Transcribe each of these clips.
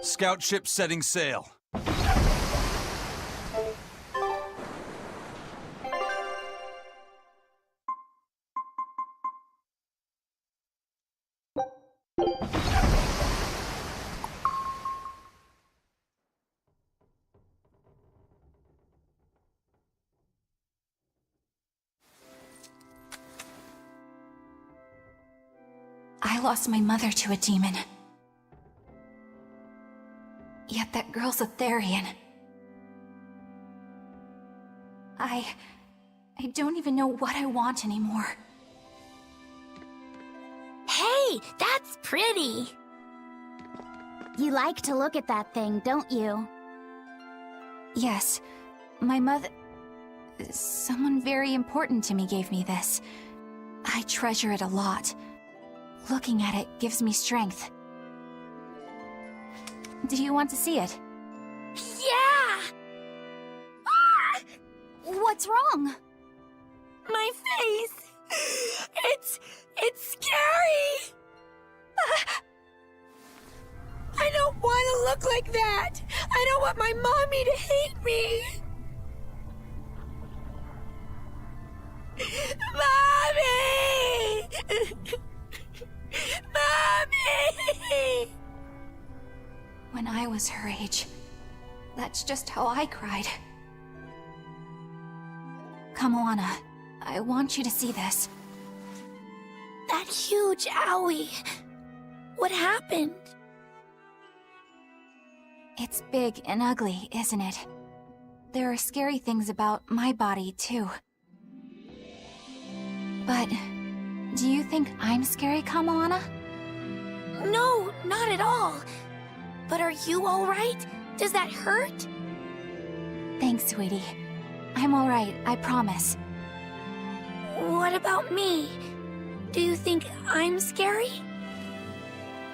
Scout ship setting sail. I lost my mother to a demon. Yet that girl's a Therian. I don't even know what I want anymore. Hey, that's pretty! You like to look at that thing, don't you? Yes, my mother... Someone very important to me gave me this. I treasure it a lot. Looking at it gives me strength. Do you want to see it? Yeah! Ah! What's wrong? My face! It's scary! I don't want to look like that! I don't want my mommy to hate me! Mommy! Mommy! When I was her age, that's just how I cried. Come, Moana, I want you to see this. That huge owie. What happened? It's big and ugly, isn't it? There are scary things about my body, too. But, do you think I'm scary, Kamoana? No, not at all. But are you alright? Does that hurt? Thanks, sweetie. I'm alright, I promise. What about me? Do you think I'm scary?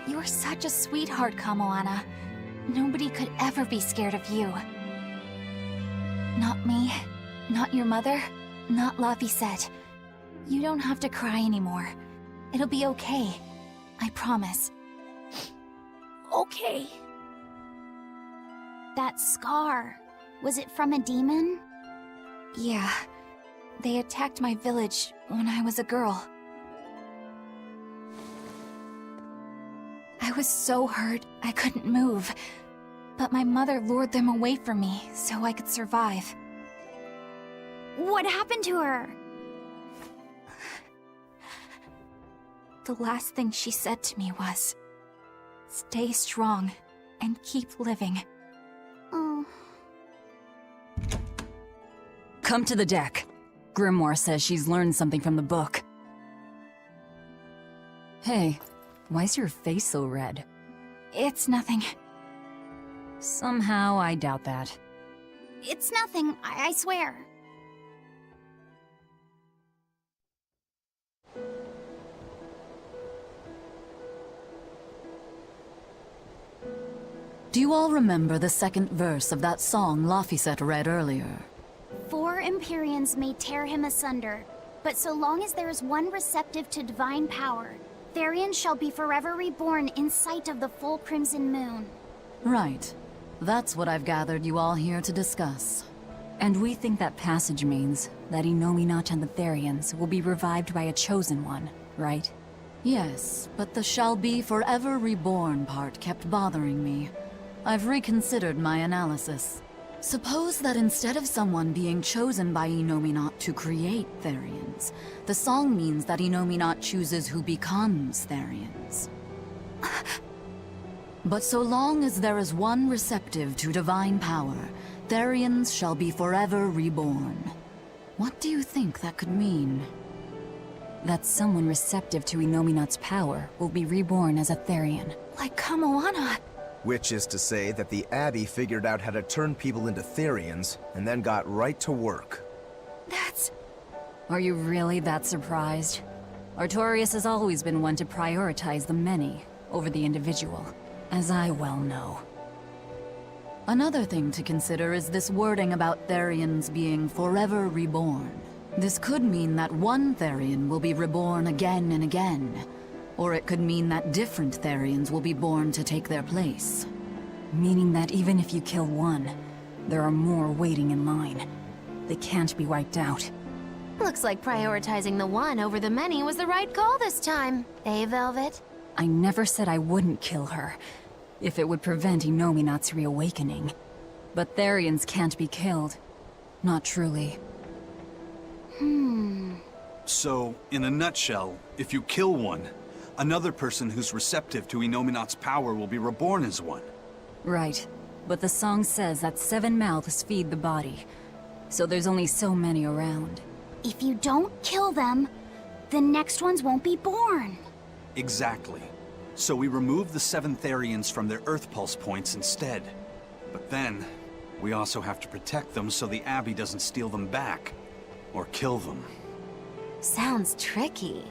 You're such a sweetheart, Kamoana. Nobody could ever be scared of you. Not me, not your mother, not Laphicet. You don't have to cry anymore. It'll be okay. I promise. Okay. That scar, was it from a demon? Yeah. They attacked my village when I was a girl. I was so hurt, I couldn't move. But my mother lured them away from me so I could survive. What happened to her? The last thing she said to me was, "Stay strong and keep living." Oh. Come to the deck. Grimoire says she's learned something from the book. Hey, why's your face so red? It's nothing. Somehow, I doubt that. It's nothing, I swear. Do you all remember the second verse of that song Laphicet read earlier? 4 Empyreans may tear him asunder, but so long as there is one receptive to divine power, Therian shall be forever reborn in sight of the full crimson moon. Right. That's what I've gathered you all here to discuss. And we think that passage means that Innominat and the Therians will be revived by a chosen one, right? Yes, but the shall be forever reborn part kept bothering me. I've reconsidered my analysis. Suppose that instead of someone being chosen by Innominat to create Therians, the song means that Innominat chooses who becomes Therians. But so long as there is one receptive to divine power, Therians shall be forever reborn. What do you think that could mean? That someone receptive to Innominat's power will be reborn as a Therian. Like Kamoana. Which is to say that the Abbey figured out how to turn people into Therians, and then got right to work. That's... Are you really that surprised? Artorias has always been one to prioritize the many over the individual, as I well know. Another thing to consider is this wording about Therians being forever reborn. This could mean that one Therian will be reborn again and again. Or it could mean that different Therians will be born to take their place. Meaning that even if you kill one, there are more waiting in line. They can't be wiped out. Looks like prioritizing the one over the many was the right call this time. Eh, Velvet? I never said I wouldn't kill her, if it would prevent Inominat's reawakening. But Therians can't be killed. Not truly. So, in a nutshell, if you kill one, another person who's receptive to Inominat's power will be reborn as one. Right. But the song says that 7 mouths feed the body. So there's only so many around. If you don't kill them, the next ones won't be born. Exactly. So we remove the 7 Therians from their Earth Pulse points instead. But then, we also have to protect them so the Abbey doesn't steal them back. Or kill them. Sounds tricky.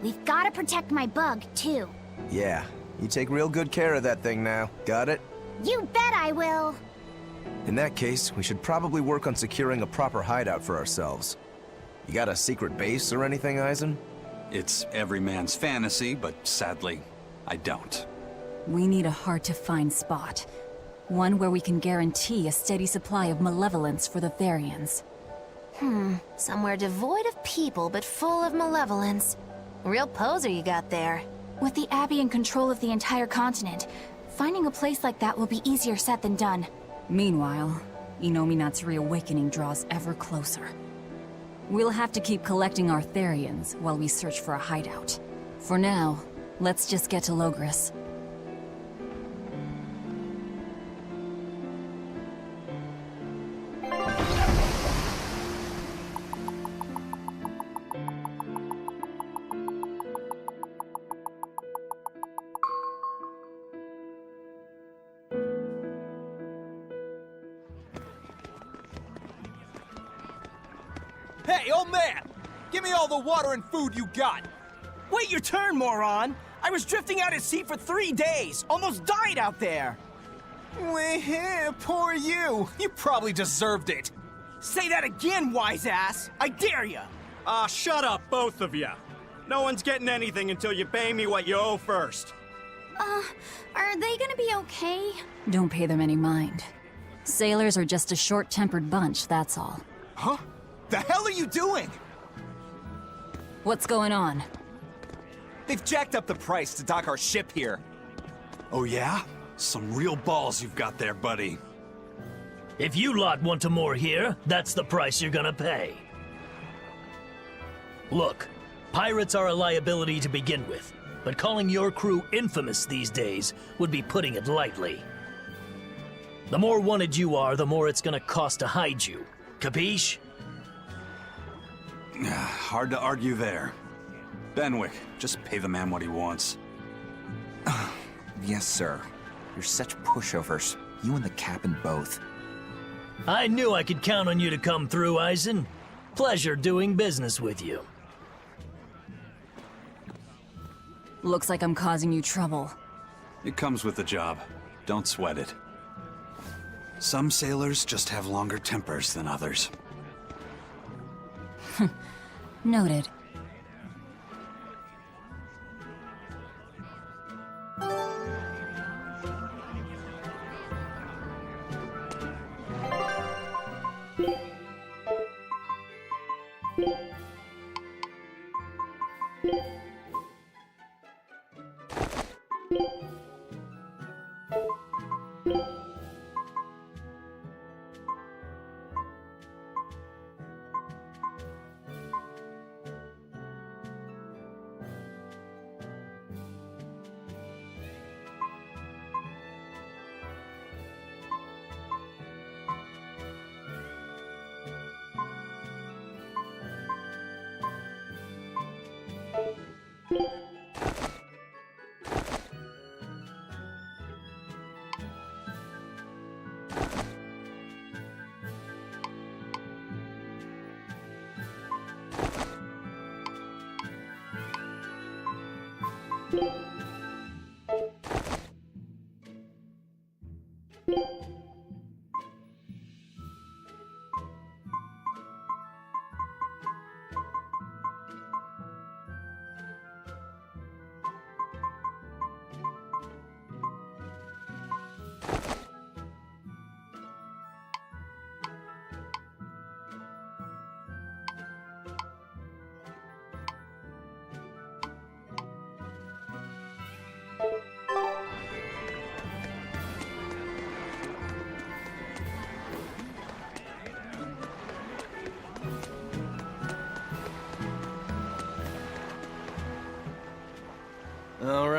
We've got to protect my bug, too. Yeah, you take real good care of that thing now. Got it? You bet I will. In that case, we should probably work on securing a proper hideout for ourselves. You got a secret base or anything, Eisen? It's every man's fantasy, but sadly, I don't. We need a hard-to-find spot. One where we can guarantee a steady supply of malevolence for the Therians. Somewhere devoid of people but full of malevolence. Real poser you got there. With the Abbey in control of the entire continent, finding a place like that will be easier said than done. Meanwhile, Inominat's reawakening draws ever closer. We'll have to keep collecting our Therians while we search for a hideout. For now, let's just get to Loegres. Hey, old man! Give me all the water and food you got! Wait your turn, moron! I was drifting out at sea for 3 days! Almost died out there! Weh, poor you! You probably deserved it! Say that again, wise ass! I dare ya! Shut up, both of you. No one's getting anything until you pay me what you owe first. Are they gonna be okay? Don't pay them any mind. Sailors are just a short-tempered bunch, that's all. Huh? The hell are you doing? What's going on? They've jacked up the price to dock our ship here. Oh yeah? Some real balls you've got there, buddy. If you lot want to moor here, that's the price you're gonna pay. Look, pirates are a liability to begin with, but calling your crew infamous these days would be putting it lightly. The more wanted you are, the more it's gonna cost to hide you. Capiche? Hard to argue there. Benwick, just pay the man what he wants. Yes, sir. You're such pushovers. You and the captain both. I knew I could count on you to come through, Eisen. Pleasure doing business with you. Looks like I'm causing you trouble. It comes with the job. Don't sweat it. Some sailors just have longer tempers than others. Noted.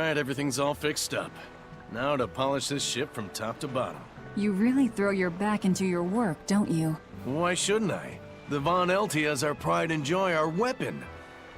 Alright, everything's all fixed up. Now to polish this ship from top to bottom. You really throw your back into your work, don't you? Why shouldn't I? The Von Eltia is our pride and joy, our weapon.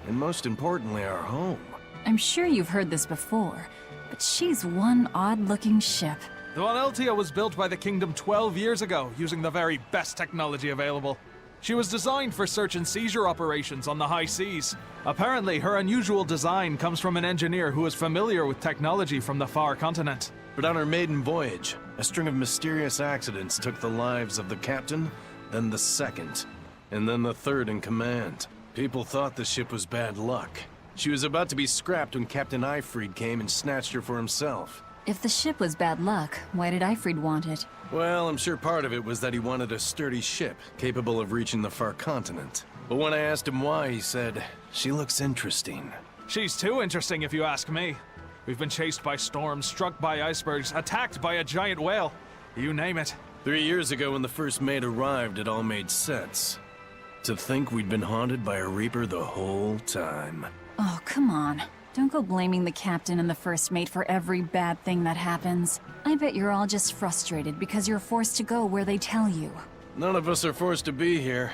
And most importantly, our home. I'm sure you've heard this before, but she's one odd-looking ship. The Von Eltia was built by the Kingdom 12 years ago, using the very best technology available. She was designed for search and seizure operations on the high seas. Apparently, her unusual design comes from an engineer who is familiar with technology from the far continent. But on her maiden voyage, a string of mysterious accidents took the lives of the captain, then the second, and then the third in command. People thought the ship was bad luck. She was about to be scrapped when Captain Eyfried came and snatched her for himself. If the ship was bad luck, why did Eyfried want it? Well, I'm sure part of it was that he wanted a sturdy ship, capable of reaching the far continent. But when I asked him why, he said, "She looks interesting." She's too interesting if you ask me. We've been chased by storms, struck by icebergs, attacked by a giant whale. You name it. 3 years ago when the first mate arrived, it all made sense. To think we'd been haunted by a Reaper the whole time. Oh, come on. Don't go blaming the captain and the first mate for every bad thing that happens. I bet you're all just frustrated because you're forced to go where they tell you. None of us are forced to be here.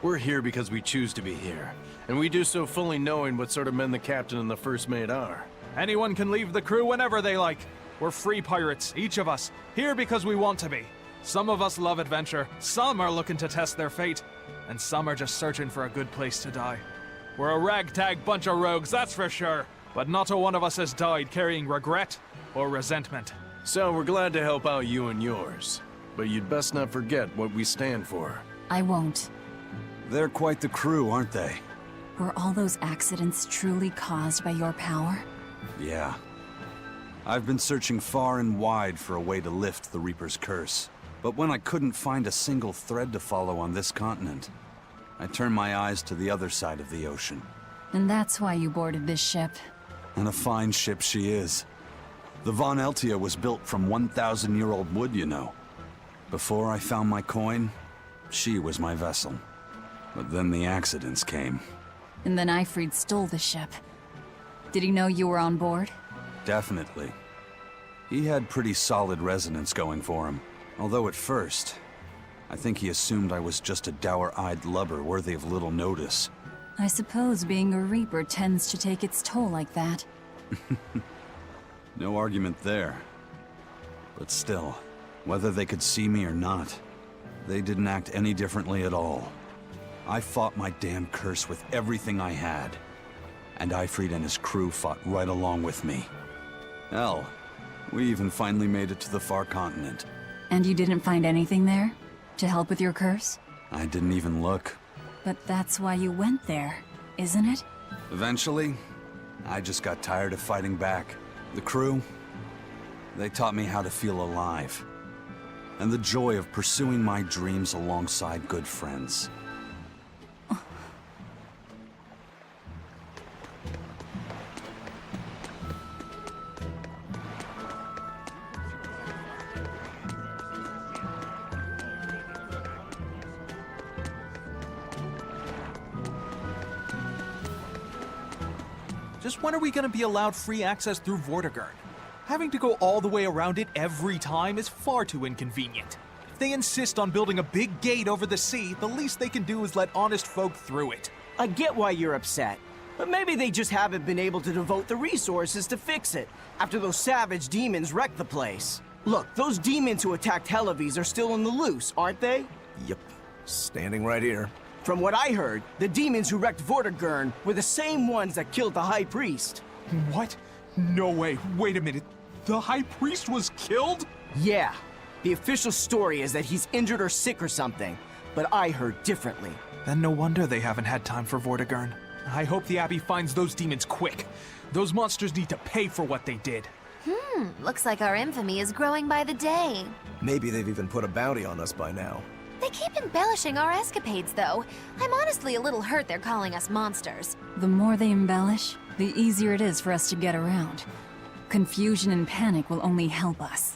We're here because we choose to be here. And we do so fully knowing what sort of men the captain and the first mate are. Anyone can leave the crew whenever they like. We're free pirates, each of us, here because we want to be. Some of us love adventure, some are looking to test their fate, and some are just searching for a good place to die. We're a ragtag bunch of rogues, that's for sure. But not a one of us has died carrying regret or resentment. So we're glad to help out you and yours. But you'd best not forget what we stand for. I won't. They're quite the crew, aren't they? Were all those accidents truly caused by your power? Yeah. I've been searching far and wide for a way to lift the Reaper's curse. But when I couldn't find a single thread to follow on this continent, I turned my eyes to the other side of the ocean. And that's why you boarded this ship. And a fine ship she is. The Von Eltia was built from 1,000-year-old wood, you know. Before I found my coin, she was my vessel. But then the accidents came. And then Eyfried stole the ship. Did he know you were on board? Definitely. He had pretty solid resonance going for him. Although at first, I think he assumed I was just a dour-eyed lubber worthy of little notice. I suppose being a Reaper tends to take its toll like that. No argument there. But still, whether they could see me or not, they didn't act any differently at all. I fought my damn curse with everything I had. And Eyfried and his crew fought right along with me. Hell, we even finally made it to the far continent. And you didn't find anything there? To help with your curse? I didn't even look. But that's why you went there, isn't it? Eventually, I just got tired of fighting back. The crew, they taught me how to feel alive. And the joy of pursuing my dreams alongside good friends. Just when are we gonna be allowed free access through Vortigern? Having to go all the way around it every time is far too inconvenient. If they insist on building a big gate over the sea, the least they can do is let honest folk through it. I get why you're upset, but maybe they just haven't been able to devote the resources to fix it after those savage demons wrecked the place. Look, those demons who attacked Helavis are still on the loose, aren't they? Yep. Standing right here. From what I heard, the demons who wrecked Vortigern were the same ones that killed the High Priest. What? No way. Wait a minute. The High Priest was killed? Yeah. The official story is that he's injured or sick or something, but I heard differently. Then no wonder they haven't had time for Vortigern. I hope the Abbey finds those demons quick. Those monsters need to pay for what they did. Looks like our infamy is growing by the day. Maybe they've even put a bounty on us by now. They keep embellishing our escapades, though. I'm honestly a little hurt they're calling us monsters. The more they embellish, the easier it is for us to get around. Confusion and panic will only help us.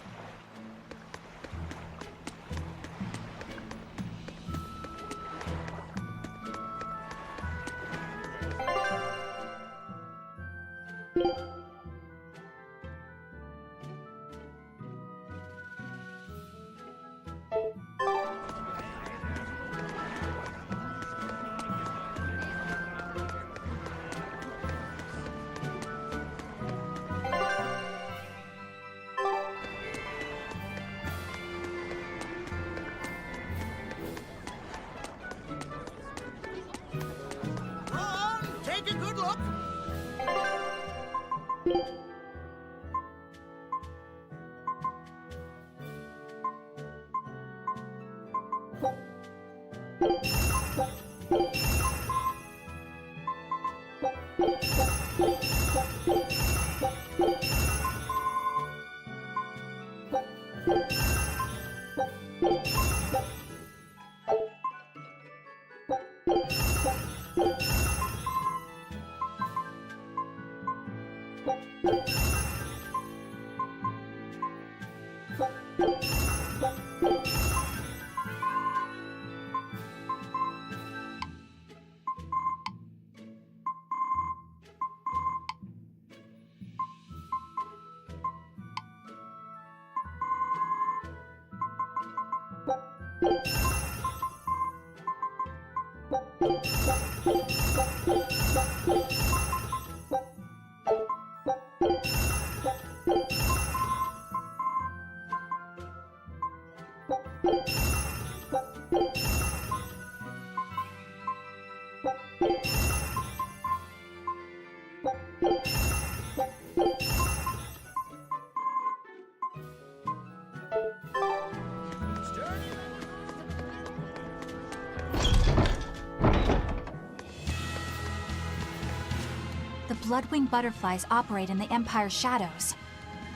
The Bloodwing butterflies operate in the Empire's shadows.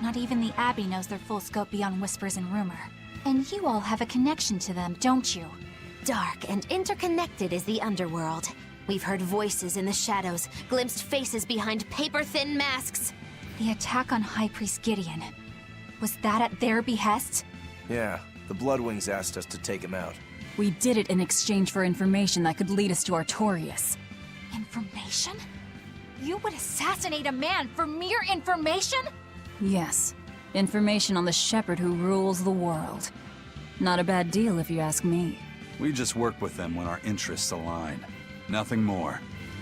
Not even the Abbey knows their full scope beyond whispers and rumor. And you all have a connection to them, don't you? Dark and interconnected is the underworld. We've heard voices in the shadows, glimpsed faces behind paper-thin masks. The attack on High Priest Gideon. Was that at their behest? Yeah, the Bloodwings asked us to take him out. We did it in exchange for information that could lead us to Artorias. Information? You would assassinate a man for mere information? Yes. Information on the shepherd who rules the world. Not a bad deal if you ask me. We just work with them when our interests align. Nothing more.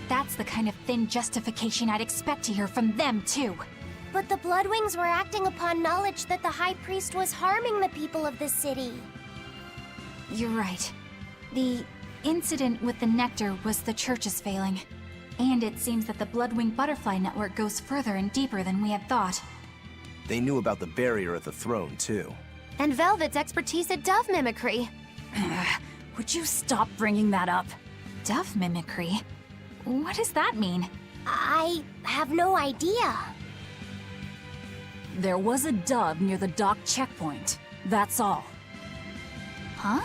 That's the kind of thin justification I'd expect to hear from them, too. But the Bloodwings were acting upon knowledge that the High Priest was harming the people of the city. You're right. The incident with the nectar was the Church's failing. And it seems that the Bloodwing Butterfly Network goes further and deeper than we had thought. They knew about the barrier at the throne, too. And Velvet's expertise at dove mimicry. Would you stop bringing that up? Dove mimicry? What does that mean? I have no idea. There was a dove near the dock checkpoint. That's all. Huh?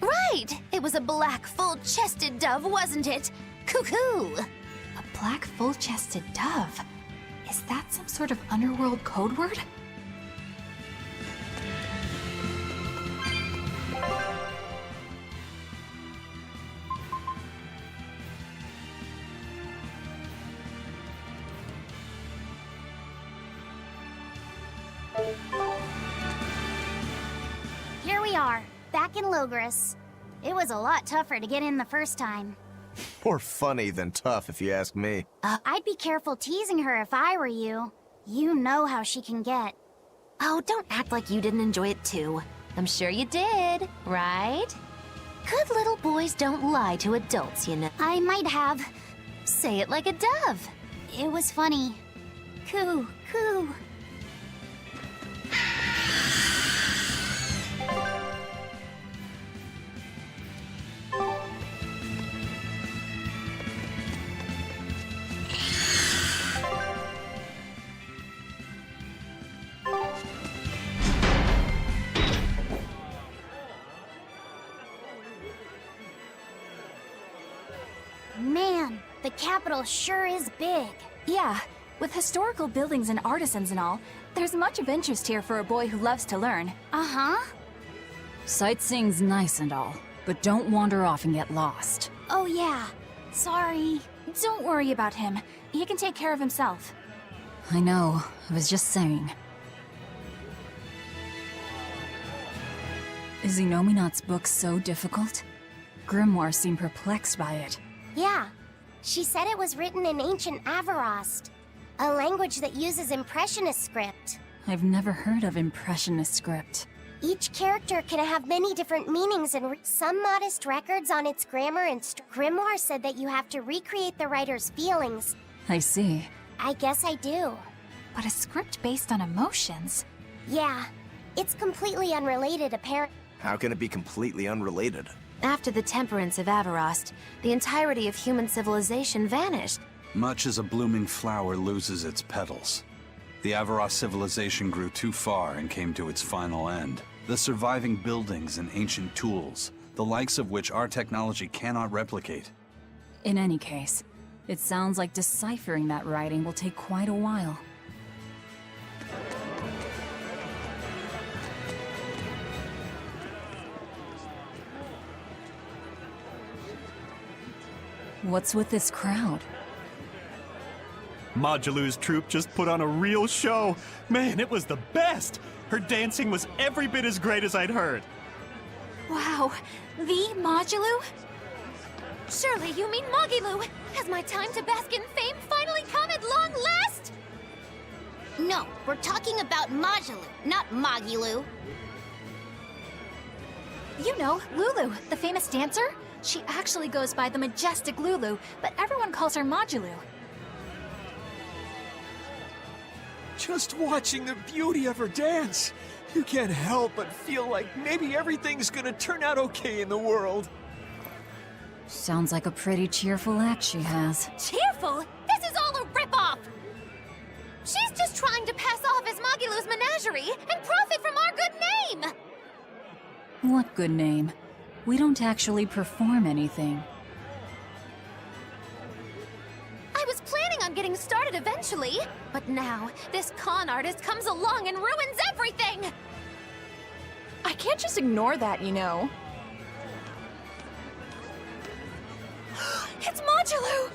Right! It was a black, full-chested dove, wasn't it? Cuckoo! A black, full-chested dove? Is that some sort of underworld code word? Here we are, back in Loegres. It was a lot tougher to get in the first time. More funny than tough, if you ask me. I'd be careful teasing her if I were you. You know how she can get. Oh, don't act like you didn't enjoy it too. I'm sure you did, right? Good little boys don't lie to adults, you know. I might have. Say it like a dove. It was funny. Coo, coo. Man, the capital sure is big. Yeah, with historical buildings and artisans and all, there's much of interest here for a boy who loves to learn. Uh-huh. Sightseeing's nice and all, but don't wander off and get lost. Oh yeah, sorry. Don't worry about him. He can take care of himself. I know, I was just saying. Is Inominat's book so difficult? Grimoire seemed perplexed by it. Yeah, she said it was written in ancient Avarost, a language that uses Impressionist script. I've never heard of Impressionist script. Each character can have many different meanings and some modest records on its grammar and Grimoire said that you have to recreate the writer's feelings. I see. I guess I do. But a script based on emotions? Yeah, it's completely unrelated apparently. How can it be completely unrelated? After the temperance of Avarost, the entirety of human civilization vanished. Much as a blooming flower loses its petals. The Avarost civilization grew too far and came to its final end. The surviving buildings and ancient tools, the likes of which our technology cannot replicate. In any case, it sounds like deciphering that writing will take quite a while. What's with this crowd? Modulu's troupe just put on a real show. Man, it was the best! Her dancing was every bit as great as I'd heard. Wow, the Modulu? Surely you mean Mogilu! Has my time to bask in fame finally come at long last? No, we're talking about Majulu, not Mogilu. You know, Lulu, the famous dancer? She actually goes by the majestic Lulu, but everyone calls her Majulu. Just watching the beauty of her dance, you can't help but feel like maybe everything's gonna turn out okay in the world. Sounds like a pretty cheerful act she has. Cheerful? This is all a ripoff! She's just trying to pass off as Mogilu's menagerie and profit from our good name! What good name? We don't actually perform anything. I was planning on getting started eventually, but now this con artist comes along and ruins everything! I can't just ignore that, you know. It's Majulu!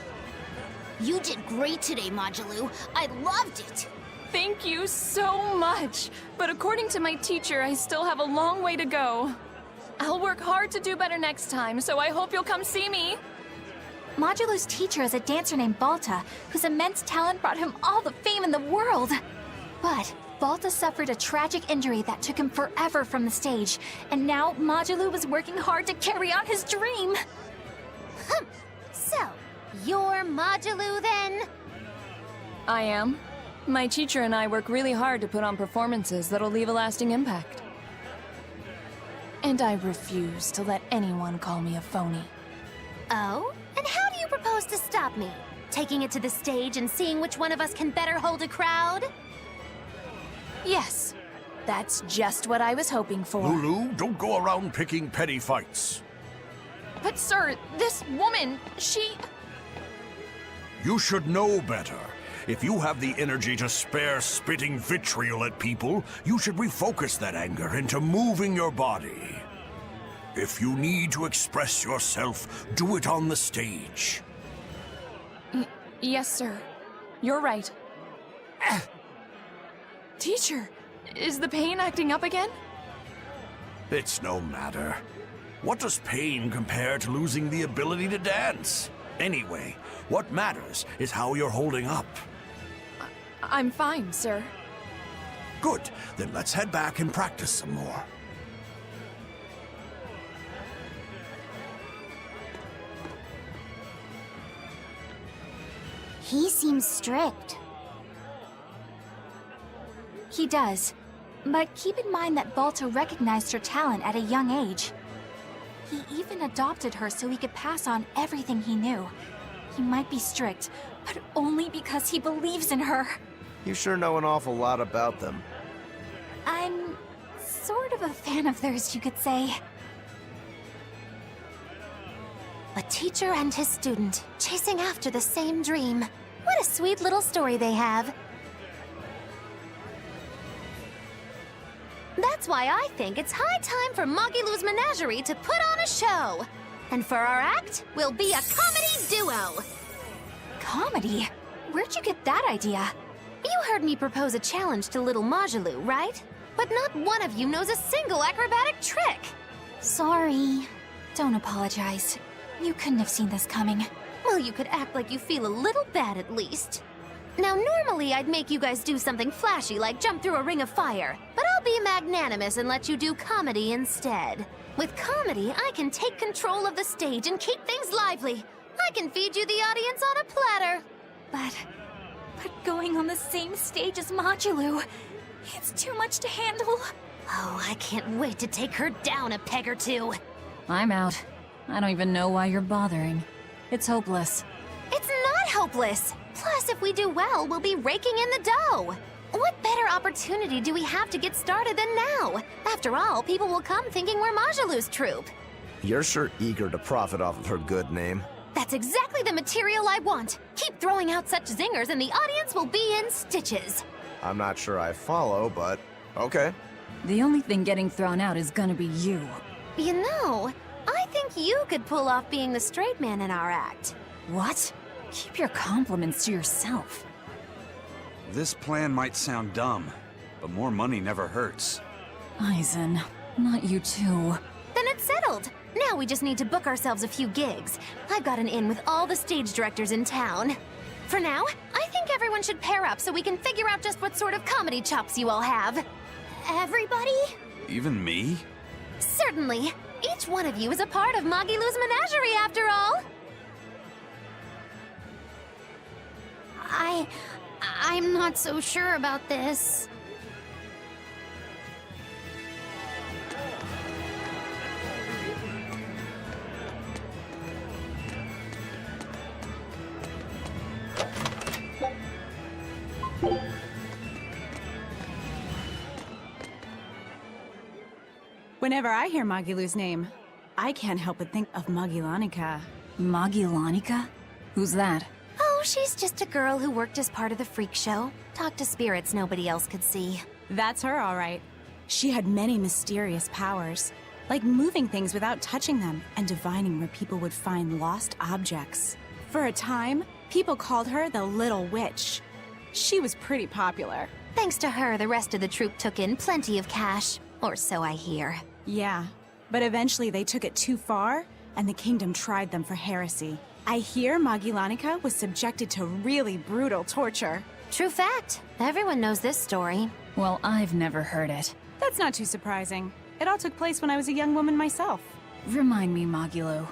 You did great today, Majulu. I loved it. Thank you so much. But according to my teacher, I still have a long way to go. I'll work hard to do better next time, so I hope you'll come see me. Majulu's teacher is a dancer named Balta, whose immense talent brought him all the fame in the world. But Balta suffered a tragic injury that took him forever from the stage, and now Majulu was working hard to carry on his dream. So, you're Majulu then? I am. My teacher and I work really hard to put on performances that'll leave a lasting impact. And I refuse to let anyone call me a phony. Oh? And how do you propose to stop me? Taking it to the stage and seeing which one of us can better hold a crowd? Yes. That's just what I was hoping for. Lulu, don't go around picking petty fights. But sir, this woman, she... You should know better. If you have the energy to spare spitting vitriol at people, you should refocus that anger into moving your body. If you need to express yourself, do it on the stage. Yes, sir. You're right. Teacher, is the pain acting up again? It's no matter. What does pain compare to losing the ability to dance? Anyway, what matters is how you're holding up. I'm fine, sir. Good. Then let's head back and practice some more. He seems strict. He does. But keep in mind that Balta recognized her talent at a young age. He even adopted her so he could pass on everything he knew. He might be strict, but only because he believes in her. You sure know an awful lot about them. I'm sort of a fan of theirs, you could say. A teacher and his student, chasing after the same dream. What a sweet little story they have. That's why I think it's high time for Mogilu's Menagerie to put on a show. And for our act, we'll be a comedy duo. Comedy? Where'd you get that idea? You heard me propose a challenge to little Majulu, right? But not one of you knows a single acrobatic trick. Sorry. Don't apologize. You couldn't have seen this coming. Well, you could act like you feel a little bad at least. Now, normally I'd make you guys do something flashy like jump through a ring of fire, but I'll be magnanimous and let you do comedy instead. With comedy, I can take control of the stage and keep things lively. I can feed you the audience on a platter. But But going on the same stage as Modulu, it's too much to handle. Oh, I can't wait to take her down a peg or two. I'm out. I don't even know why you're bothering. It's hopeless. It's not hopeless. Plus, if we do well, we'll be raking in the dough. What better opportunity do we have to get started than now? After all, people will come thinking we're Majulu's troupe. You're sure eager to profit off of her good name. That's exactly the material I want. Keep throwing out such zingers and the audience will be in stitches. I'm not sure I follow, but okay. The only thing getting thrown out is gonna be you. You know, I think you could pull off being the straight man in our act. What? Keep your compliments to yourself. This plan might sound dumb, but more money never hurts. Eisen, not you too. Then it's settled. Now we just need to book ourselves a few gigs. I've got an in with all the stage directors in town. For now, I think everyone should pair up so we can figure out just what sort of comedy chops you all have. Everybody? Even me? Certainly. Each one of you is a part of Magilu's menagerie, after all. I'm not so sure about this. Whenever I hear Magilu's name, I can't help but think of Magilanica. Magilanica? Who's that? Oh, she's just a girl who worked as part of the freak show. Talked to spirits nobody else could see. That's her, all right. She had many mysterious powers, like moving things without touching them and divining where people would find lost objects. For a time, people called her the Little Witch. She was pretty popular. Thanks to her, the rest of the troupe took in plenty of cash. Or so I hear. Yeah, but eventually they took it too far, and the kingdom tried them for heresy. I hear Magilanica was subjected to really brutal torture. True fact. Everyone knows this story. Well, I've never heard it. That's not too surprising. It all took place when I was a young woman myself. Remind me, Magilu.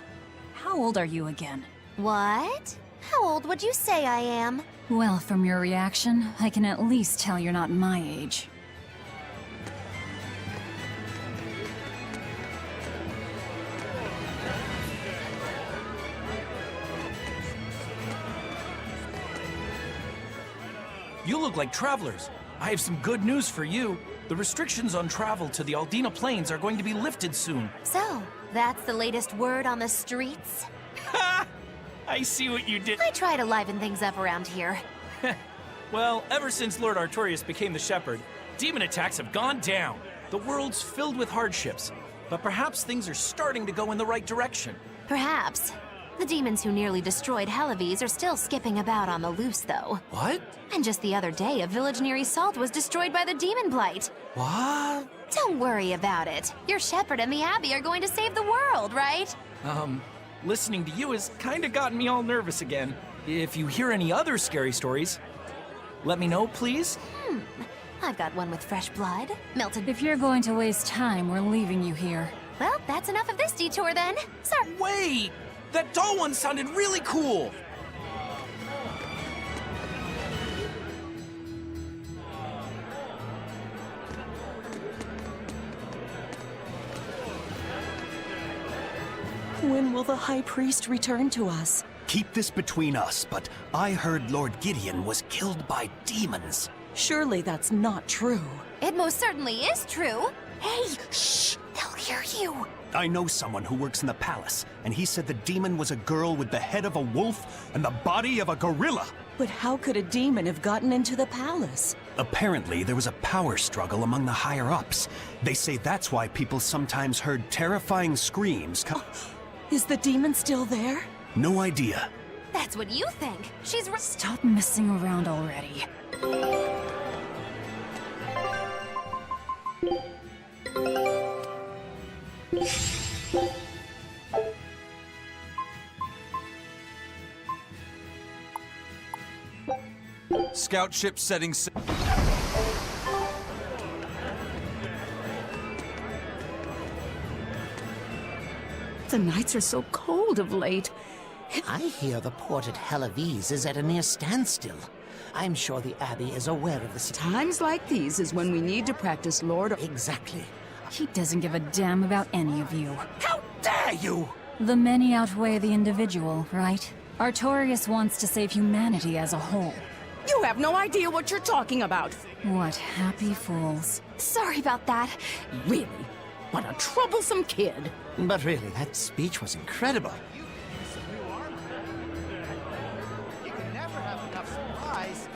How old are you again? What? How old would you say I am? Well, from your reaction, I can at least tell you're not my age. You look like travelers. I have some good news for you. The restrictions on travel to the Aldina Plains are going to be lifted soon. So, that's the latest word on the streets? Ha! I see what you did. I try to liven things up around here. Well, ever since Lord Artorias became the Shepherd, demon attacks have gone down. The world's filled with hardships. But perhaps things are starting to go in the right direction. Perhaps. The demons who nearly destroyed Helives are still skipping about on the loose, though. What? And just the other day, a village near Isolde was destroyed by the demon blight. What? Don't worry about it. Your shepherd and the Abbey are going to save the world, right? Listening to you has kinda gotten me all nervous again. If you hear any other scary stories, let me know, please. I've got one with fresh blood, melted... If you're going to waste time, we're leaving you here. Well, that's enough of this detour then. Sir. Wait! That doll one sounded really cool! When will the High Priest return to us? Keep this between us, but I heard Lord Gideon was killed by demons. Surely that's not true. It most certainly is true. Hey, shh! They'll hear you. I know someone who works in the palace, and he said the demon was a girl with the head of a wolf and the body of a gorilla. But how could a demon have gotten into the palace? Apparently, there was a power struggle among the higher-ups. They say that's why people sometimes heard terrifying screams. Is the demon still there? No idea. That's what you think. She's... Stop messing around already. Scout ship setting... The nights are so cold of late. I hear the port at Helives is at a near standstill. I'm sure the Abbey is aware of the Times like these is when we need to practice Lord... Exactly. He doesn't give a damn about any of you. How dare you! The many outweigh the individual, right? Artorias wants to save humanity as a whole. You have no idea what you're talking about. What happy fools. Sorry about that. Really? What a troublesome kid. But really, that speech was incredible. You can never have enough supplies.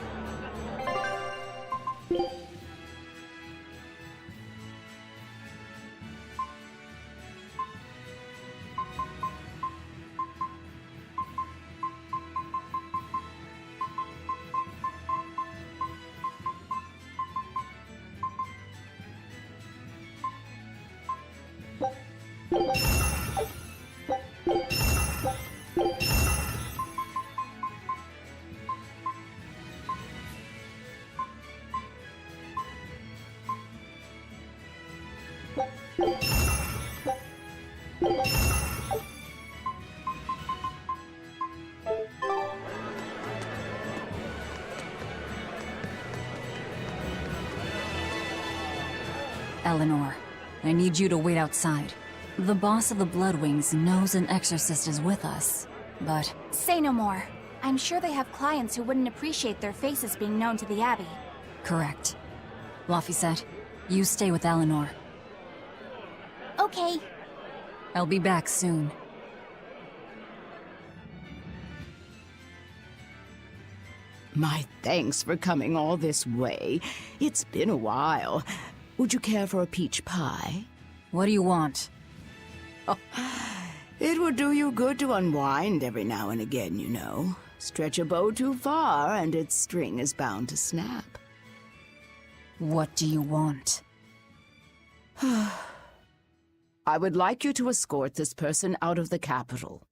Eleanor, I need you to wait outside. The boss of the Bloodwings knows an exorcist is with us, but... Say no more. I'm sure they have clients who wouldn't appreciate their faces being known to the Abbey. Correct. Laphicet, you stay with Eleanor. Okay. I'll be back soon. My thanks for coming all this way. It's been a while. Would you care for a peach pie? What do you want? Oh, it would do you good to unwind every now and again, you know. Stretch a bow too far and its string is bound to snap. What do you want? I would like you to escort this person out of the capital.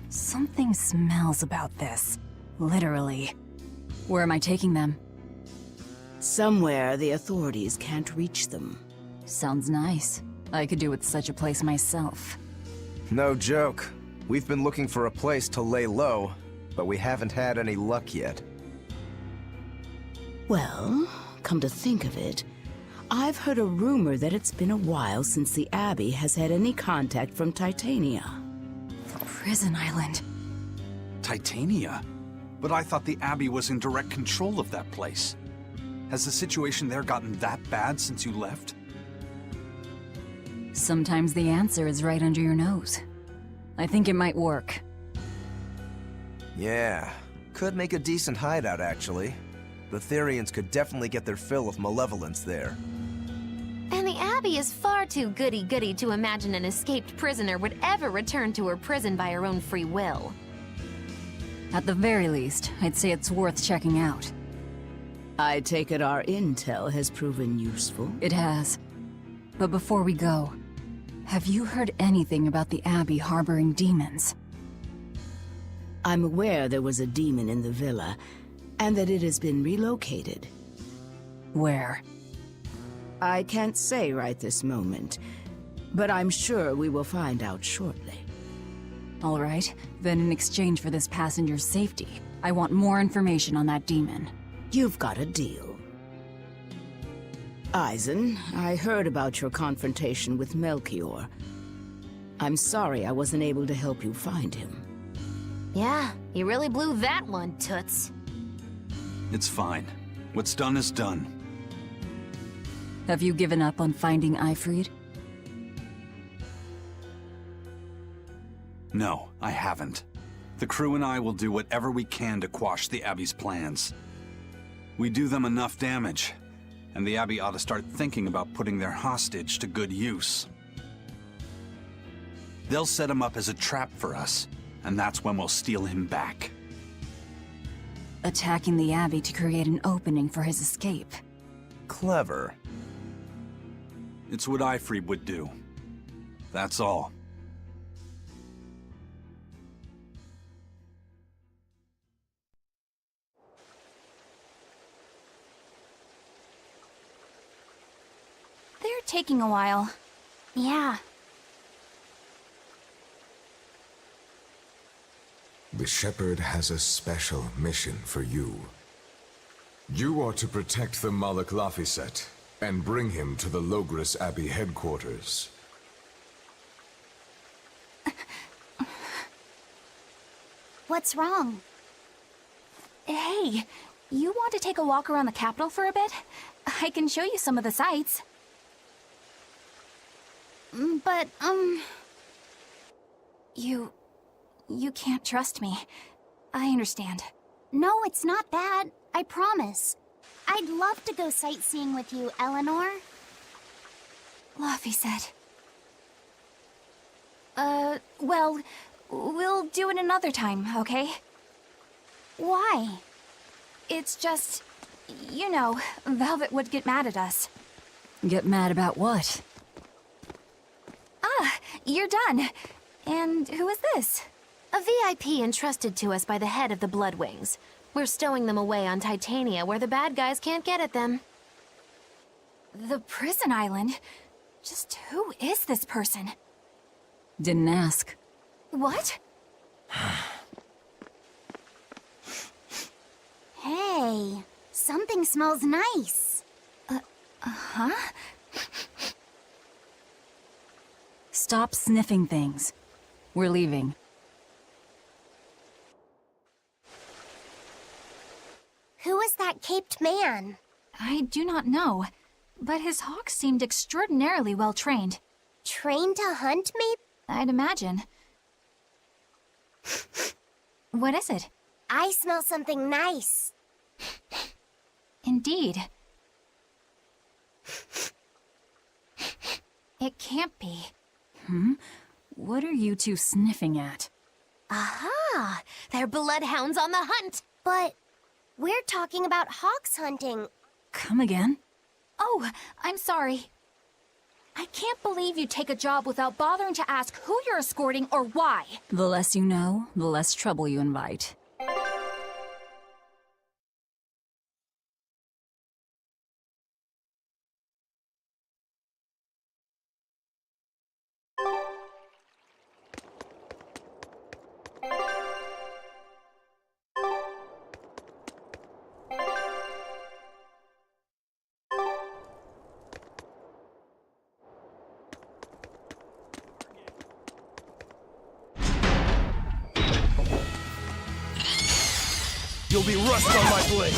Something smells about this. Literally. Where am I taking them? Somewhere the authorities can't reach them. Sounds nice. I could do with such a place myself. No joke. We've been looking for a place to lay low, but we haven't had any luck yet. Well, come to think of it, I've heard a rumor that it's been a while since the Abbey has had any contact from Titania. Prison Island. Titania? But I thought the Abbey was in direct control of that place. Has the situation there gotten that bad since you left? Sometimes the answer is right under your nose. I think it might work. Yeah, could make a decent hideout, actually. The Therians could definitely get their fill of malevolence there. And the Abbey is far too goody-goody to imagine an escaped prisoner would ever return to her prison by her own free will. At the very least, I'd say it's worth checking out. I take it our intel has proven useful. It has. But before we go, have you heard anything about the Abbey harboring demons? I'm aware there was a demon in the villa, and that it has been relocated. Where? I can't say right this moment, but I'm sure we will find out shortly. All right, then in exchange for this passenger's safety, I want more information on that demon. You've got a deal. Eisen, I heard about your confrontation with Melchior. I'm sorry I wasn't able to help you find him. Yeah, you really blew that one, Toots. It's fine. What's done is done. Have you given up on finding Ifrid? No, I haven't. The crew and I will do whatever we can to quash the Abbey's plans. We do them enough damage, and the Abbey ought to start thinking about putting their hostage to good use. They'll set him up as a trap for us, and that's when we'll steal him back. Attacking the Abbey to create an opening for his escape. Clever. It's what Ifrid would do. That's all. They're taking a while. Yeah. The Shepherd has a special mission for you. You are to protect the Malak Laphicet and bring him to the Loegres Abbey headquarters. What's wrong? Hey, you want to take a walk around the capital for a bit? I can show you some of the sights. But, You can't trust me. I understand. No, it's not that. I promise. I'd love to go sightseeing with you, Eleanor. Laphicet. Well, we'll do it another time, okay? Why? It's just, you know, Velvet would get mad at us. Get mad about what? Ah, you're done. And who is this? A VIP entrusted to us by the head of the Bloodwings. We're stowing them away on Titania where the bad guys can't get at them. The prison island? Just who is this person? Didn't ask. What? Hey, something smells nice. Huh? Stop sniffing things. We're leaving. Who is that caped man? I do not know, but his hawks seemed extraordinarily well trained. Trained to hunt me? I'd imagine. What is it? I smell something nice. Indeed. It can't be. What are you two sniffing at? Aha! They're bloodhounds on the hunt! But we're talking about hawks hunting. Come again? Oh, I'm sorry. I can't believe you take a job without bothering to ask who you're escorting or why. The less you know, the less trouble you invite. You'll be rust on my blade!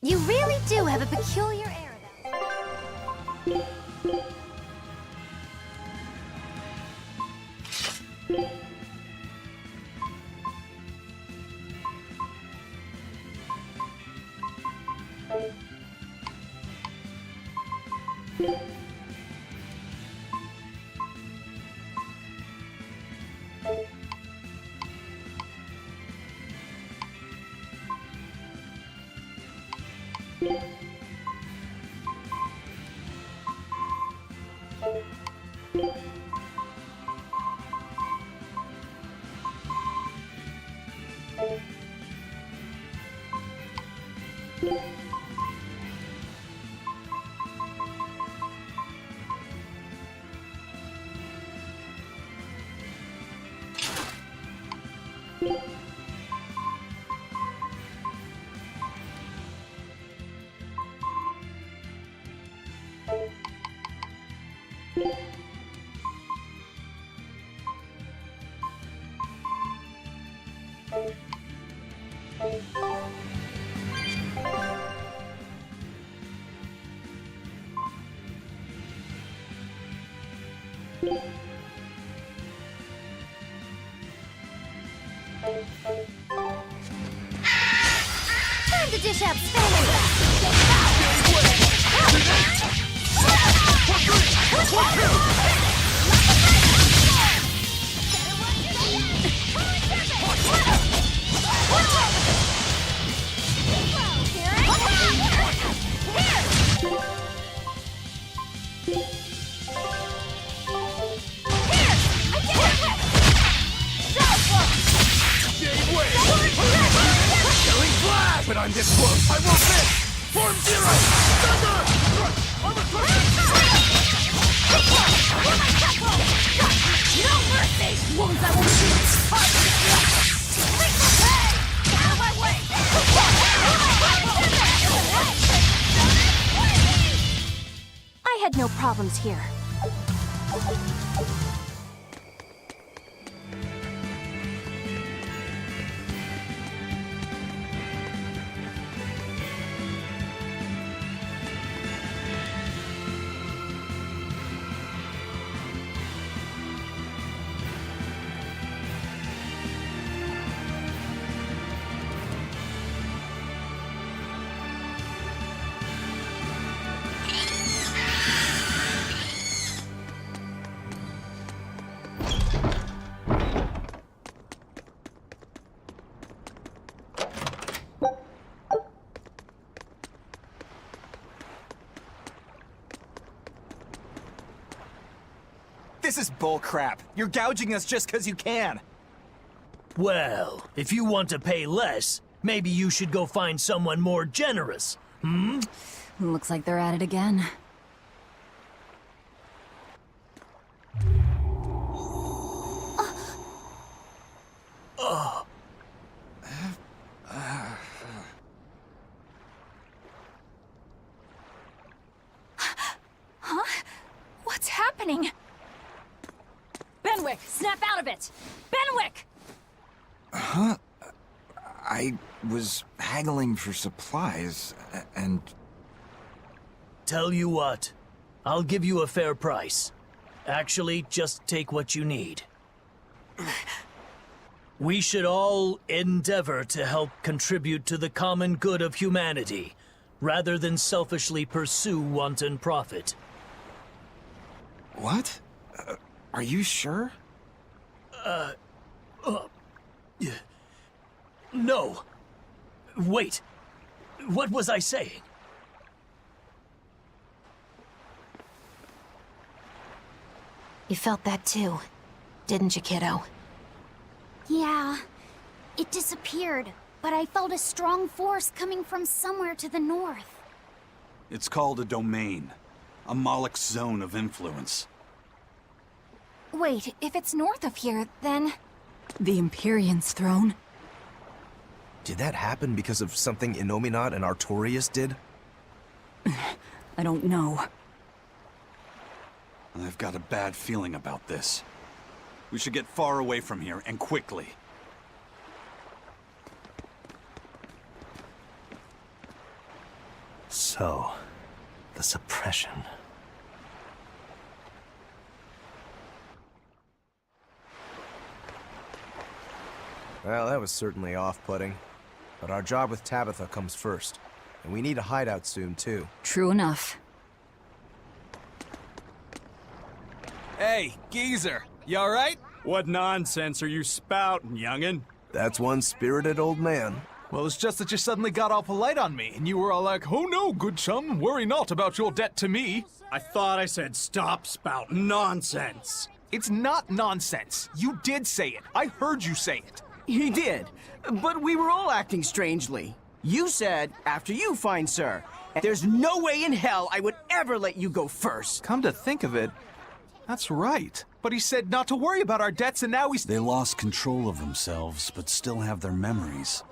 You really do have a peculiar air about you. Time to dish out spells! When I'm this close, I will miss! Form Zero! Thunder! No mercy! Wounds I won't shoot! Out of my way! I had no problems here. This is bullcrap. You're gouging us just because you can. Well, if you want to pay less, maybe you should go find someone more generous, hmm? Looks like they're at it again. Huh? What's happening? Benwick, snap out of it! Benwick! Huh? I was haggling for supplies, and... Tell you what, I'll give you a fair price. Actually, just take what you need. We should all endeavor to help contribute to the common good of humanity, rather than selfishly pursue wanton profit. What? Are you sure? No. Wait. What was I saying? You felt that too, didn't you, kiddo? Yeah, it disappeared, but I felt a strong force coming from somewhere to the north. It's called a domain. A Moloch zone of influence. Wait, if it's north of here, then... The Empyrean's throne? Did that happen because of something Innominat and Artorias did? I don't know. I've got a bad feeling about this. We should get far away from here, and quickly. So, the suppression. Well, that was certainly off-putting. But our job with Tabitha comes first. And we need a hideout soon, too. True enough. Hey, geezer, you alright? What nonsense are you spouting, youngin'? That's one spirited old man. Well, it's just that you suddenly got all polite on me, and you were all like, "Oh no, good chum, worry not about your debt to me." I thought I said stop spouting nonsense. It's not nonsense. You did say it. I heard you say it. He did, but we were all acting strangely. You said, after you, fine sir. And there's no way in hell I would ever let you go first. Come to think of it, that's right. But he said not to worry about our debts, and now he's... They lost control of themselves, but still have their memories.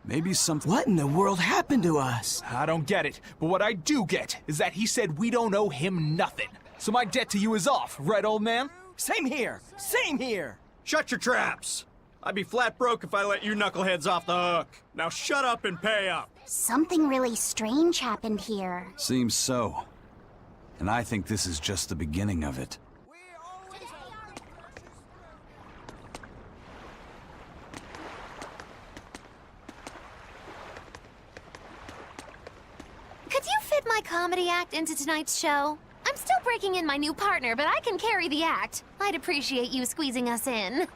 Maybe something... What in the world happened to us? I don't get it, but what I do get is that he said we don't owe him nothing. So my debt to you is off, right, old man? Same here. Same here. Shut your traps. I'd be flat broke if I let you knuckleheads off the hook. Now shut up and pay up. Something really strange happened here. Seems so. And I think this is just the beginning of it. comedy act into tonight's show? I'm still breaking in my new partner, but I can carry the act. I'd appreciate you squeezing us in.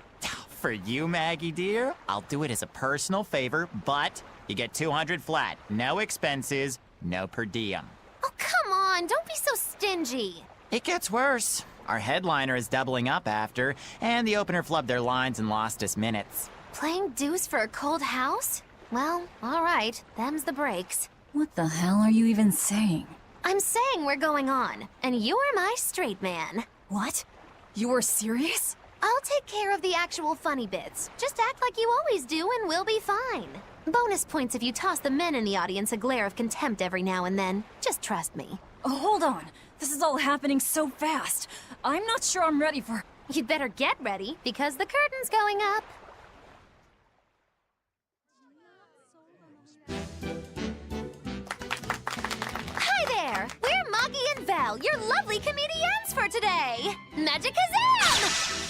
For you, Maggie dear, I'll do it as a personal favor, but you get 200 flat. No expenses, no per diem. Oh, come on, don't be so stingy. It gets worse. Our headliner is doubling up after, and the opener flubbed their lines and lost us minutes. Playing deuce for a cold house? Well, all right, them's the breaks. What the hell are you even saying? I'm saying we're going on, and you're my straight man. What? You are serious? I'll take care of the actual funny bits. Just act like you always do and we'll be fine. Bonus points if you toss the men in the audience a glare of contempt every now and then. Just trust me. Oh, hold on. This is all happening so fast. I'm not sure I'm ready for... You'd better get ready, because the curtain's going up. Hi there! We're Moggy and Val, your lovely comedians for today! Magicazam!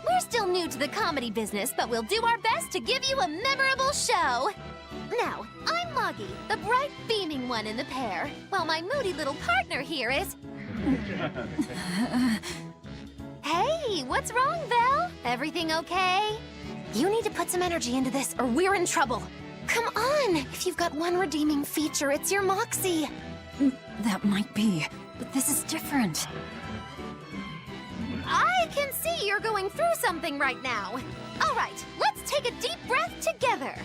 We're still new to the comedy business, but we'll do our best to give you a memorable show. Now, I'm Moggy, the bright, beaming one in the pair, while my moody little partner here is... Hey, what's wrong, Val? Everything okay? You need to put some energy into this, or we're in trouble. Come on! If you've got one redeeming feature, it's your moxie. That might be, but this is different. I can see you're going through something right now. All right, let's take a deep breath together.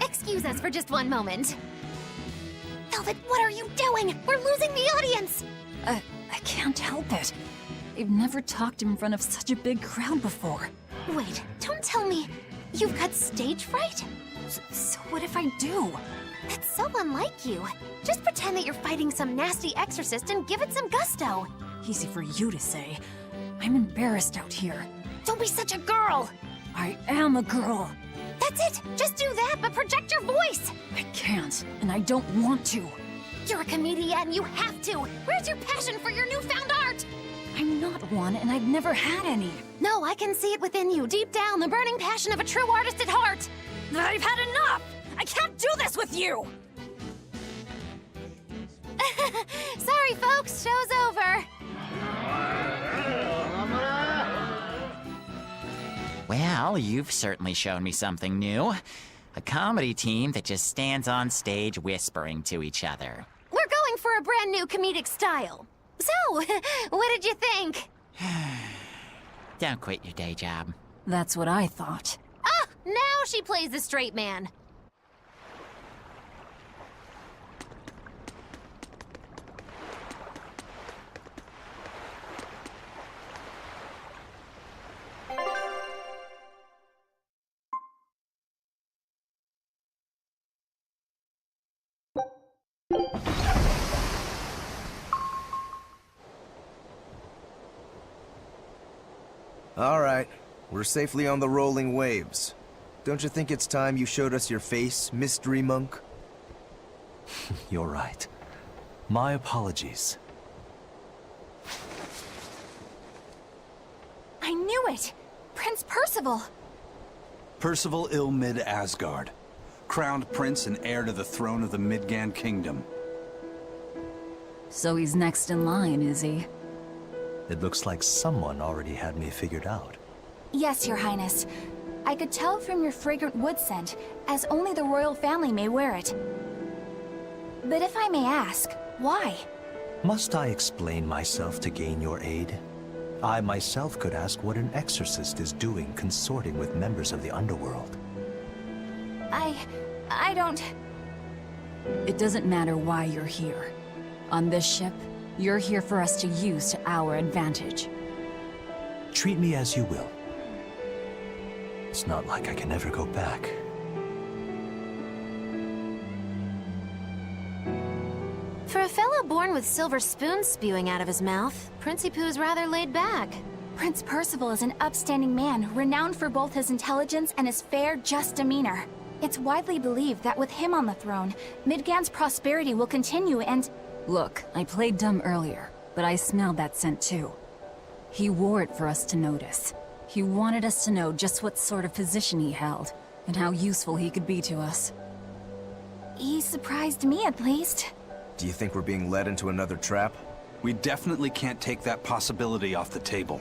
Excuse us for just one moment. Velvet, what are you doing? We're losing the audience! I can't help it. I've never talked in front of such a big crowd before. Wait, don't tell me you've got stage fright? So what if I do? That's so unlike you. Just pretend that you're fighting some nasty exorcist and give it some gusto. Easy for you to say. I'm embarrassed out here. Don't be such a girl! I am a girl. That's it! Just do that, but project your voice! I can't, and I don't want to. You're a comedian, you have to! Where's your passion for your newfound art? I'm not one, and I've never had any. No, I can see it within you, deep down, the burning passion of a true artist at heart! I've had enough! I can't do this with you! Sorry, folks, show's over. Well, you've certainly shown me something new. A comedy team that just stands on stage whispering to each other. We're going for a brand new comedic style. So, what did you think? Don't quit your day job. That's what I thought. Ah, now she plays the straight man. All right, we're safely on the rolling waves. Don't you think it's time you showed us your face, Mystery Monk? You're right. My apologies. I knew it! Prince Percival! Percival Ilmid Asgard, crowned prince and heir to the throne of the Midgand Kingdom. So he's next in line, is he? It looks like someone already had me figured out. Yes, Your Highness. I could tell from your fragrant wood scent, as only the royal family may wear it. But if I may ask, why? Must I explain myself to gain your aid? I myself could ask what an exorcist is doing consorting with members of the underworld. I don't... It doesn't matter why you're here. On this ship, you're here for us to use to our advantage. Treat me as you will. It's not like I can ever go back. For a fellow born with silver spoons spewing out of his mouth, Princi Poo's rather laid back. Prince Percival is an upstanding man, renowned for both his intelligence and his fair, just demeanor. It's widely believed that with him on the throne, Midgand's prosperity will continue and... Look, I played dumb earlier, but I smelled that scent too. He wore it for us to notice. He wanted us to know just what sort of position he held, and how useful he could be to us. He surprised me, at least. Do you think we're being led into another trap? We definitely can't take that possibility off the table.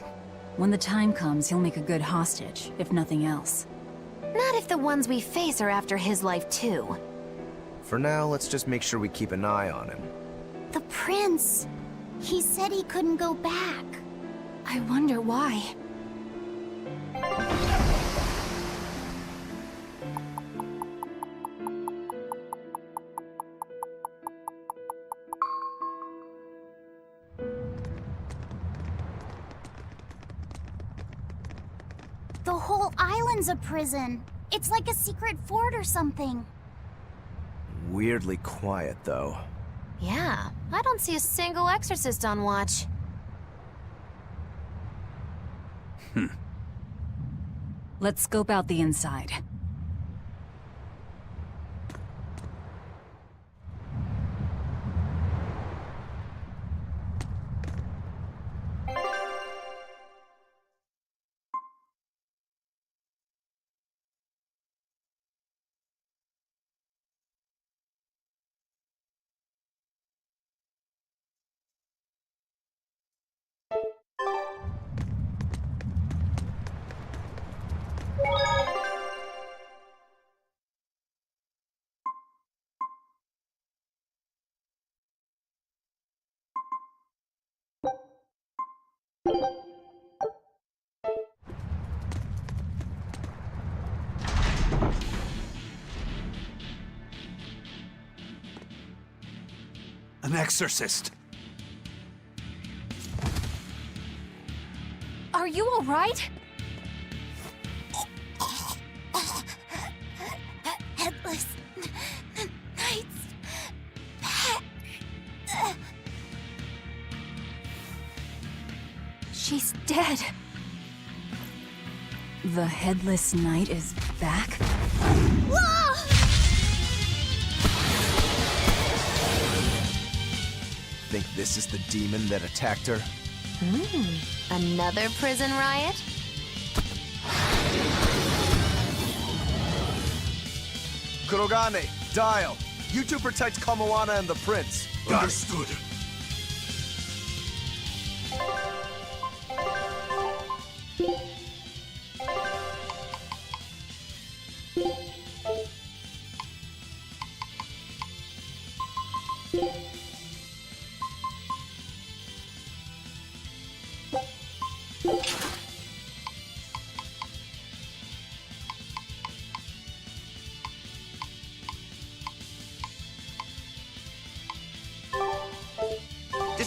When the time comes, he'll make a good hostage, if nothing else. Not if the ones we face are after his life too. For now, let's just make sure we keep an eye on him. The prince. He said he couldn't go back. I wonder why. The whole island's a prison. It's like a secret fort or something. Weirdly quiet, though. Yeah, I don't see a single exorcist on watch. Let's scope out the inside. An exorcist! Are you all right? Headless Knight's back. She's dead. The Headless Knight is back? Whoa! Think this is the demon that attacked her? Another prison riot? Kurogane, Dial, you two protect Kamoana and the prince. Understood.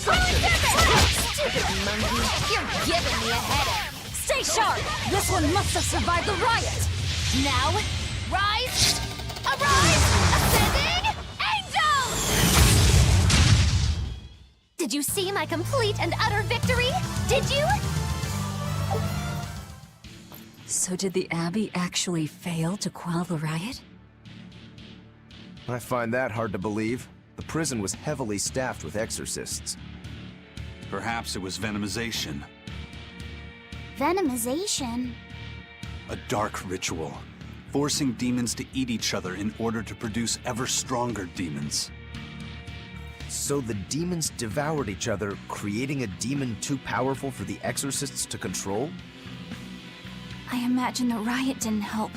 Stupid monkey! You're giving me a headache! Stay sharp! This one must have survived the riot! Now, rise! Arise! Ascending! Angels! Did you see my complete and utter victory? Did you? So did the Abbey actually fail to quell the riot? I find that hard to believe. The prison was heavily staffed with exorcists. Perhaps it was venomization. Venomization? A dark ritual, forcing demons to eat each other in order to produce ever stronger demons. So the demons devoured each other, creating a demon too powerful for the exorcists to control? I imagine the riot didn't help.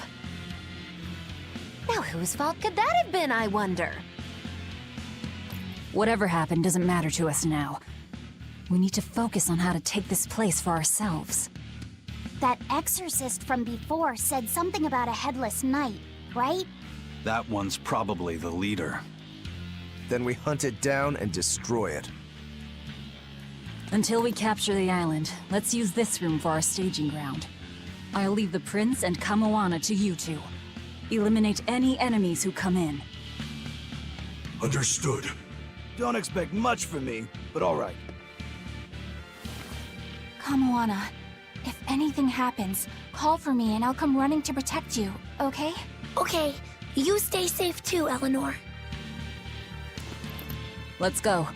Now whose fault could that have been, I wonder? Whatever happened doesn't matter to us now. We need to focus on how to take this place for ourselves. That exorcist from before said something about a headless knight, right? That one's probably the leader. Then we hunt it down and destroy it. Until we capture the island, let's use this room for our staging ground. I'll leave the prince and Kamoana to you two. Eliminate any enemies who come in. Understood. Don't expect much from me, but all right. Kamoana, if anything happens, call for me and I'll come running to protect you, okay? Okay, you stay safe too, Eleanor. Let's go.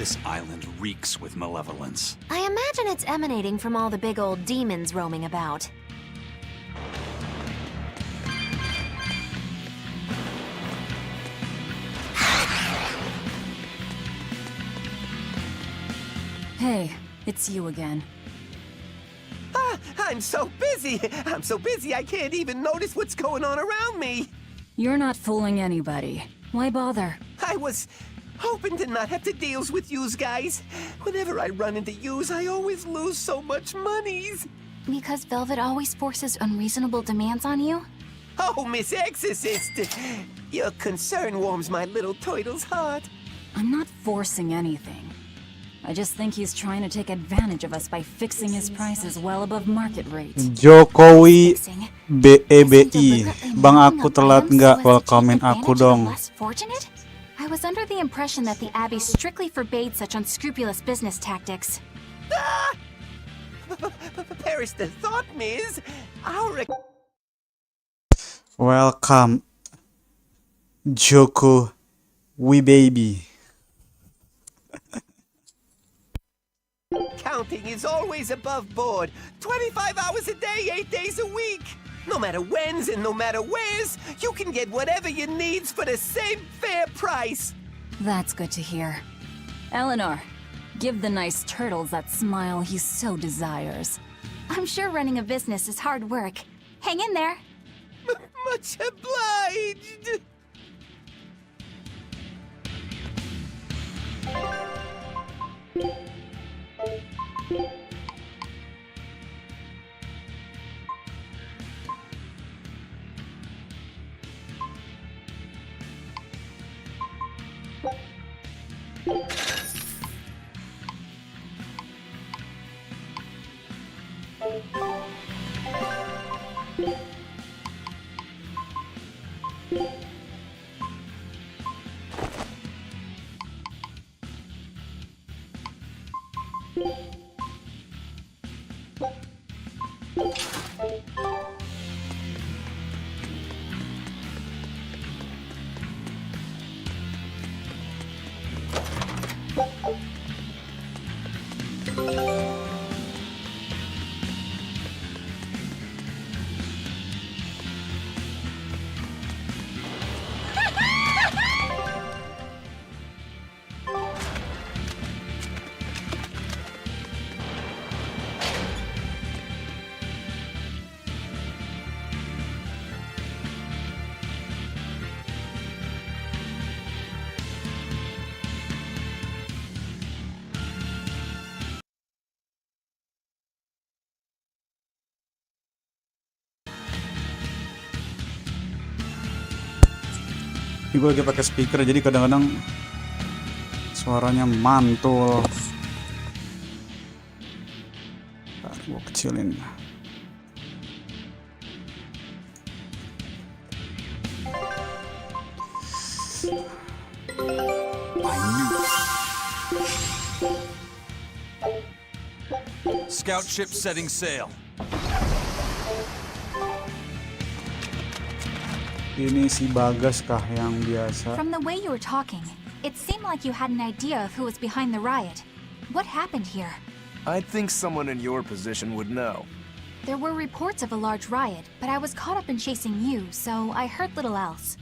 This island reeks with malevolence. I imagine it's emanating from all the big old demons roaming about. Hey, it's you again. I'm so busy. I'm so busy I can't even notice what's going on around me. You're not fooling anybody. Why bother? I was hoping to not have to deal with yous guys. Whenever I run into yous, I always lose so much monies. Because Velvet always forces unreasonable demands on you? Oh, Miss Exorcist! Your concern warms my little turtle's heart. I'm not forcing anything. I just think he's trying to take advantage of us by fixing his prices well above market rate. Jokowi BEBI. Bang aku telat nggak? Welcomein aku dong. Less fortunate? I was under the impression that the Abbey strictly forbade such unscrupulous business tactics. Perish the thought, Miss. Our Welcome, Jokowi baby. counting is always above board. 25 hours a day, 8 days a week. No matter when's and no matter where's, you can get whatever you needs for the same fair price. That's good to hear. Eleanor, give the nice turtles that smile he so desires. I'm sure running a business is hard work. Hang in there. Much obliged. Ini gue lagi pakai speaker jadi kadang-kadang suaranya mantul. Ntar gue kecilin. Scout ship setting sail. Ini si Bagas kah yang biasa? From the way you were talking, it seemed like you had an idea of who was behind the riot. What happened here? I think someone in your position would know. There were reports of a large riot, but I was caught up in chasing you, so I heard little else.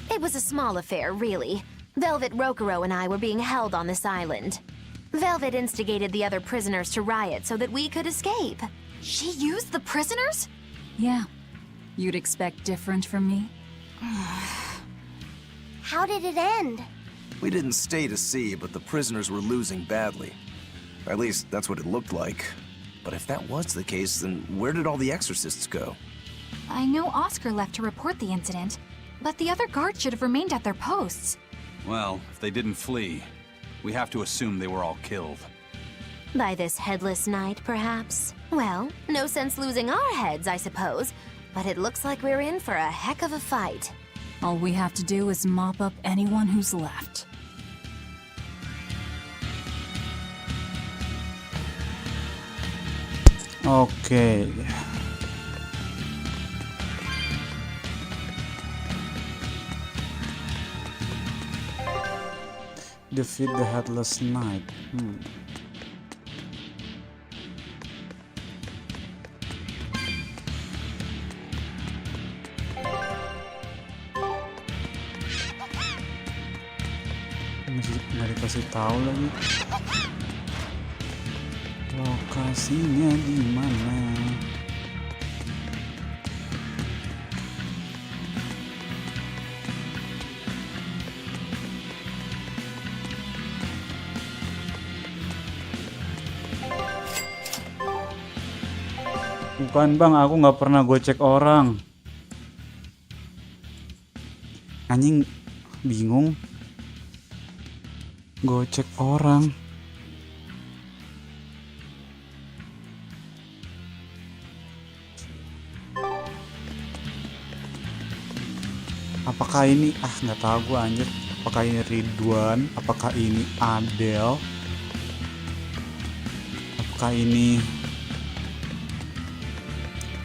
It was a small affair, really. Velvet Rokurou and I were being held on this island. Velvet instigated the other prisoners to riot so that we could escape. She used the prisoners? Yeah. You'd expect different from me? How did it end? We didn't stay to see, but the prisoners were losing badly. At least, that's what it looked like. But if that was the case, then where did all the exorcists go? I know Oscar left to report the incident, but the other guards should have remained at their posts. Well, if they didn't flee, we have to assume they were all killed. By this headless knight, perhaps? Well, no sense losing our heads, I suppose. But it looks like we're in for a heck of a fight. All we have to do is mop up anyone who's left. Oke. Defeat the Headless Knight. Nggak dikasih tahu lagi lokasinya di mana. Bukan bang, aku nggak pernah gocek orang. Anjing, bingung. Gocek orang. Apakah ini nggak tahu gue anjir. Apakah ini Ridwan? Apakah ini Adele? Apakah ini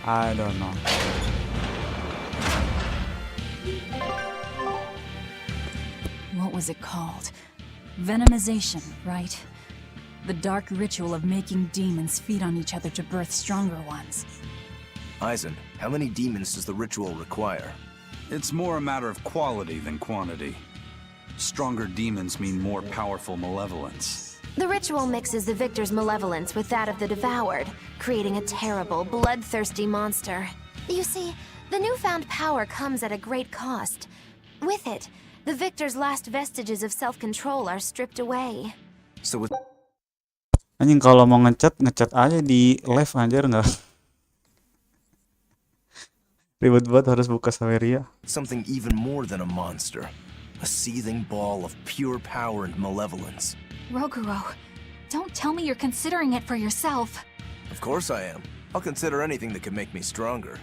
I don't know. What was it called? Venomization, right? The dark ritual of making demons feed on each other to birth stronger ones. Eisen, how many demons does the ritual require? It's more a matter of quality than quantity. Stronger demons mean more powerful malevolence. The ritual mixes the victor's malevolence with that of the devoured, creating a terrible, bloodthirsty monster. You see, the newfound power comes at a great cost. With it, the victor's last vestiges of self-control are stripped away. So with Anjing, kalau mau ngecat aja di live anjir, nggak ribet banget harus buka Saveria. something even more than a monster. A seething ball of pure power and malevolence. Roguro, don't tell me you're considering it for yourself. Of course I am. I'll consider anything that could make me stronger.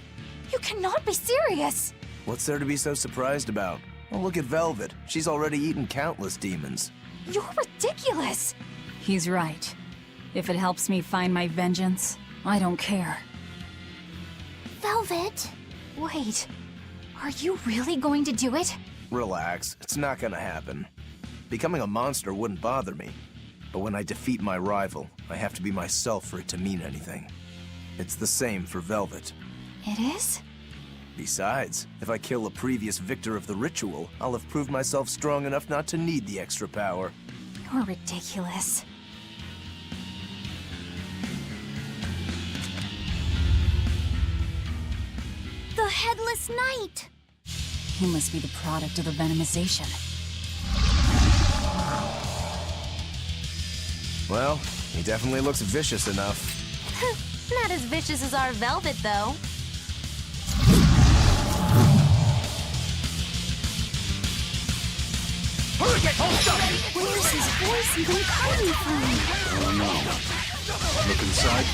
You cannot be serious! What's there to be so surprised about? Well, look at Velvet. She's already eaten countless demons. You're ridiculous! He's right. If it helps me find my vengeance, I don't care. Velvet? Wait, are you really going to do it? Relax, it's not gonna happen. Becoming a monster wouldn't bother me. But when I defeat my rival, I have to be myself for it to mean anything. It's the same for Velvet. It is? Besides, if I kill a previous victor of the ritual, I'll have proved myself strong enough not to need the extra power. You're ridiculous. The Headless Knight! He must be the product of the venomization. Well, he definitely looks vicious enough. Not as vicious as our Velvet, though. Where's his voice even coming from? I don't know. Look inside.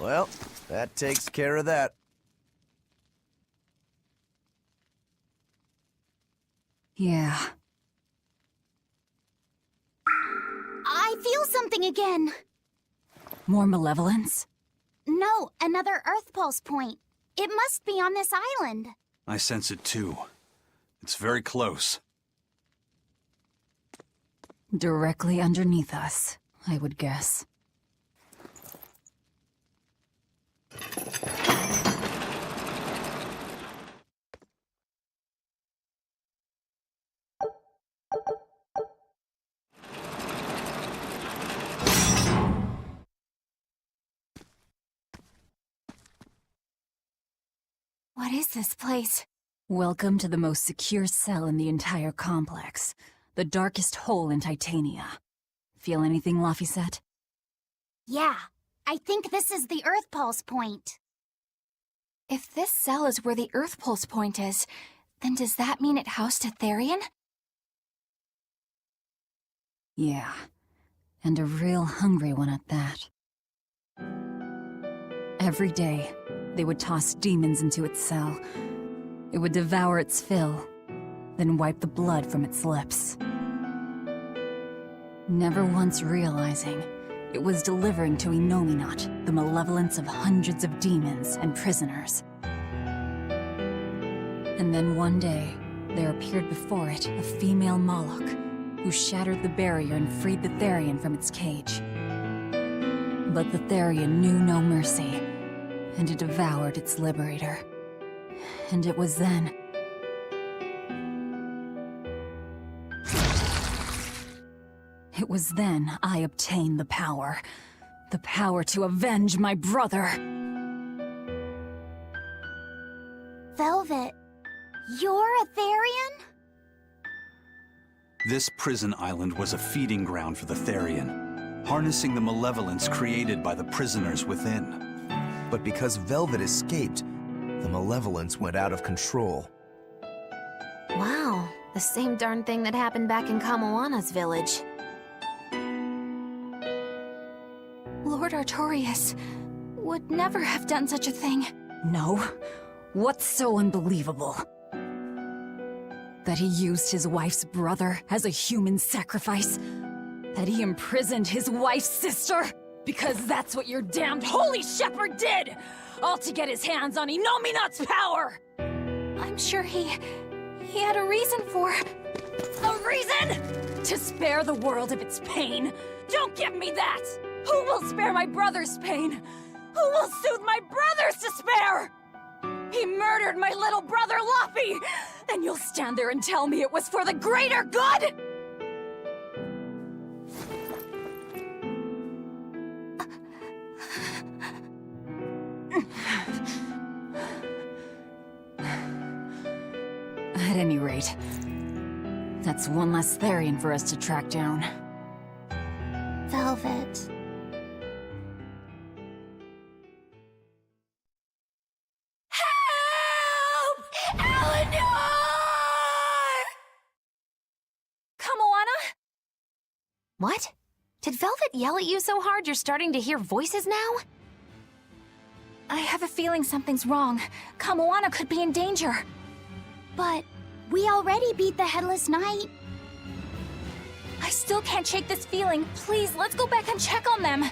Well, that takes care of that. Yeah. I feel something again. More malevolence? No, another Earth Pulse point. It must be on this island. I sense it too. It's very close. Directly underneath us, I would guess. What is this place? Welcome to the most secure cell in the entire complex. The darkest hole in Titania. Feel anything, Laphicet? Yeah, I think this is the Earth Pulse point. If this cell is where the Earth Pulse point is, then does that mean it housed a Therian? Yeah. And a real hungry one at that. Every day, they would toss demons into its cell. It would devour its fill, then wipe the blood from its lips. Never once realizing it was delivering to Inominat the malevolence of hundreds of demons and prisoners. And then one day, there appeared before it a female Moloch, who shattered the barrier and freed the Therian from its cage. But the Therian knew no mercy, and it devoured its liberator. And it was then... It was then I obtained the power. The power to avenge my brother. Velvet, you're a Therian? This prison island was a feeding ground for the Therian, harnessing the malevolence created by the prisoners within. But because Velvet escaped, the malevolence went out of control. Wow, the same darn thing that happened back in Kamoana's village. Lord Artorias would never have done such a thing. No? What's so unbelievable? That he used his wife's brother as a human sacrifice? That he imprisoned his wife's sister? Because that's what your damned holy shepherd did! All to get his hands on Inominat's power! I'm sure he had a reason for... A reason? To spare the world of its pain? Don't give me that! Who will spare my brother's pain? Who will soothe my brother's despair? He murdered my little brother, Laffy! And you'll stand there and tell me it was for the greater good?! At any rate, that's one less Therian for us to track down. Velvet. What? Did Velvet yell at you so hard you're starting to hear voices now? I have a feeling something's wrong. Kamoana could be in danger. But we already beat the Headless Knight. I still can't shake this feeling. Please, let's go back and check on them.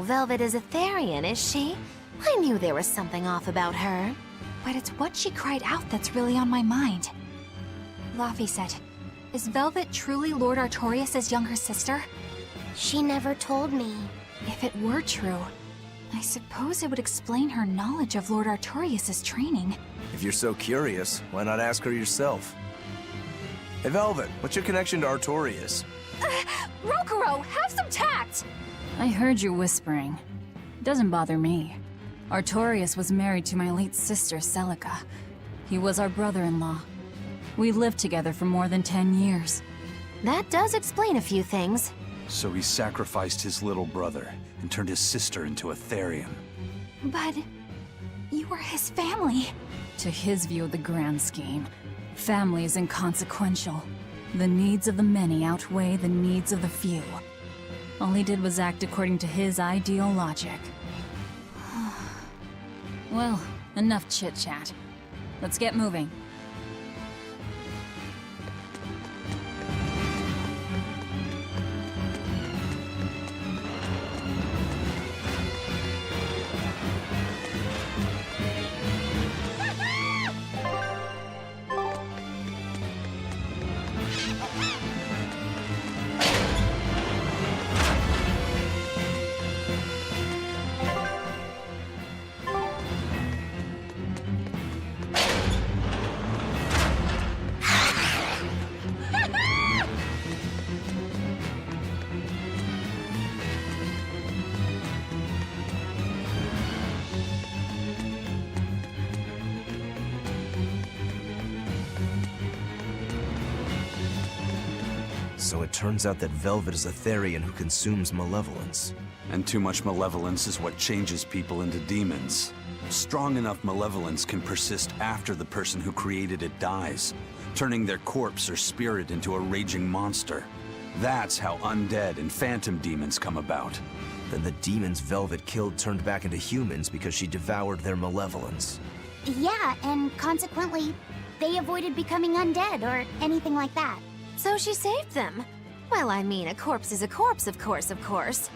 Velvet is a Therian, is she? I knew there was something off about her. But it's what she cried out that's really on my mind. Laffy said, is Velvet truly Lord Artorias' younger sister? She never told me. If it were true, I suppose it would explain her knowledge of Lord Artorias' training. If you're so curious, why not ask her yourself? Hey Velvet, what's your connection to Artorias? Rokuro, have some tact! I heard you whispering. Doesn't bother me. Artorias was married to my late sister, Celica. He was our brother-in-law. We lived together for more than 10 years. That does explain a few things. So he sacrificed his little brother and turned his sister into a Therian. But you were his family. To his view of the grand scheme, family is inconsequential. The needs of the many outweigh the needs of the few. All he did was act according to his ideal logic. Well, enough chit-chat. Let's get moving. So it turns out that Velvet is a Therian who consumes malevolence. And too much malevolence is what changes people into demons. Strong enough malevolence can persist after the person who created it dies, turning their corpse or spirit into a raging monster. That's how undead and phantom demons come about. Then the demons Velvet killed turned back into humans because she devoured their malevolence. Yeah, and consequently, they avoided becoming undead or anything like that. So she saved them. Well, I mean, a corpse is a corpse, of course.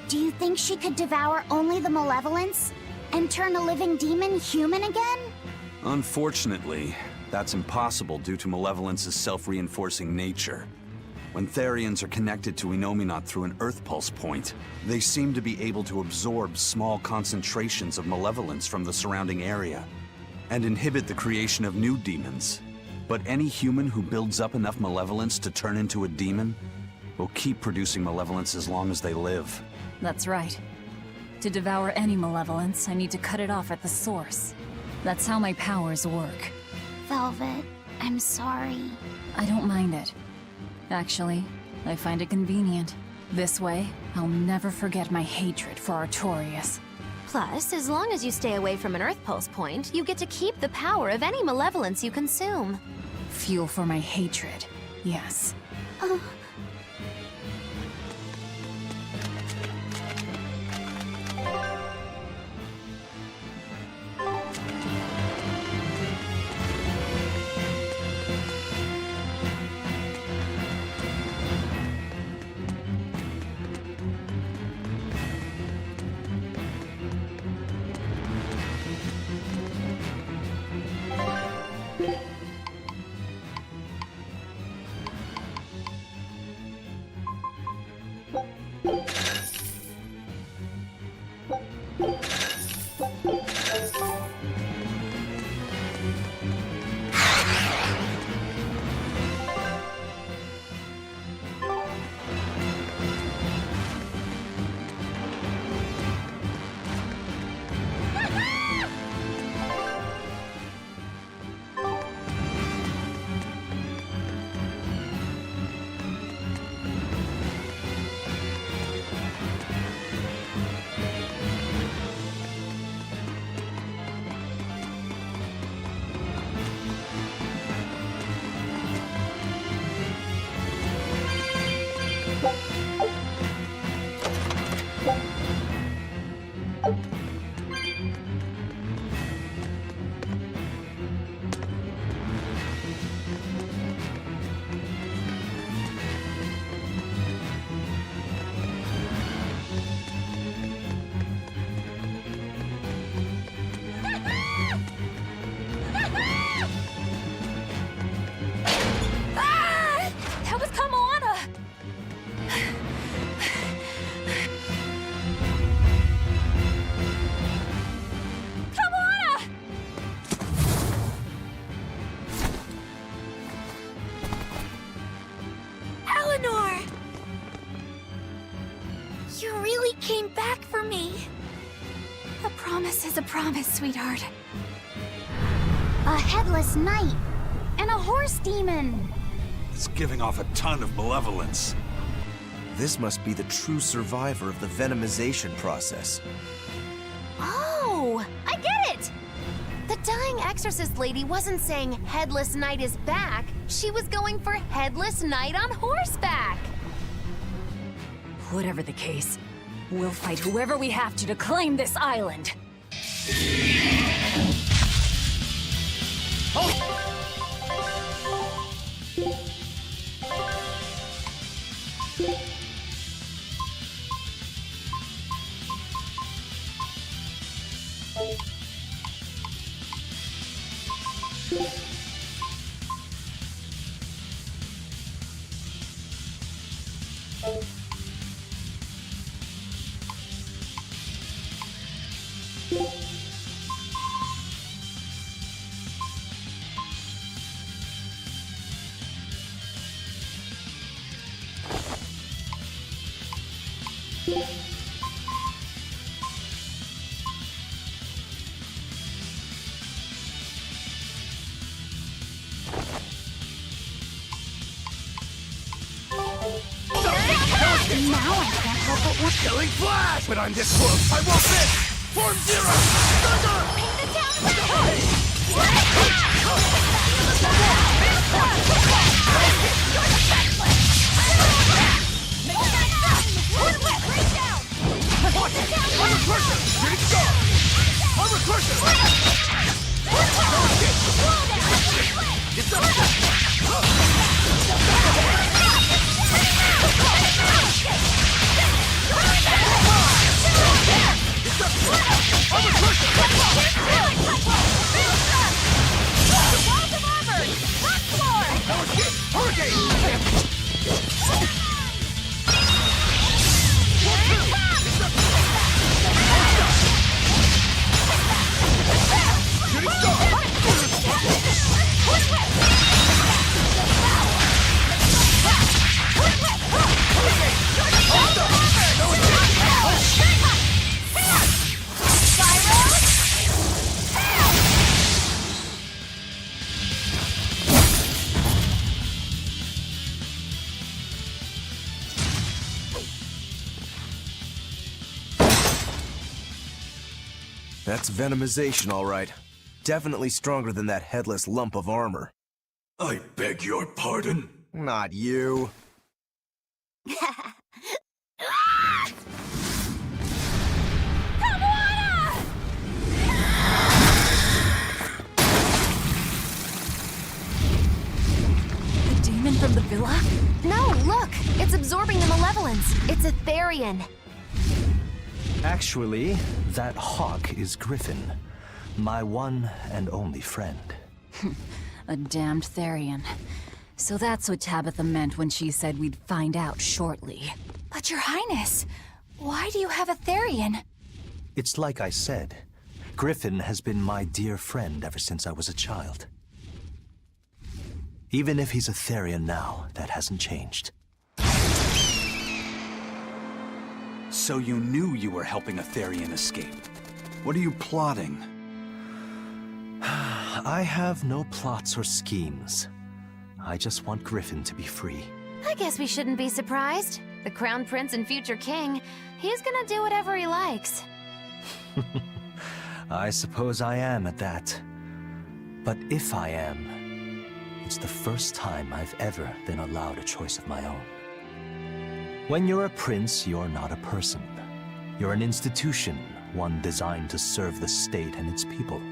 Do you think she could devour only the malevolence and turn a living demon human again? Unfortunately, that's impossible due to malevolence's self-reinforcing nature. When Therians are connected to Inominat through an Earth Pulse point, they seem to be able to absorb small concentrations of malevolence from the surrounding area and inhibit the creation of new demons. But any human who builds up enough malevolence to turn into a demon will keep producing malevolence as long as they live. That's right. To devour any malevolence, I need to cut it off at the source. That's how my powers work. Velvet, I'm sorry. I don't mind it. Actually, I find it convenient. This way, I'll never forget my hatred for Artorias. Plus, as long as you stay away from an Earth Pulse point, you get to keep the power of any malevolence you consume. Fuel for my hatred, yes. Came back for me. A promise is a promise, sweetheart. A headless knight and a horse demon. It's giving off a ton of malevolence. This must be the true survivor of the venomization process. Oh, I get it! The dying exorcist lady wasn't saying Headless Knight is back. She was going for Headless Knight on horseback. Whatever the case, we'll fight whoever we have to claim this island. Killing flash! But I'm this close, I won't miss! Form zero! Thunder! That's venomization, all right. Definitely stronger than that headless lump of armor. I beg your pardon? Not you. The demon from the villa? No, look! It's absorbing the malevolence. It's a Therian. Actually, that hawk is Griffin, my one and only friend. A damned Therian. So that's what Tabitha meant when she said we'd find out shortly. But Your Highness, why do you have a Therian? It's like I said, Griffin has been my dear friend ever since I was a child. Even if he's a Therian now, that hasn't changed. So you knew you were helping a Therian escape. What are you plotting? I have no plots or schemes. I just want Griffin to be free. I guess we shouldn't be surprised. The Crown Prince and future king, he's gonna do whatever he likes. I suppose I am at that. But if I am, it's the first time I've ever been allowed a choice of my own. When you're a prince, you're not a person. You're an institution, one designed to serve the state and its people.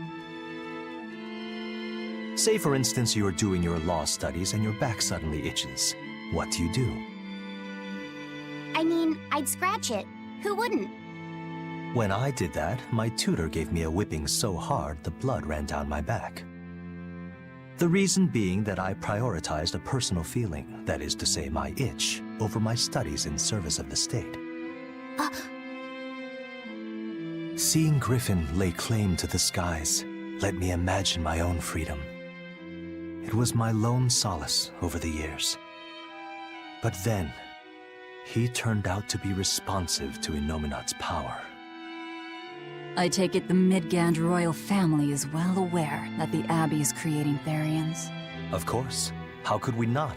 Say, for instance, you're doing your law studies and your back suddenly itches. What do? I mean, I'd scratch it. Who wouldn't? When I did that, my tutor gave me a whipping so hard the blood ran down my back. The reason being that I prioritized a personal feeling, that is to say my itch, over my studies in service of the state. Seeing Griffin lay claim to the skies let me imagine my own freedom. It was my lone solace over the years. But then, he turned out to be responsive to Innominat's power. I take it the Midgand royal family is well aware that the Abbey is creating Therians. Of course. How could we not?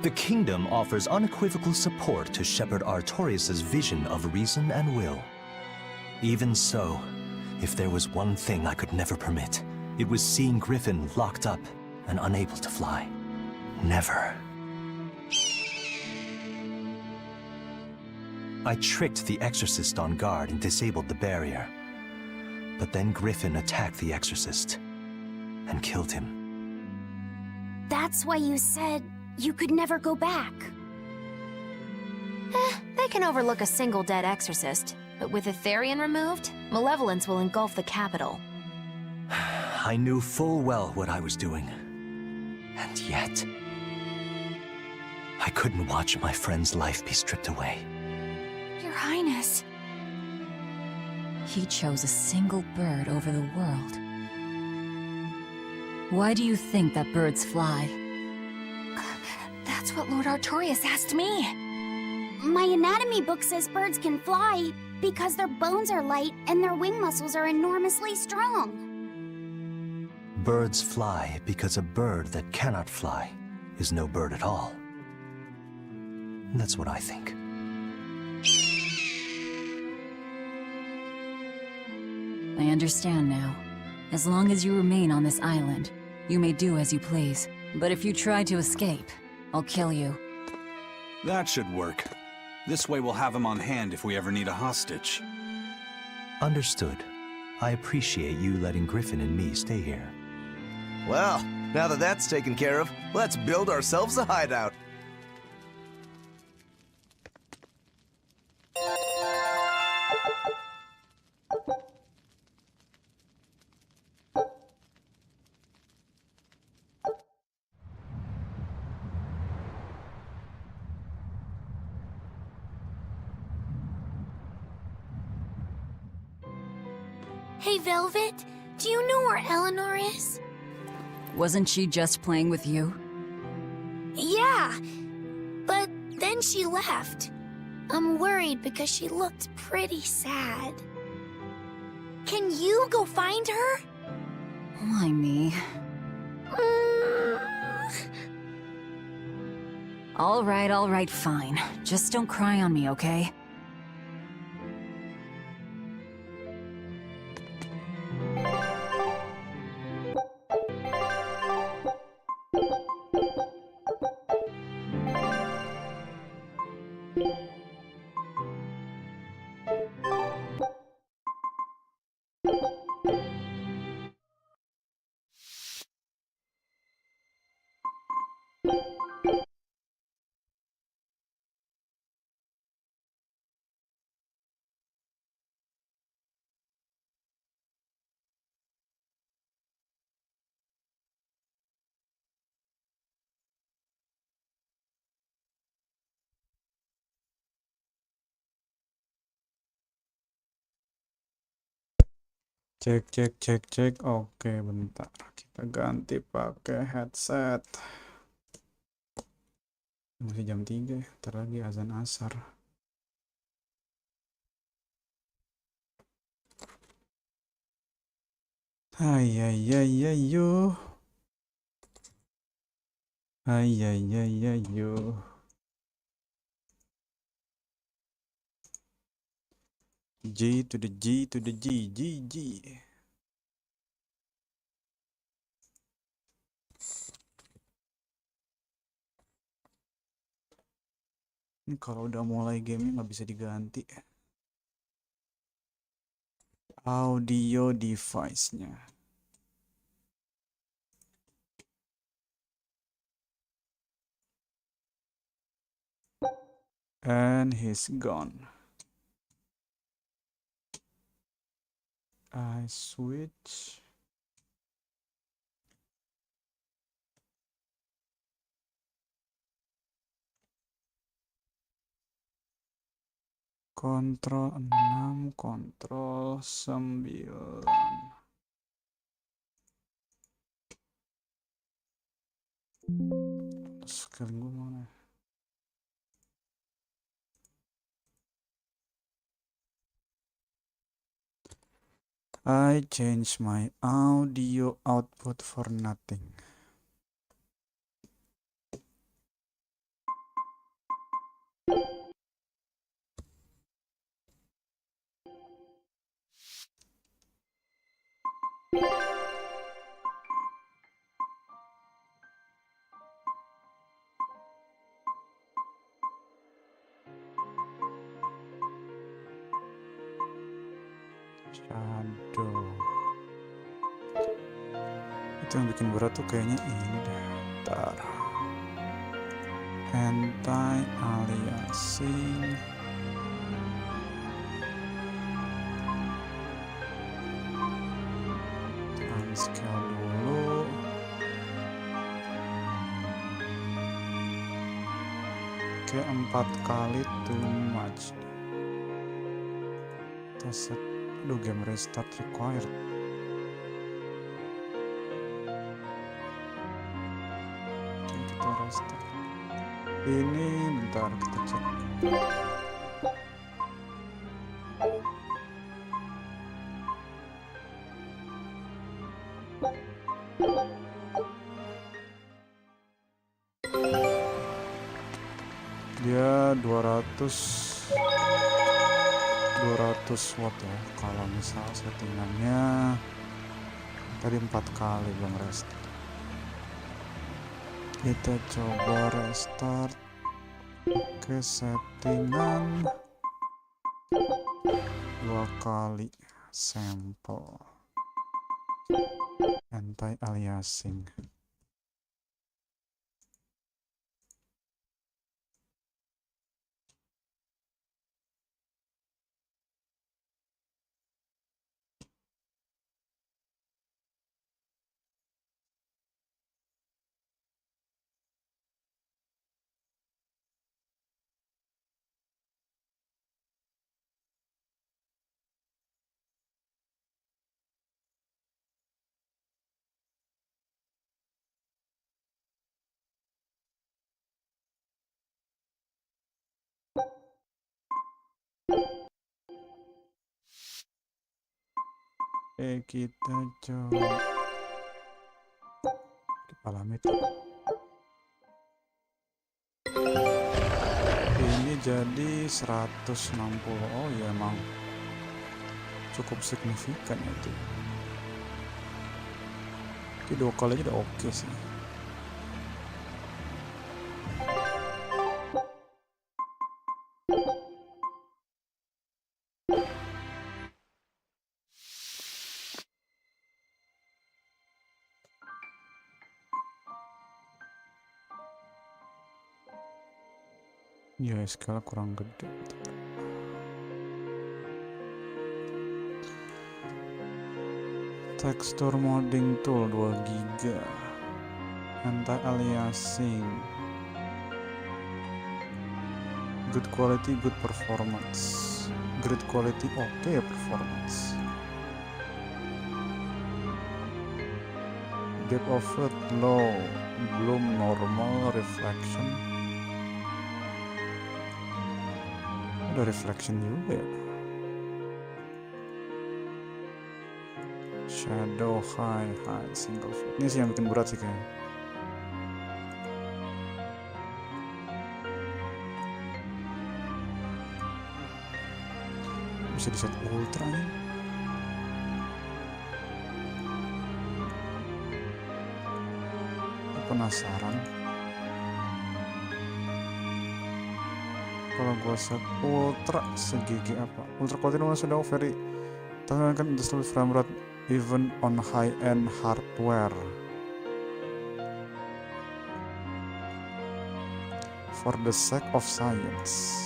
The kingdom offers unequivocal support to Shepherd Artorius' vision of reason and will. Even so, if there was one thing I could never permit, it was seeing Griffin locked up and unable to fly. Never. I tricked the Exorcist on guard and disabled the barrier. But then Griffin attacked the Exorcist and killed him. That's why you said you could never go back. They can overlook a single dead Exorcist, but with a Therian removed, malevolence will engulf the capital. I knew full well what I was doing. And yet, I couldn't watch my friend's life be stripped away. Your Highness. He chose a single bird over the world. Why do you think that birds fly? That's what Lord Artorius asked me. My anatomy book says birds can fly because their bones are light and their wing muscles are enormously strong. Birds fly because a bird that cannot fly is no bird at all. That's what I think. I understand now. As long as you remain on this island, you may do as you please. But if you try to escape, I'll kill you. That should work. This way we'll have him on hand if we ever need a hostage. Understood. I appreciate you letting Griffin and me stay here. Well, now that that's taken care of, let's build ourselves a hideout. Hey, Velvet, do you know where Eleanor is? Wasn't she just playing with you? Yeah, but then she left. I'm worried because she looked pretty sad. Can you go find her? Why me? All right, fine. Just don't cry on me, okay? Cek. Oke, bentar. Kita ganti pakai headset. Masih jam 3 ya. Ntar lagi azan asar. Hai. G to the G to the G. Ini kalau udah mulai game nggak bisa diganti. Audio device-nya. And he's gone. I switch. Kontrol 6, kontrol 9. Sekarang gue mana? I change my audio output for nothing. Shadow. Itu yang bikin berat tuh kayaknya ini dah. Bentar. Anti-aliasing. Scale dulu. Oke, 4 kali too much. Kita set. Aduh, game restart required. Oke, kita restart. Ini bentar kita cek. Dia 200 200 watt ya. Kalau misal settingannya tadi 4 kali belum restart. Kita coba restart. Oke, settingan 2 kali sampel anti-aliasing. Kita coba kepala itu. Ini jadi 160. Oh ya, emang cukup signifikan itu. Oke, 2 kali aja udah oke sih. Ya, skala kurang gede. Texture modding tool 2 GB. Anti-aliasing. Good quality, good performance. Great quality, okay performance. Depth of field low, bloom normal, reflection. Ada reflection juga ya. Shadow high single field. Ini sih yang bikin berat sih kayaknya. Bisa di set ultra nih. Penasaran. Kalau gua set ultra segigi apa? Ultra quality sudah very kan install frame rate even on high-end hardware. For the sake of science.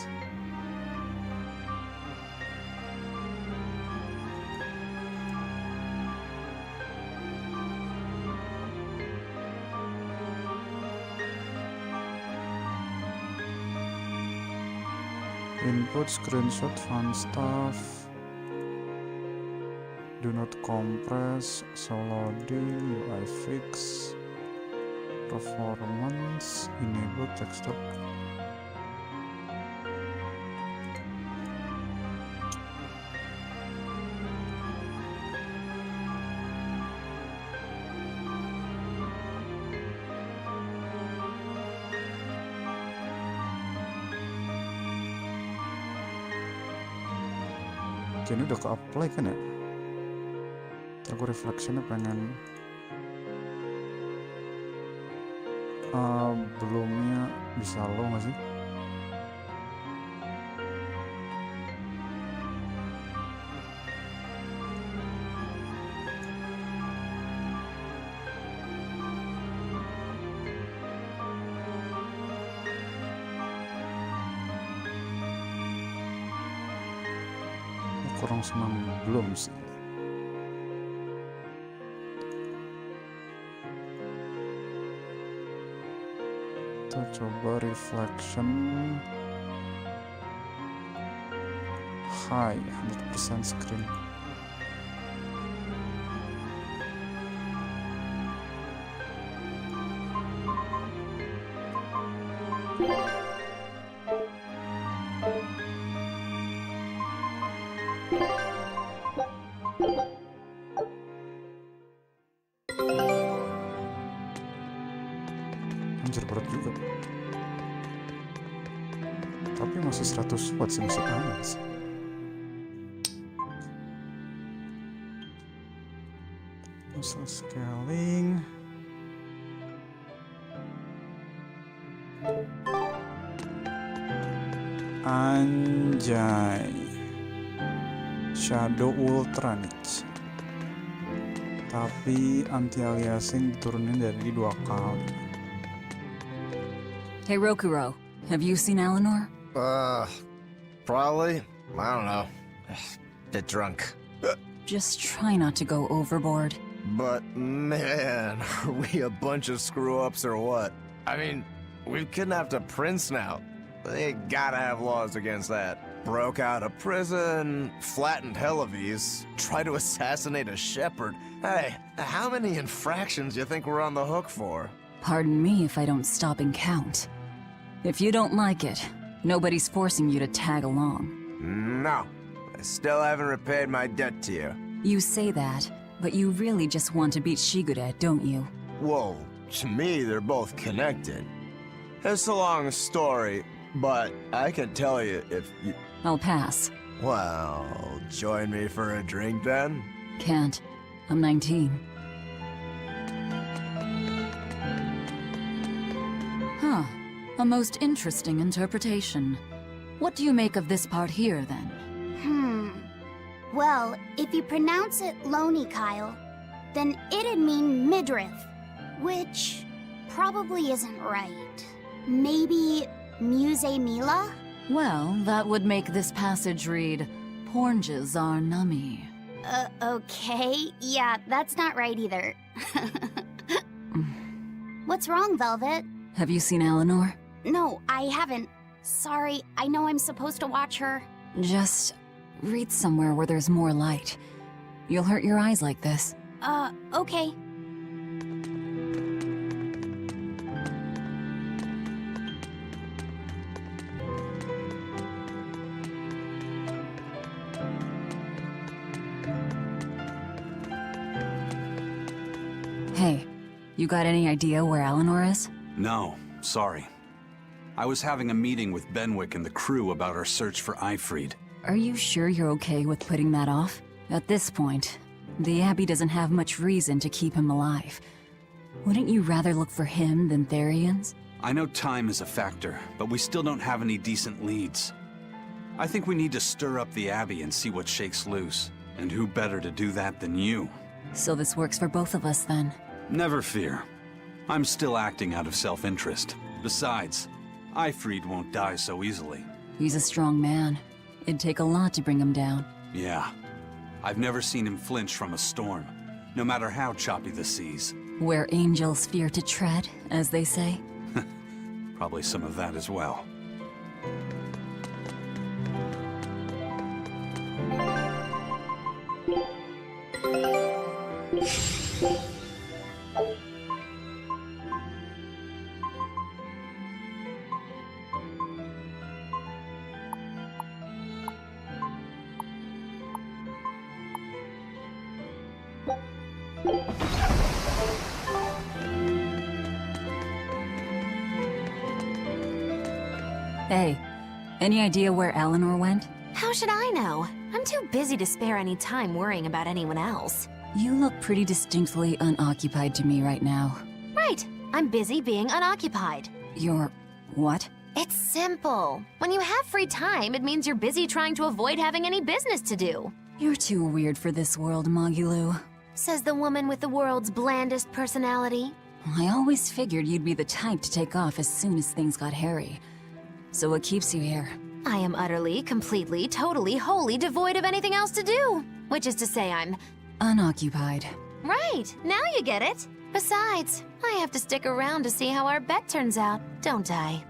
Input, screenshot, fun stuff. Do not compress, so loading, UI fix, performance, enable texture. Ini udah ke-apply kan ya? Ntar gue reflectionnya pengen belumnya bisa low gak sih? Kurang senang belum sih. Kita coba reflection high 100% screen. Anjir, berat juga. Tapi masih 100 watt sih, masih aman sih. Muscle scaling. Anjay. Shadow Ultra Niche. Tapi anti aliasing diturunin dari 2 kali. Hey Rokuro, have you seen Eleanor? Probably. I don't know. Bit drunk. Just try not to go overboard. But man, are we a bunch of screw-ups or what? I mean, we've kidnapped a prince now. They gotta have laws against that. Broke out of prison, flattened Helives, tried to assassinate a shepherd. Hey, how many infractions do you think we're on the hook for? Pardon me if I don't stop and count. If you don't like it, nobody's forcing you to tag along. No, I still haven't repaid my debt to you. You say that, but you really just want to beat Shigure, don't you? Whoa, to me they're both connected. It's a long story, but I can tell you if you... I'll pass. Well, join me for a drink then? Can't. I'm 19. Huh. A most interesting interpretation. What do you make of this part here, then? Well, if you pronounce it Loney, Kyle, then it'd mean midriff, which probably isn't right. Maybe Muse Mila? Well, that would make this passage read, Pornges are nummy. Okay. Yeah, that's not right either. What's wrong, Velvet? Have you seen Eleanor? No, I haven't. Sorry, I know I'm supposed to watch her. Just read somewhere where there's more light. You'll hurt your eyes like this. Okay. Hey, you got any idea where Eleanor is? No, sorry. I was having a meeting with Benwick and the crew about our search for Ifrid. Are you sure you're okay with putting that off? At this point, the Abbey doesn't have much reason to keep him alive. Wouldn't you rather look for him than Therians? I know time is a factor, but we still don't have any decent leads. I think we need to stir up the Abbey and see what shakes loose. And who better to do that than you? So this works for both of us, then? Never fear. I'm still acting out of self-interest. Besides, Ifrid won't die so easily. He's a strong man. It'd take a lot to bring him down. Yeah. I've never seen him flinch from a storm, no matter how choppy the seas. Where angels fear to tread, as they say. Probably some of that as well. Hey, any idea where Eleanor went? How should I know? I'm too busy to spare any time worrying about anyone else. You look pretty distinctly unoccupied to me right now. Right. I'm busy being unoccupied. You're... what? It's simple. When you have free time, it means you're busy trying to avoid having any business to do. You're too weird for this world, Magilou. Says the woman with the world's blandest personality. I always figured you'd be the type to take off as soon as things got hairy. So what keeps you here? I am utterly, completely, totally, wholly devoid of anything else to do. Which is to say I'm... unoccupied. Right, now you get it. Besides, I have to stick around to see how our bet turns out, don't I?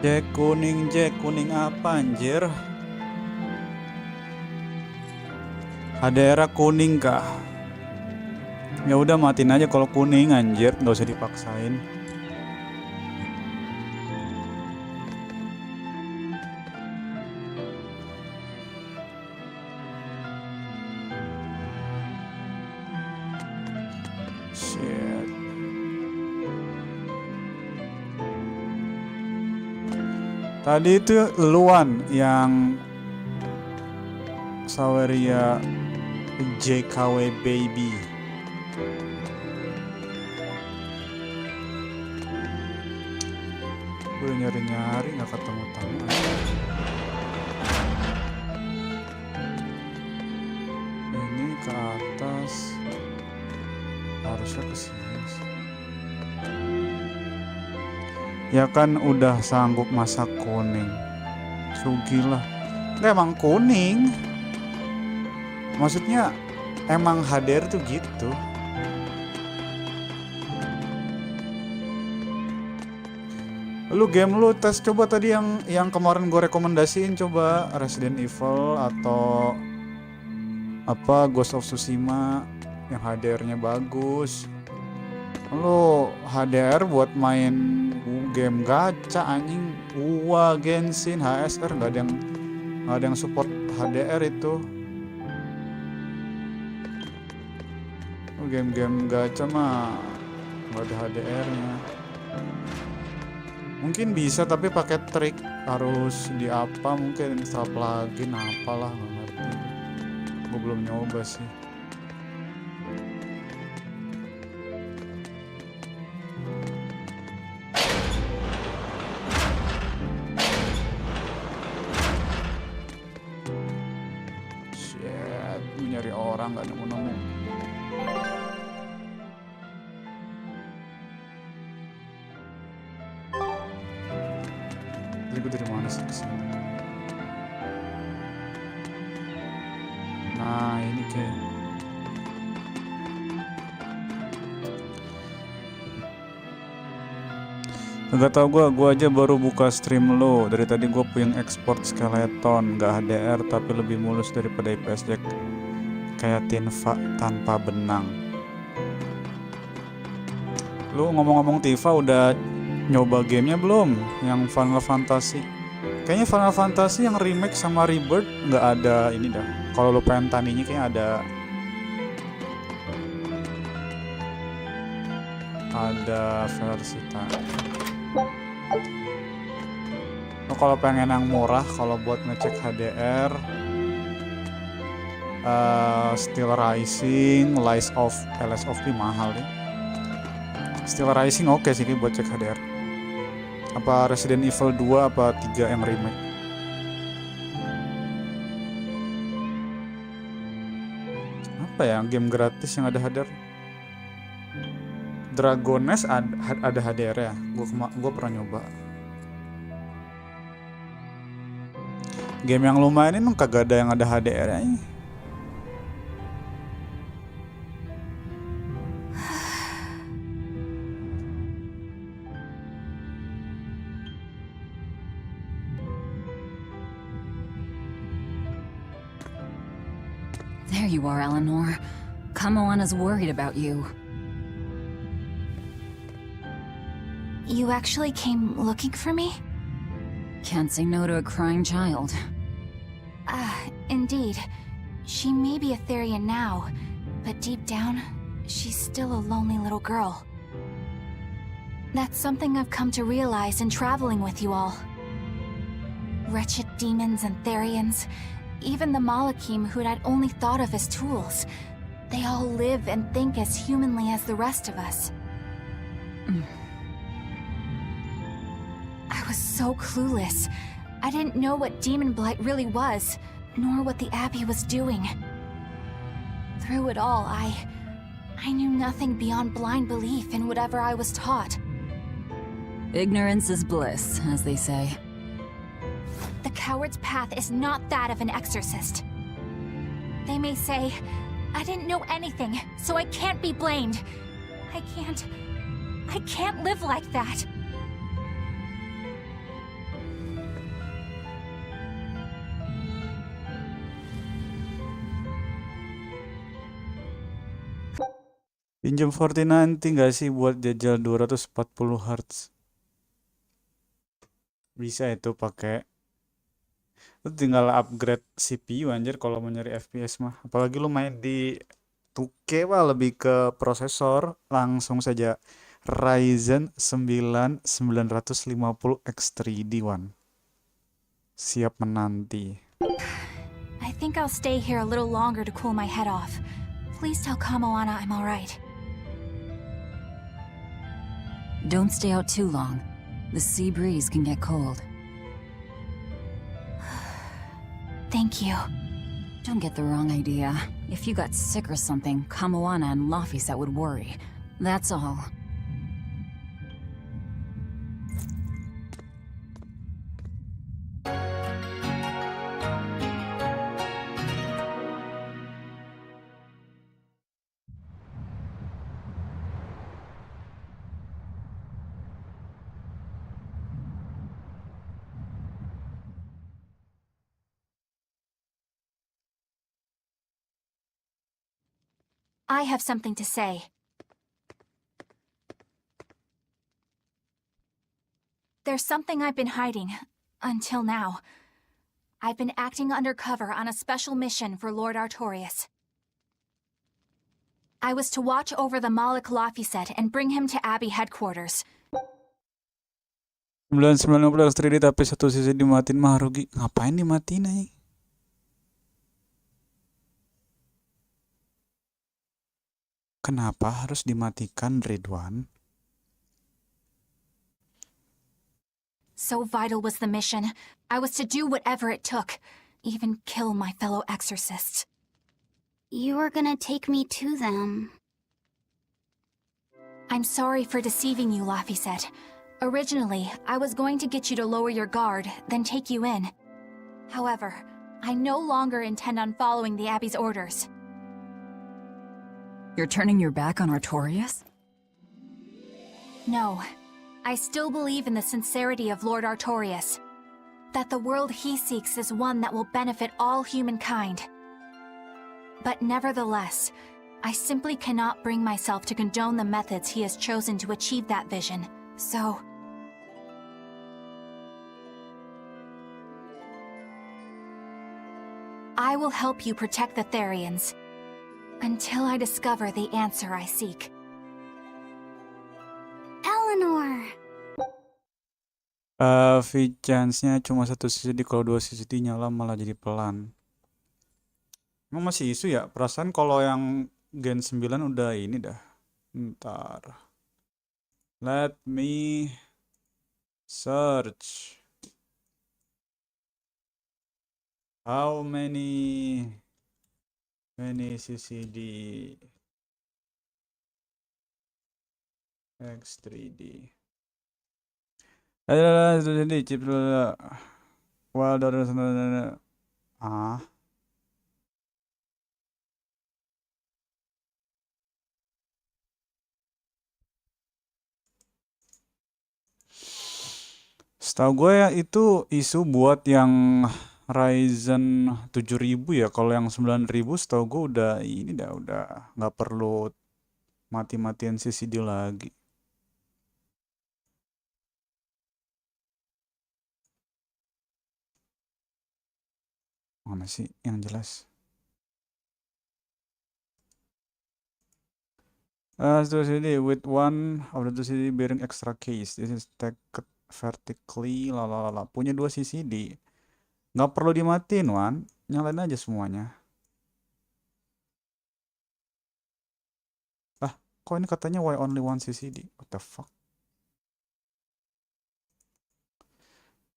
Jack kuning apa anjir? Ada era kuning kah? Ya udah matiin aja kalau kuning anjir, nggak usah dipaksain. Shit. Tadi itu Luan yang Saweria JKW baby. Gue nyari-nyari nggak ketemu. Ini ke atas, harusnya ke sini. Ya kan udah sanggup masak kuning. Sugilah. Nggak emang kuning. Maksudnya emang HDR tuh gitu. Lu game lu tes coba tadi yang kemarin gue rekomendasiin, coba Resident Evil atau apa Ghost of Tsushima yang HDR-nya bagus. Lu HDR buat main game gacha anjing. Genshin, HSR nggak ada yang support HDR itu. Game-game gacha mah nggak ada HDR-nya. Mungkin bisa tapi pakai trik, harus di apa, mungkin install plugin apalah, nggak ngerti. Gue belum nyoba sih. Shit, gue nyari orang nggak nemu-nemu. Gue dari mana sih kesini? Nah ini kayak nggak tau gue aja baru buka stream lo. Dari tadi gue puyeng ekspor skeleton, nggak HDR tapi lebih mulus daripada IPS Jack kayak Tinfa tanpa benang. Lu ngomong-ngomong Tifa udah nyoba gamenya belum? Yang Final Fantasy? Kayaknya Final Fantasy yang remake sama Rebirth nggak ada ini dah. Kalau lu pengen taninya kayaknya ada versi tani. Oh, kalau pengen yang murah, kalau buat ngecek HDR, Steel Rising, Lies of LSOP mahal nih. Steel Rising oke sih buat cek HDR. Apa Resident Evil 2 apa 3 yang remake? Apa ya game gratis yang ada HDR? Dragones ada HDR ya? Gue pernah nyoba. Game yang lumayan ini kagak ada yang ada HDR ya. There you are, Eleanor. Kamoana's worried about you. You actually came looking for me? Can't say no to a crying child. Indeed. She may be a Therian now, but deep down, she's still a lonely little girl. That's something I've come to realize in traveling with you all. Wretched demons and Therians, even the Malakim who I'd only thought of as tools, they all live and think as humanly as the rest of us. I was so clueless. I didn't know what Demon Blight really was, nor what the Abbey was doing. Through it all, I knew nothing beyond blind belief in whatever I was taught. Ignorance is bliss, as they say. The coward's path is not that of an exorcist. They may say, I didn't know anything, so I can't be blamed. I can't live like that. Pinjam Forti nggak sih buat jajal 240 Hz? Bisa itu pakai. Lu tinggal upgrade CPU anjir kalau mau nyari FPS mah. Apalagi lu main di 2K wah lebih ke prosesor. Langsung saja Ryzen 9 950 X3D1. Siap menanti. I think I'll stay here a little longer to cool my head off. Please tell Kamoana I'm alright. Don't stay out too long. The sea breeze can get cold. Thank you. Don't get the wrong idea. If you got sick or something, Kamoana and Laphicet would worry. That's all. I have something to say. There's something I've been hiding, until now. I've been acting undercover on a special mission for Lord Artorias. I was to watch over the Malik Lafiset and bring him to Abbey headquarters. 919 3D tapi satu sisi dimatiin mah rugi. Ngapain dimatiin aja? Kenapa harus dimatikan, Ridwan? So vital was the mission. I was to do whatever it took, even kill my fellow exorcists. You were gonna take me to them. I'm sorry for deceiving you, Lafiset. Originally, I was going to get you to lower your guard, then take you in. However, I no longer intend on following the Abbey's orders. You're turning your back on Artorias? No. I still believe in the sincerity of Lord Artorias. That the world he seeks is one that will benefit all humankind. But nevertheless, I simply cannot bring myself to condone the methods he has chosen to achieve that vision. So... I will help you protect the Therians. Until I discover the answer I seek. Eleanor! V-chance-nya cuma satu CCD, kalau dua CCD nyala malah jadi pelan. Emang masih isu ya? Perasaan kalau yang Gen 9 udah ini dah. Ntar. Let me search. How many CCD X3D. Ada chip well setahu gue ya itu isu buat yang Ryzen 7000 ya. Kalau yang 9000 setahu gue udah ini udah nggak perlu mati-matian CCD lagi. Mana sih yang jelas? CCD with one of the two CCD bearing extra case. This is stacked vertically. Lalalala. Punya 2 CCD. Nggak perlu dimatiin, Wan. Nyalain aja semuanya. Lah, kok ini katanya why only one CCD? What the fuck?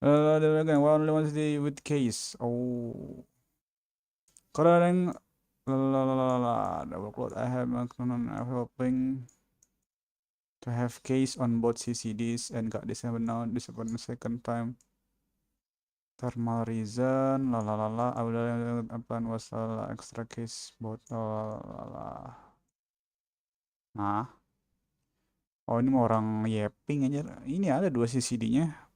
Again, why only one CCD with case? Oh. Kalau ada yang double quote, I have hoping to have case on both CCDs and got this now. This is the second time. Thermal reason, I will upon was extra case bot, Nah, oh ini mau orang yapping aja. Ini ada 2 CCD-nya.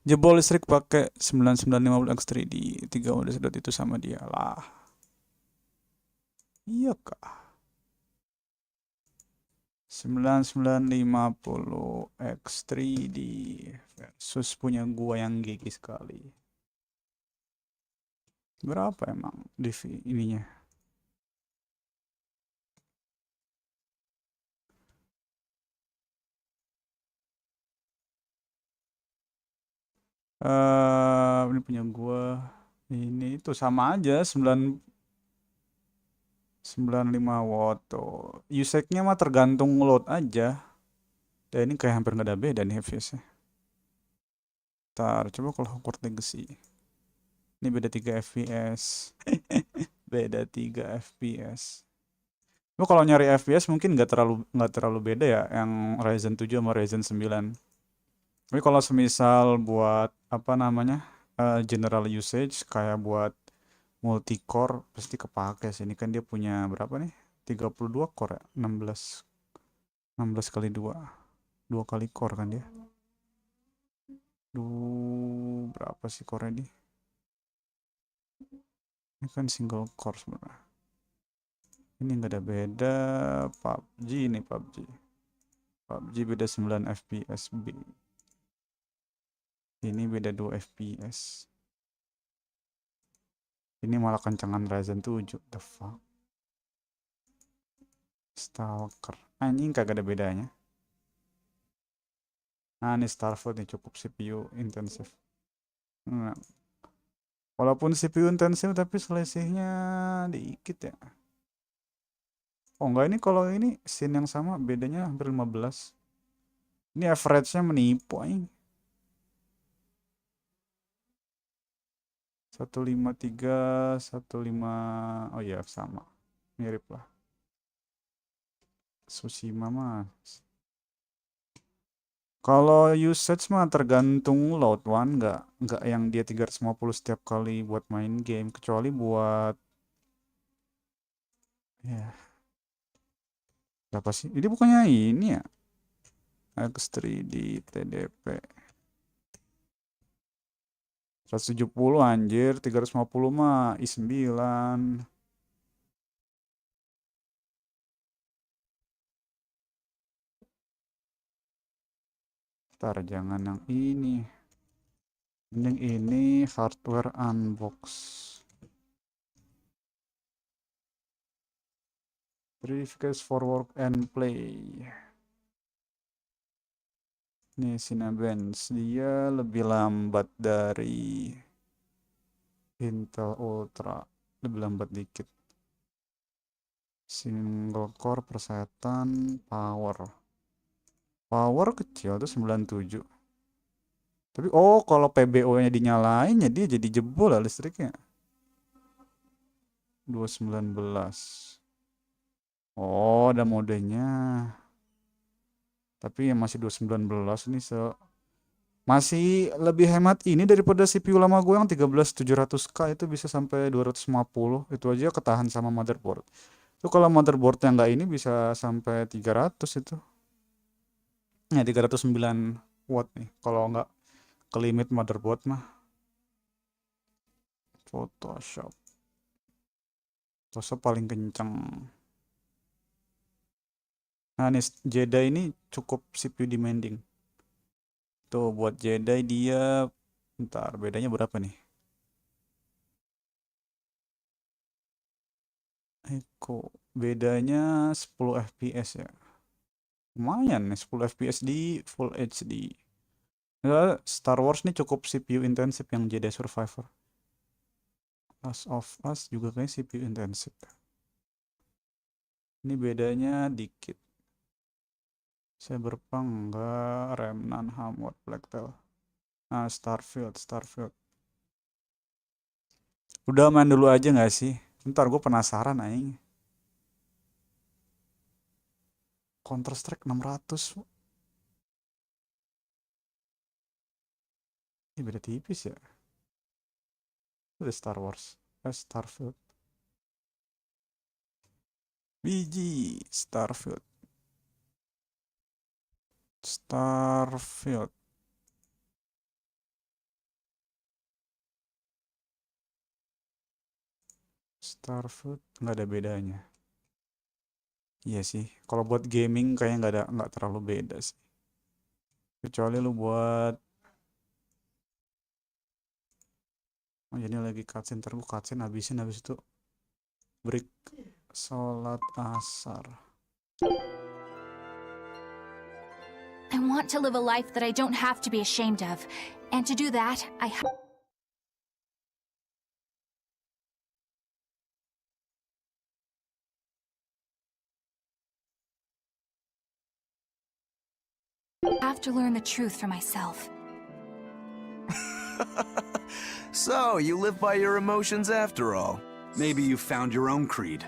Jebol listrik pakai 9950 X3D, 3 udah sedot itu sama dia lah. Iya kah? 9950 X3D versus punya gua yang gigi sekali. Berapa emang DV ininya? Ini punya gua. Ini itu sama aja 95 watt tuh. Usage-nya mah tergantung load aja. Dan ini kayak hampir nggak ada beda nih FPS-nya. Ntar coba kalau Hogwarts Legacy. Ini beda 3 FPS. Beda 3 FPS. Lu kalau nyari FPS mungkin nggak terlalu beda ya yang Ryzen 7 sama Ryzen 9. Tapi kalau semisal buat apa namanya? General usage kayak buat multi-core pasti kepake sih. Ini kan dia punya berapa nih? 32 core ya? 16 kali 2. 2 kali core kan dia. Berapa sih core ini? Ini kan single core sebenarnya. Ini nggak ada beda. PUBG ini PUBG beda 9 FPS. Ini beda 2 FPS. Ini malah kencengan Ryzen 7. The fuck. Stalker. Anjing kagak ada bedanya. Nah, ini Starfield nih cukup CPU intensif. Nah, walaupun CPU intensif tapi selisihnya dikit ya. Oh enggak, ini kalau ini scene yang sama bedanya hampir 15. Ini average-nya menipu anjing. 153, 15. Oh iya sama. Mirip lah. Tsushima mas. Kalau usage mah tergantung load one, nggak yang dia 350 setiap kali buat main game, kecuali buat ya. Berapa sih? Ini bukannya ini ya? X3D TDP 170 anjir, 350 mah i9. Ntar jangan yang ini. Mending ini hardware unbox. Briefcase for work and play. Nih Cinebench, dia lebih lambat dari Intel Ultra, lebih lambat dikit. Single core persetan, power kecil tuh 97. Tapi oh kalau PBO-nya dinyalain ya dia jadi jebol lah listriknya. 219. Oh, ada modenya. Tapi yang masih 219 ini masih lebih hemat ini daripada CPU lama gue yang 13700K itu bisa sampai 250. Itu aja ketahan sama motherboard. Itu kalau motherboard yang enggak ini bisa sampai 300 itu. Ya 309 watt nih. Kalau enggak ke limit motherboard mah. Photoshop paling kencang. Nah nih Jedi ini cukup CPU demanding. Tuh buat Jedi dia, ntar bedanya berapa nih? Eko bedanya 10 fps ya. Lumayan nih 10 fps di Full HD. Nah, Star Wars nih cukup CPU intensif yang Jedi Survivor. Last of Us juga kayak CPU intensif. Ini bedanya dikit. Cyberpunk enggak, Remnant, Hamward, Blacktail. Nah, Starfield. Udah main dulu aja nggak sih? Ntar gue penasaran aing. Counter Strike 600. Ini beda tipis ya. Udah Star Wars. Starfield. Biji Starfield. Starfield nggak ada bedanya. Iya sih, kalau buat gaming kayaknya nggak terlalu beda sih. Kecuali lu buat oh jadi lagi cutscene, ntar gua cutscene habisin habis itu break sholat asar. I want to live a life that I don't have to be ashamed of. And to do that, I have to learn the truth for myself. So, you live by your emotions after all. Maybe you found your own creed.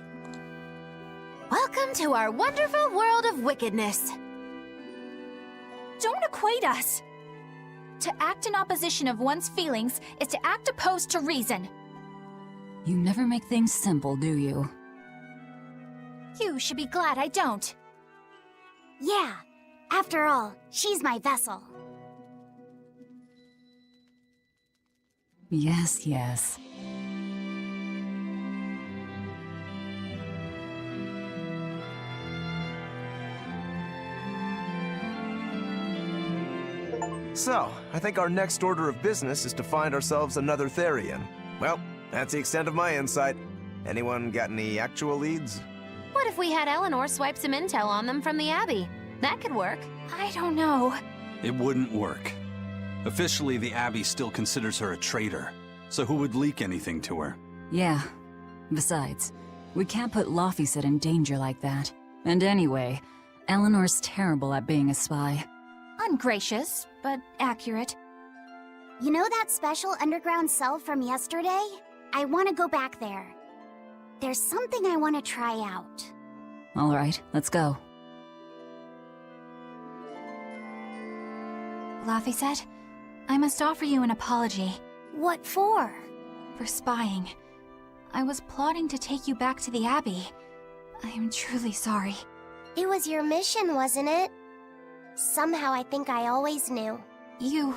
Welcome to our wonderful world of wickedness. Don't equate us! To act in opposition of one's feelings is to act opposed to reason. You never make things simple, do you? You should be glad I don't. Yeah. After all, she's my vessel. Yes, yes. So, I think our next order of business is to find ourselves another Therian. Well, that's the extent of my insight. Anyone got any actual leads? What if we had Eleanor swipe some intel on them from the Abbey? That could work. I don't know. It wouldn't work. Officially, the Abbey still considers her a traitor. So who would leak anything to her? Yeah. Besides, we can't put Laufeyset in danger like that. And anyway, Eleanor's terrible at being a spy. Ungracious, but accurate. You know that special underground cell from yesterday? I want to go back there. There's something I want to try out. All right, let's go. Laufeyset, I must offer you an apology. What for? For spying. I was plotting to take you back to the Abbey. I am truly sorry. It was your mission, wasn't it? Somehow I think I always knew. You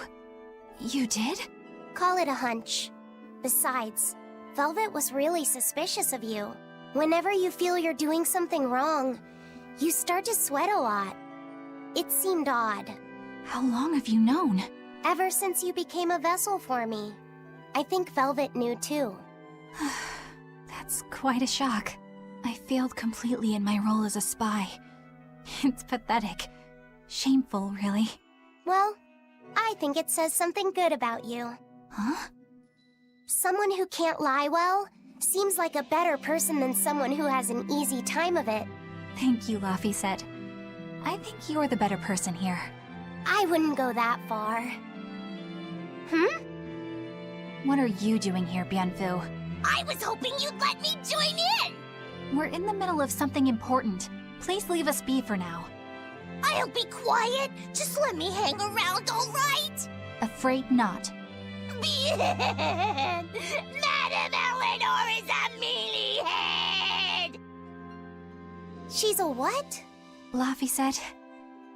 did? Call it a hunch. Besides, Velvet was really suspicious of you. Whenever you feel you're doing something wrong, you start to sweat a lot. It seemed odd. How long have you known? Ever since you became a vessel for me. I think Velvet knew too. That's quite a shock. I failed completely in my role as a spy. It's pathetic. Shameful, really. Well, I think it says something good about you. Huh? Someone who can't lie well seems like a better person than someone who has an easy time of it. Thank you, Laufeyset. I think you're the better person here. I wouldn't go that far. What are you doing here, Bienfu? I was hoping you'd let me join in! We're in the middle of something important. Please leave us be for now. I'll be quiet. Just let me hang around, all right? Afraid not. Madame Eleanor is a mealyhead! She's a what? Laufeyset,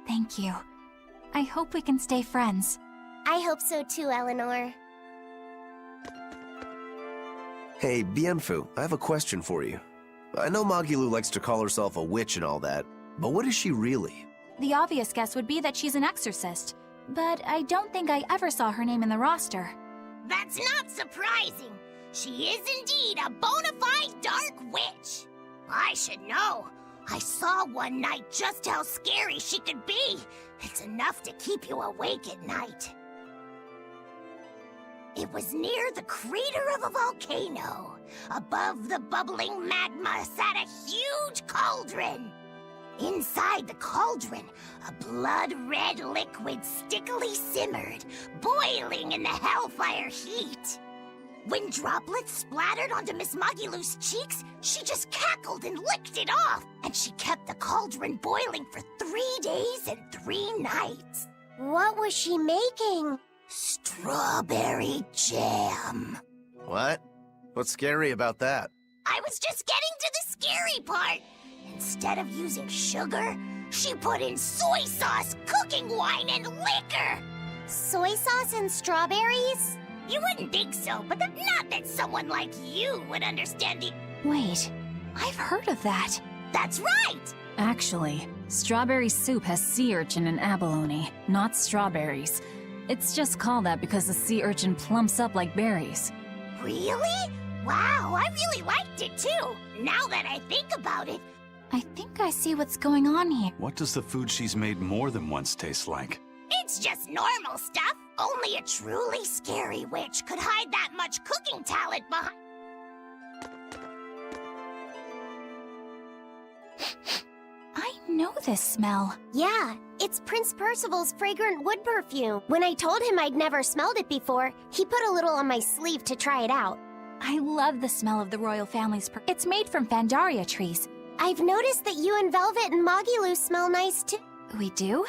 thank you. I hope we can stay friends. I hope so too, Eleanor. Hey, Bienfu, I have a question for you. I know Magilu likes to call herself a witch and all that, but what is she really? The obvious guess would be that she's an exorcist, but I don't think I ever saw her name in the roster. That's not surprising. She is indeed a bona fide dark witch. I should know. I saw one night just how scary she could be. It's enough to keep you awake at night. It was near the crater of a volcano. Above the bubbling magma sat a huge cauldron. Inside the cauldron, a blood-red liquid stickily simmered, boiling in the hellfire heat. When droplets splattered onto Miss Magilu's cheeks, she just cackled and licked it off, and she kept the cauldron boiling for 3 days and 3 nights. What was she making? Strawberry jam. What? What's scary about that? I was just getting to the scary part. Instead of using sugar, she put in soy sauce, cooking wine, and liquor. Soy sauce and strawberries? You wouldn't think so, but not that someone like you would understand the... Wait, I've heard of that. That's right! Actually, strawberry soup has sea urchin and abalone, not strawberries. It's just called that because the sea urchin plumps up like berries. Really? Wow, I really liked it too. Now that I think about it. I think I see what's going on here. What does the food she's made more than once taste like? It's just normal stuff. Only a truly scary witch could hide that much cooking talent behind. I know this smell. Yeah, it's Prince Percival's fragrant wood perfume. When I told him I'd never smelled it before, he put a little on my sleeve to try it out. I love the smell of the royal family's It's made from Fandaria trees. I've noticed that you and Velvet and Magilu smell nice too. We do?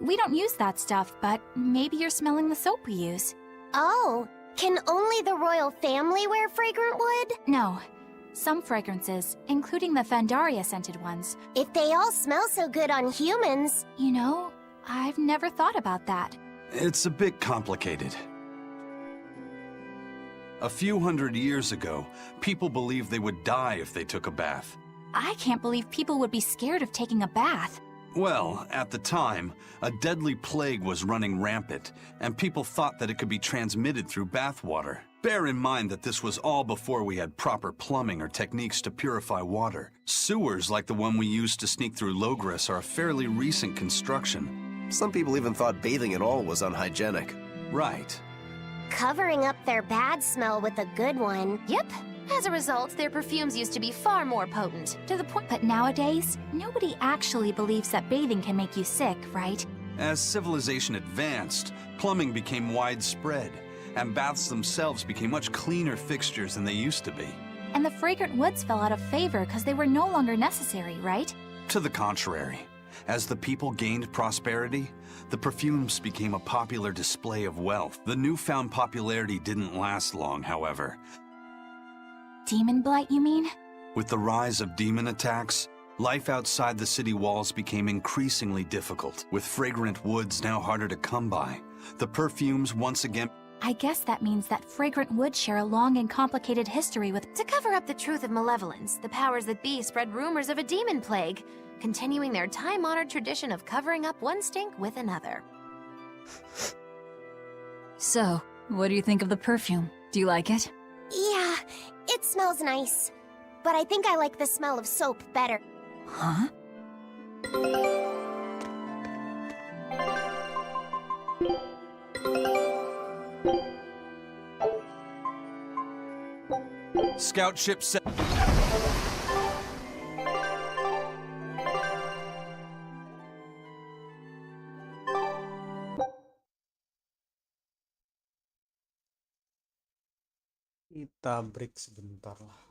We don't use that stuff, but maybe you're smelling the soap we use. Oh, can only the royal family wear fragrant wood? No. Some fragrances, including the Fandaria scented ones. If they all smell so good on humans... You know, I've never thought about that. It's a bit complicated. A few hundred years ago, people believed they would die if they took a bath. I can't believe people would be scared of taking a bath. Well, at the time, a deadly plague was running rampant, and people thought that it could be transmitted through bathwater. Bear in mind that this was all before we had proper plumbing or techniques to purify water. Sewers like the one we used to sneak through Loegres are a fairly recent construction. Some people even thought bathing at all was unhygienic. Right. Covering up their bad smell with a good one. Yep. As a result, their perfumes used to be far more potent, to the point. But nowadays, nobody actually believes that bathing can make you sick, right? As civilization advanced, plumbing became widespread, and baths themselves became much cleaner fixtures than they used to be. And the fragrant woods fell out of favor because they were no longer necessary, right? To the contrary. As the people gained prosperity, the perfumes became a popular display of wealth. The newfound popularity didn't last long, however. Demon blight, you mean? With the rise of demon attacks, life outside the city walls became increasingly difficult, with fragrant woods now harder to come by. The perfumes once again... I guess that means that fragrant woods share a long and complicated history with... To cover up the truth of malevolence, the powers that be spread rumors of a demon plague, continuing their time-honored tradition of covering up one stink with another. So, what do you think of the perfume? Do you like it? Yeah, it smells nice. But I think I like the smell of soap better. Huh? Scout ship set... Kita break sebentar lah.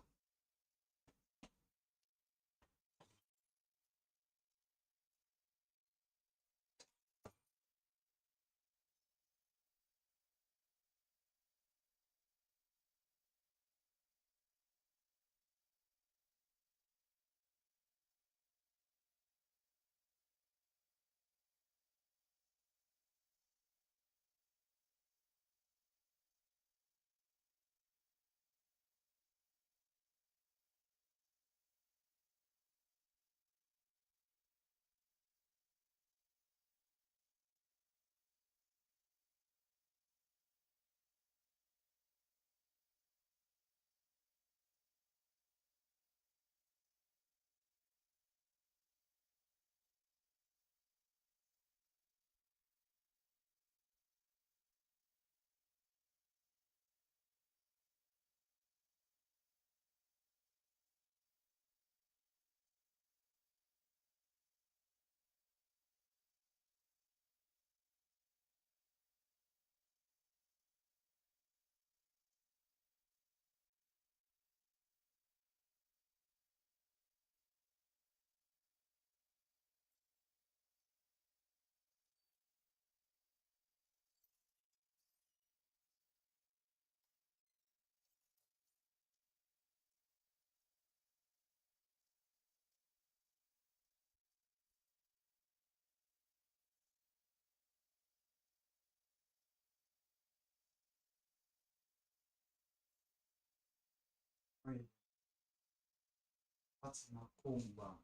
Sama kumbang.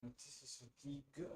Nanti sisa 3.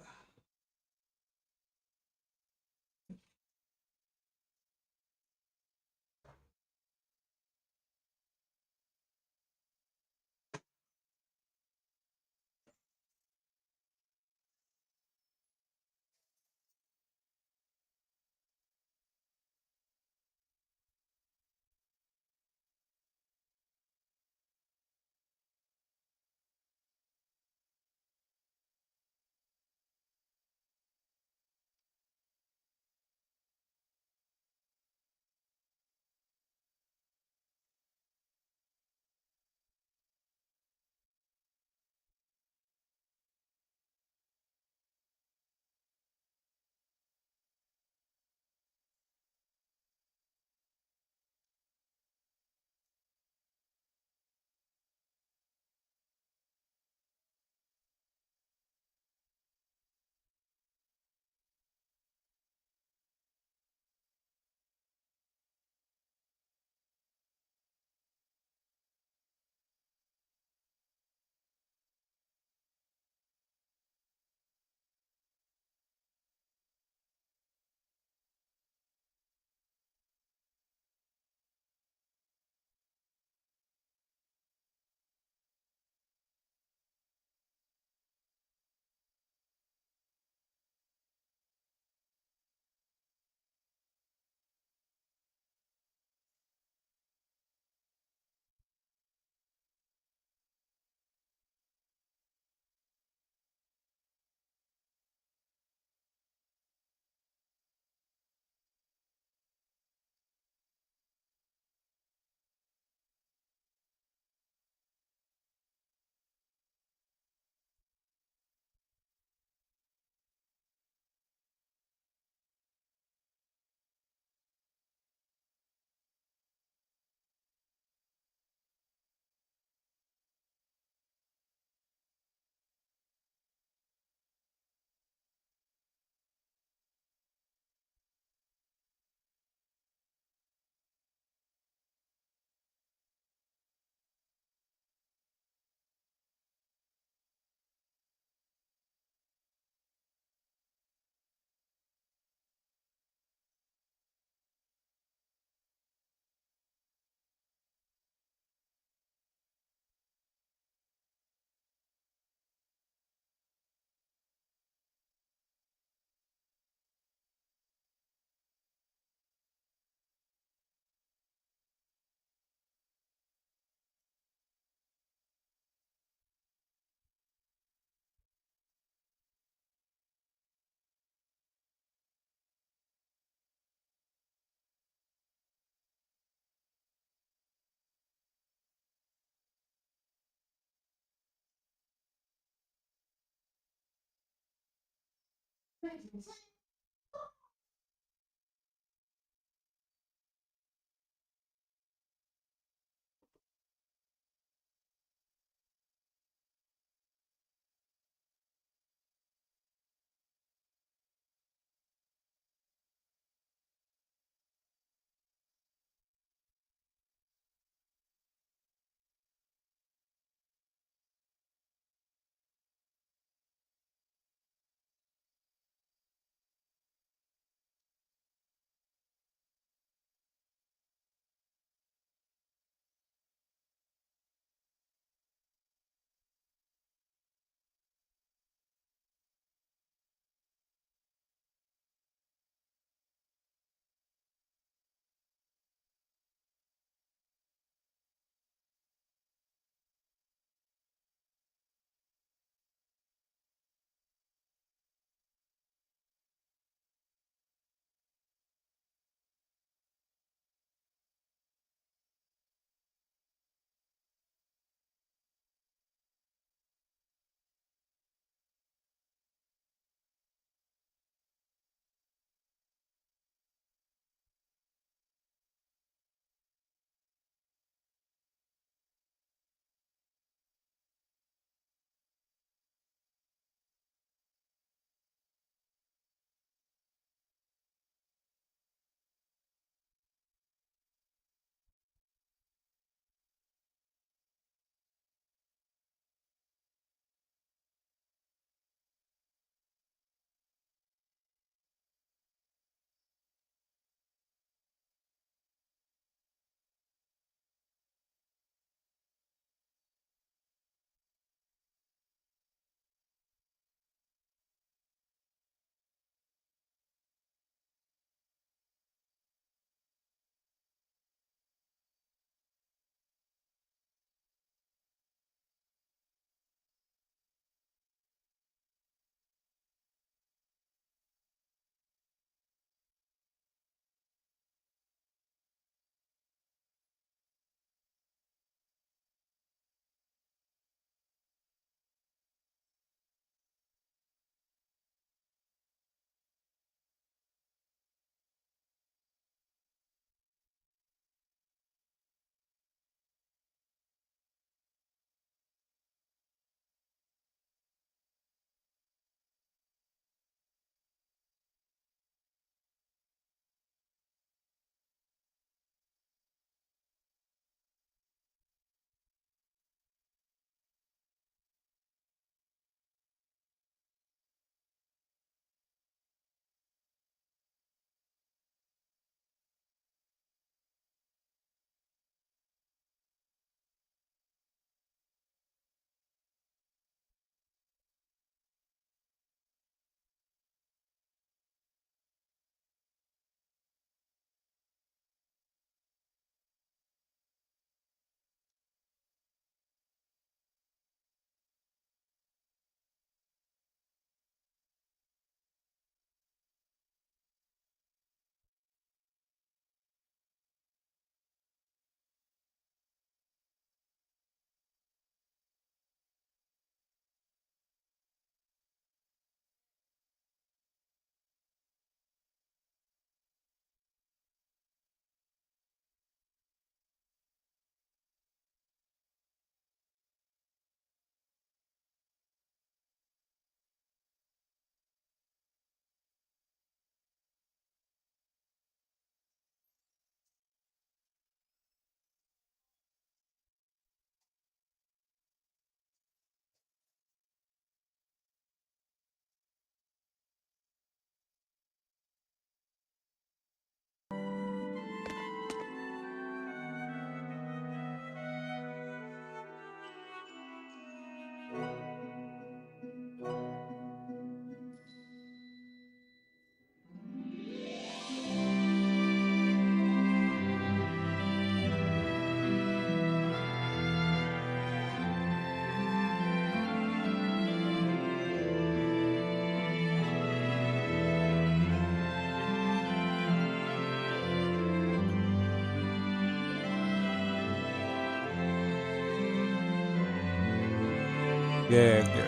Oke.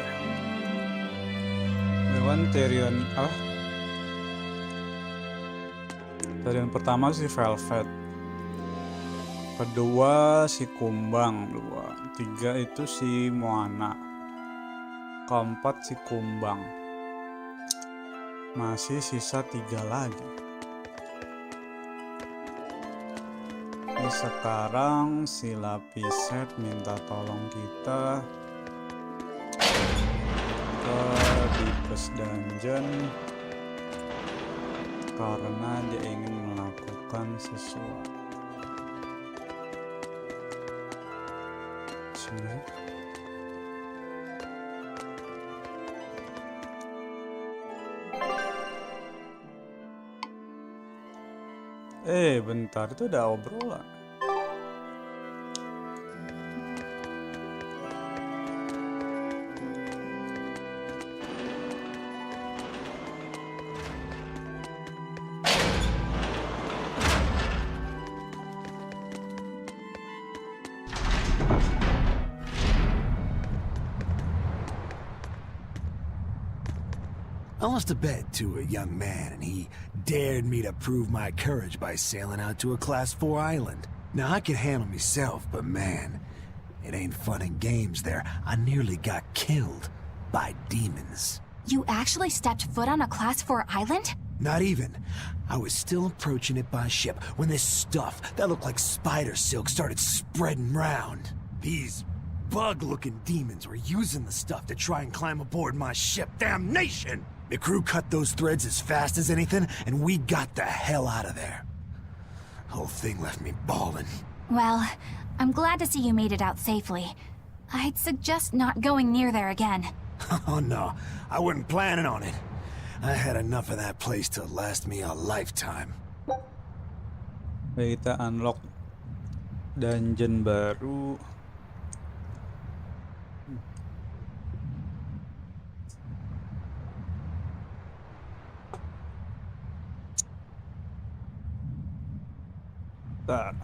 One Therion apa? Therion pertama si Velvet, kedua si Kumbang, 2, 3 itu si Moana, keempat si Kumbang. Masih sisa 3 lagi. Ini sekarang si Lapiset minta tolong kita ke Deepest Dungeon karena dia ingin melakukan sesuatu. Sini. Bentar, itu ada obrolan. I lost a bet to a young man, and he dared me to prove my courage by sailing out to a Class 4 island. Now, I can handle myself, but man, it ain't fun and games there. I nearly got killed by demons. You actually stepped foot on a Class 4 island? Not even. I was still approaching it by ship when this stuff that looked like spider silk started spreading round. These bug-looking demons were using the stuff to try and climb aboard my ship. Damnation! The crew cut those threads as fast as anything, and we got the hell out of there. The whole thing left me bawling. Well, I'm glad to see you made it out safely. I'd suggest not going near there again. Oh no, I wasn't planning on it. I had enough of that place to last me a lifetime. Kita unlock dungeon baru. Bentar.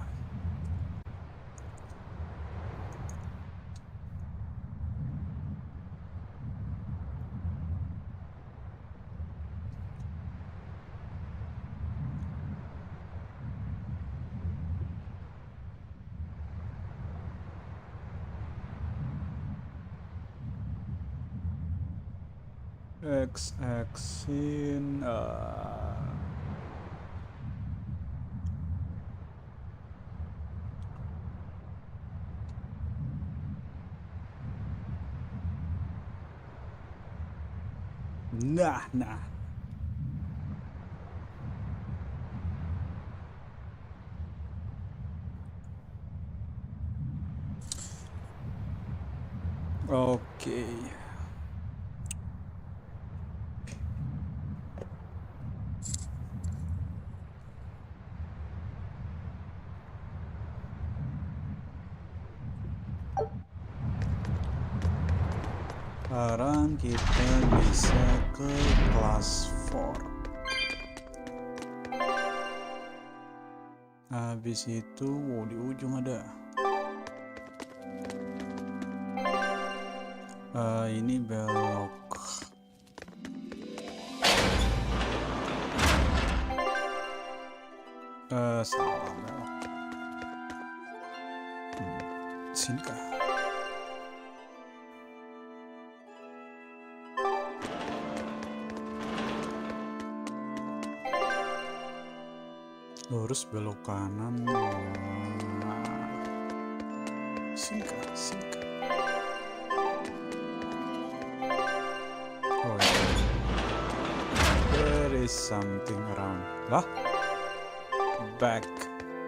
X-Axin Nah. Oke. Sekarang kita bisa ke kelas 4. Habis itu, di ujung ada. Ini belok. Salah belok. Sini kah? Lurus belok kanan. Sini. Oh ya. There is something around. Lah. Back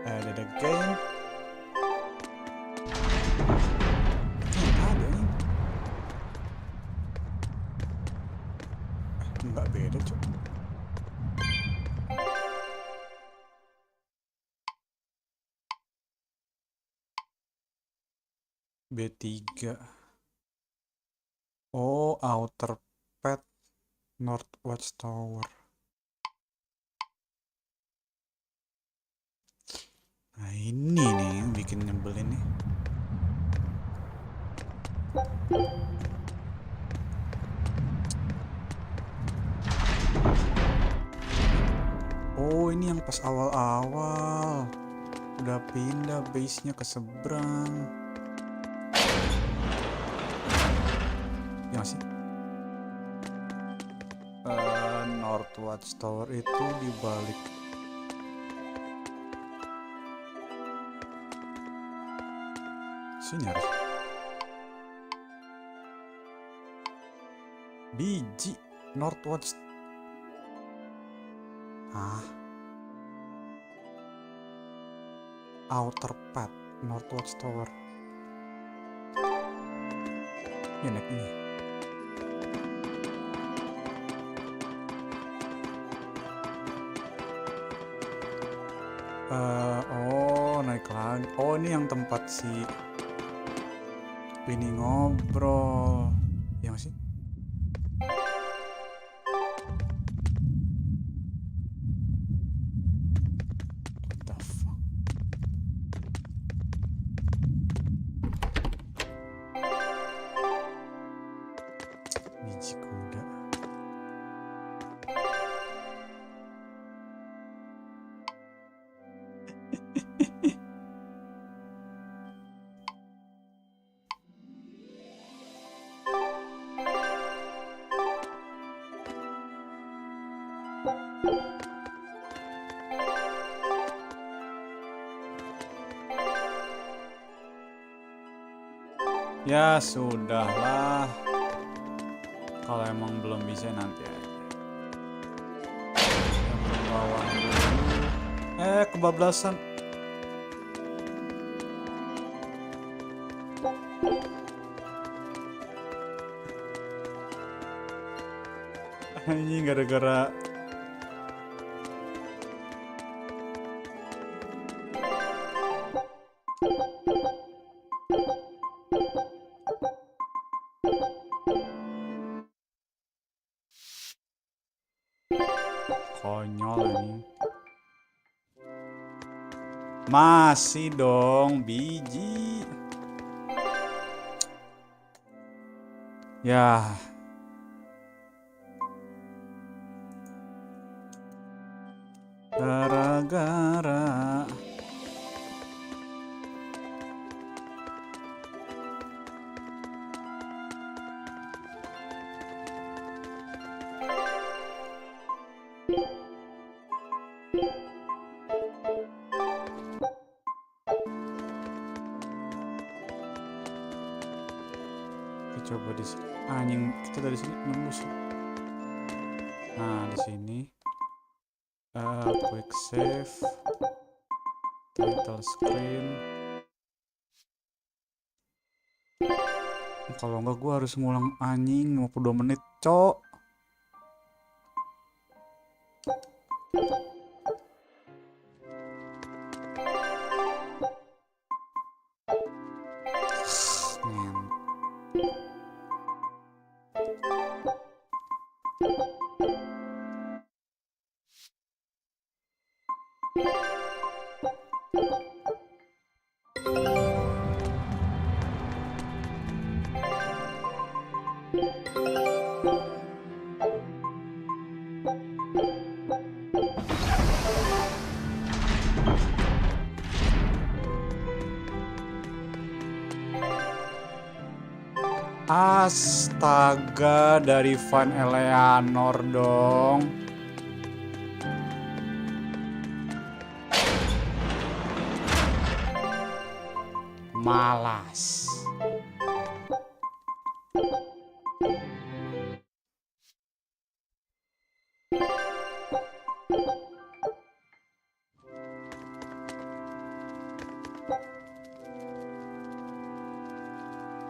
at it again. Ada nih. Nggak beda cuy. B3. Oh, outer pet North Watchtower. Nah, ini nih yang bikin nyebelin nih. Oh, ini yang pas awal-awal. Udah pindah base-nya ke seberang. Ya sih. North Watchtower itu dibalik. Sini harus. Biji North Watch. Outer Path North Watchtower. Ya naik ini. Oh naik lagi. Oh ini yang tempat si ini ngobrol. Ya masih. Ya sudahlah. Kalau emang belum bisa nanti aja. Yang ke bawah dulu. Kebablasan. Ini gara-gara konyol ini. Masih dong biji. Ya. Gara-gara coba di sini. Anjing, kita dari sini nembus. Nah, di sini quick save, title screen. Kalau enggak gua harus ngulang anjing 52 menit, cok. Astaga, dari Van Eleanor dong. Malas.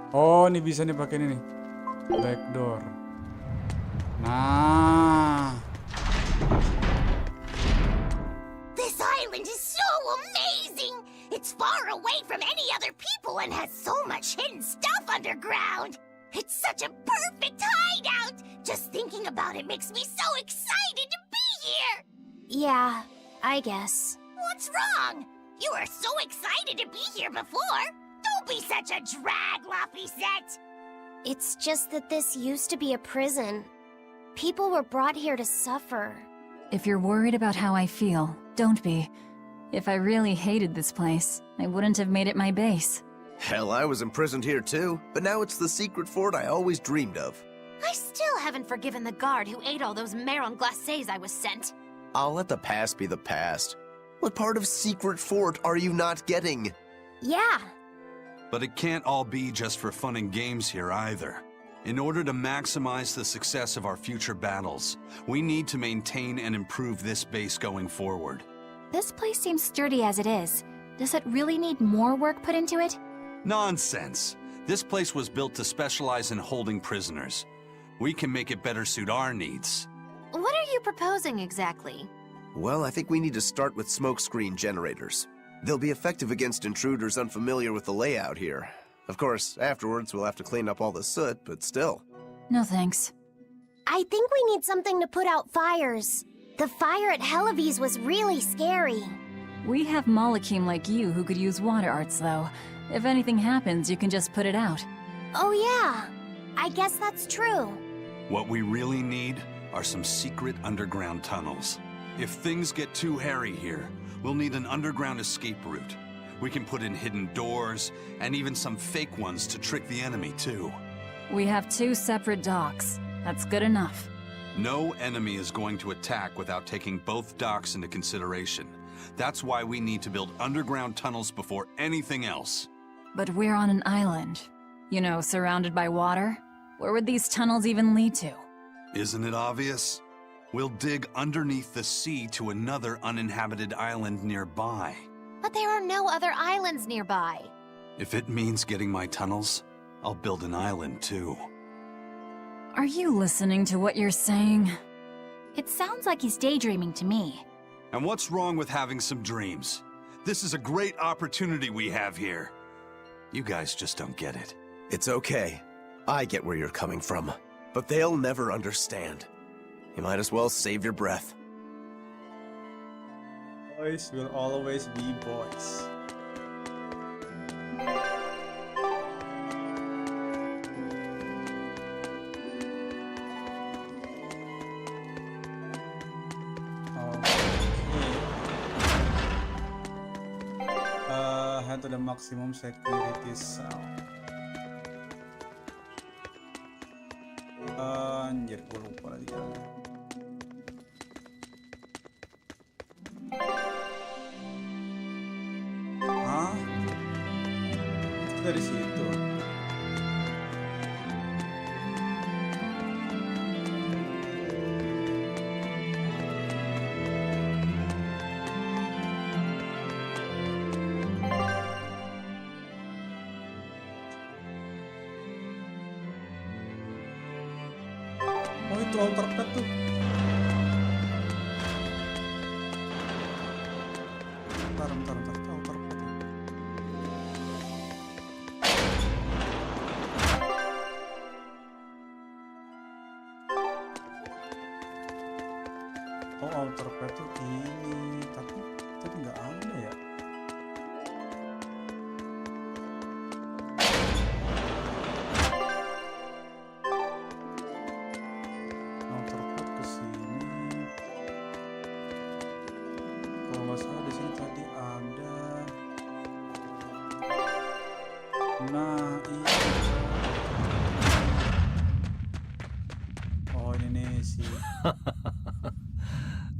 Oh, ini bisa nih pakai ini nih. Backdoor. Nah. This island is so amazing! It's far away from any other people and has so much hidden stuff underground. It's such a perfect hideout! Just thinking about it makes me so excited to be here! Yeah, I guess. What's wrong? You were so excited to be here before. Don't be such a drag, Laphicet! It's just that this used to be a prison. People were brought here to suffer. If you're worried about how I feel, don't be. If I really hated this place, I wouldn't have made it my base. Hell, I was imprisoned here too, but now it's the secret fort I always dreamed of. I still haven't forgiven the guard who ate all those marron glacés I was sent. I'll let the past be the past. What part of secret fort are you not getting? Yeah. But it can't all be just for fun and games here either. In order to maximize the success of our future battles, we need to maintain and improve this base going forward. This place seems sturdy as it is. Does it really need more work put into it? Nonsense. This place was built to specialize in holding prisoners. We can make it better suit our needs. What are you proposing exactly? Well, I think we need to start with smokescreen generators. They'll be effective against intruders unfamiliar with the layout here. Of course, afterwards we'll have to clean up all the soot, but still. No thanks. I think we need something to put out fires. The fire at Helavi's was really scary. We have Malakim like you who could use water arts, though. If anything happens, you can just put it out. Oh yeah, I guess that's true. What we really need are some secret underground tunnels. If things get too hairy here, we'll need an underground escape route. We can put in hidden doors, and even some fake ones to trick the enemy, too. We have 2 separate docks. That's good enough. No enemy is going to attack without taking both docks into consideration. That's why we need to build underground tunnels before anything else. But we're on an island. You know, surrounded by water. Where would these tunnels even lead to? Isn't it obvious? We'll dig underneath the sea to another uninhabited island nearby. But there are no other islands nearby. If it means getting my tunnels, I'll build an island too. Are you listening to what you're saying? It sounds like he's daydreaming to me. And what's wrong with having some dreams? This is a great opportunity we have here. You guys just don't get it. It's okay. I get where you're coming from. But they'll never understand. You might as well save your breath. Boys will always be boys. Head to the maximum security zone. Anjir, gue lupa lagi jalannya. Hah? Itu dari situ. Oh, itu altar pet tuh. Bentar, itu altar pet. Oh, altar pet tuh ini, tapi nggak ada ya.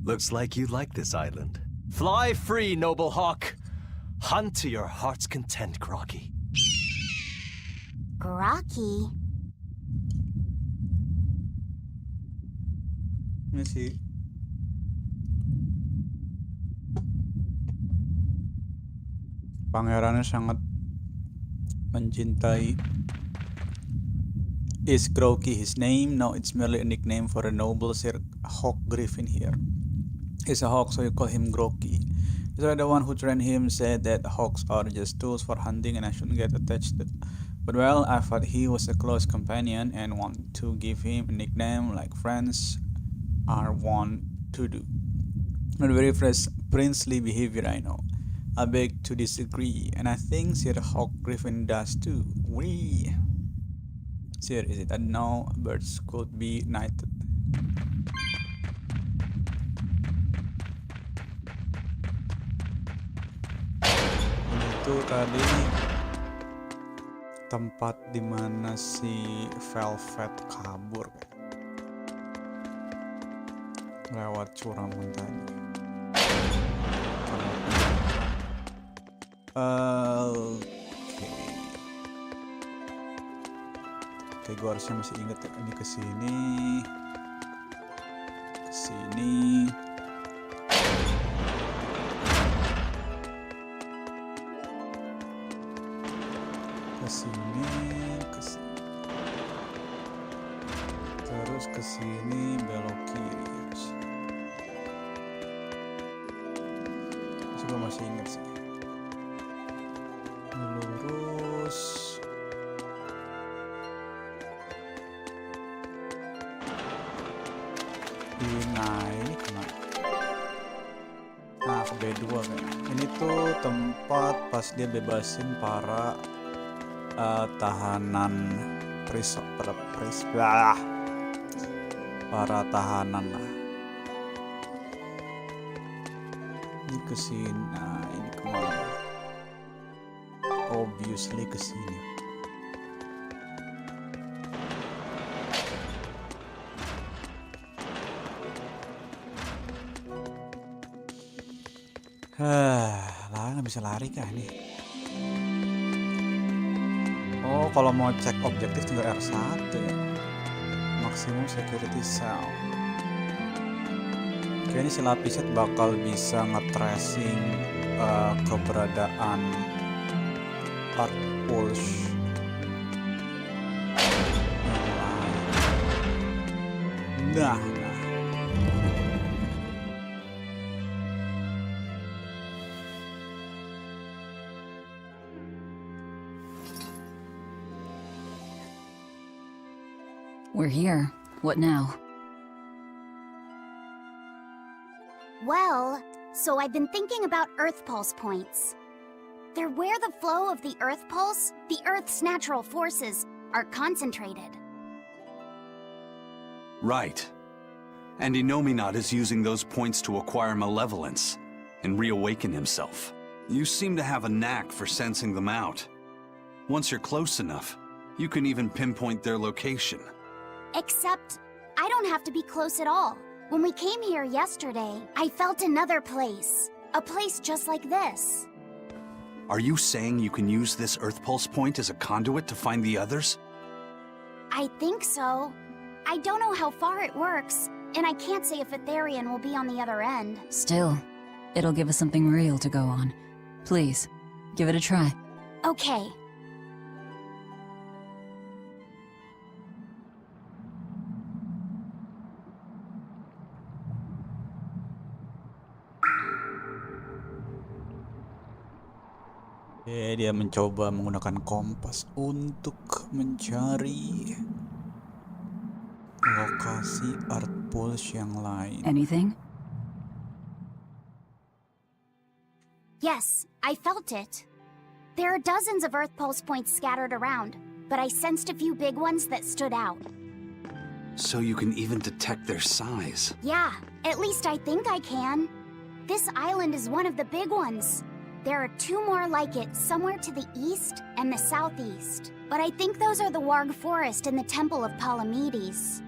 Looks like you like this island. Fly free, noble hawk. Hunt to your heart's content, Groggy. Groggy? Ini sih. Pangerannya sangat mencintai is Groggy his name? No, it's merely a nickname for a noble Sir Hawk Griffin here. He's a hawk, so you call him Groggy. So the one who trained him said that hawks are just tools for hunting and I shouldn't get attached to. But well, I thought he was a close companion and want to give him a nickname like friends are wont to do. Not very fresh princely behavior, I know. I beg to disagree, and I think Sir Hawk Griffin does too. Wee. Sir, is it that no birds could be knighted? itu tadi tempat dimana si Velvet kabur lewat curangan tadi. Oke, gue harusnya masih inget ya. Ini kesini. Terus kesini belok kiri harus. Gue masih inget sih. Lurus. Ini kemana? Nah, ke B2 kayaknya. Ini tuh tempat pas dia bebasin para tahanan para tahanan lah. Ini kesini. Nah, ini kemana? Obviously kesini. Lah nggak bisa lari kah nih? Oh, kalau mau cek objektif tinggal R1 ya. Maximum security cell. Kayaknya si lapiset bakal bisa nge-tracing keberadaan Art Pulse yang lain. Nah. We're here. What now? Well, so I've been thinking about Earth Pulse points. They're where the flow of the Earth Pulse, the Earth's natural forces, are concentrated. Right. And Innominat is using those points to acquire malevolence and reawaken himself. You seem to have a knack for sensing them out. Once you're close enough, you can even pinpoint their location. Except, I don't have to be close at all. When we came here yesterday, I felt another place. A place just like this. Are you saying you can use this Earth Pulse point as a conduit to find the others? I think so. I don't know how far it works, and I can't say if Etherian will be on the other end. Still, it'll give us something real to go on. Please, give it a try. Okay. Dia mencoba menggunakan kompas untuk mencari lokasi Art Pulse yang lain. Anything? Yes, I felt it. There are dozens of Earth Pulse points scattered around, but I sensed a few big ones that stood out. So you can even detect their size. Yeah, at least I think I can. This island is one of the big ones. There are two more like it somewhere to the east and the southeast. But I think those are the Warg Forest and the Temple of Palamedes.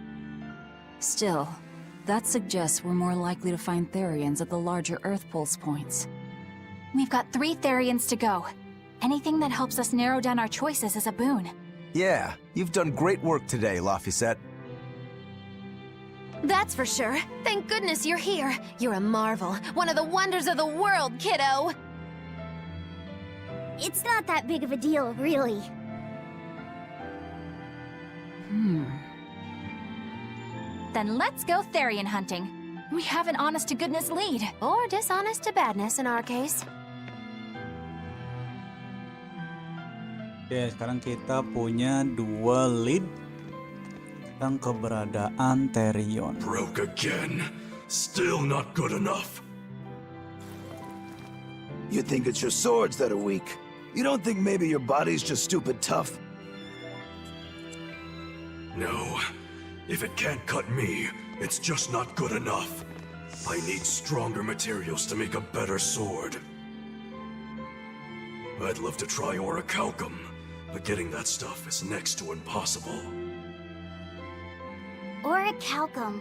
Still, that suggests we're more likely to find Therians at the larger Earth Pulse points. We've got 3 Therians to go. Anything that helps us narrow down our choices is a boon. Yeah, you've done great work today, Laphicet. That's for sure. Thank goodness you're here. You're a marvel. One of the wonders of the world, kiddo. It's not that big of a deal, really. Then let's go Therian hunting. We have an honest-to-goodness lead. Or dishonest-to-badness in our case. Ya, sekarang kita punya 2 lead tentang keberadaan Therion. Broke again. Still not good enough. You think it's your swords that are weak? You don't think maybe your body's just stupid tough? No. If it can't cut me, it's just not good enough. I need stronger materials to make a better sword. I'd love to try orichalcum, but getting that stuff is next to impossible. Orichalcum.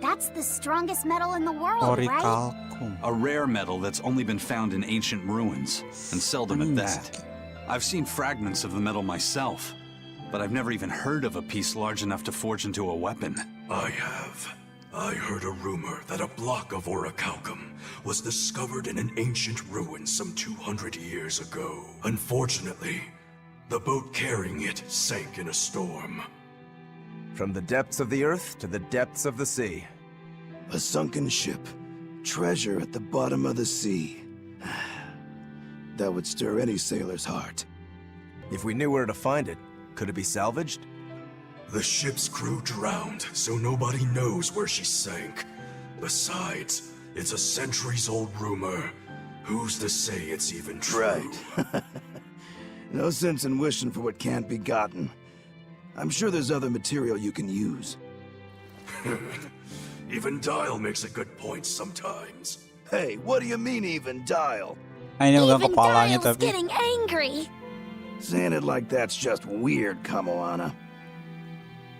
That's the strongest metal in the world, right? Orichalcum. A rare metal that's only been found in ancient ruins, and seldom at that. I've seen fragments of the metal myself, but I've never even heard of a piece large enough to forge into a weapon. I have. I heard a rumor that a block of orichalcum was discovered in an ancient ruin some 200 years ago. Unfortunately, the boat carrying it sank in a storm. From the depths of the earth to the depths of the sea. A sunken ship. Treasure at the bottom of the sea. That would stir any sailor's heart. If we knew where to find it, could it be salvaged? The ship's crew drowned, so nobody knows where she sank. Besides, it's a centuries-old rumor. Who's to say it's even true? Right. No sense in wishing for what can't be gotten. I'm sure there's other material you can use. Even Dial makes a good point sometimes. Hey, what do you mean even Dial? Ini megang Even kepalanya Dial's tapi. getting angry. Saying it like that's just weird, Kamoana.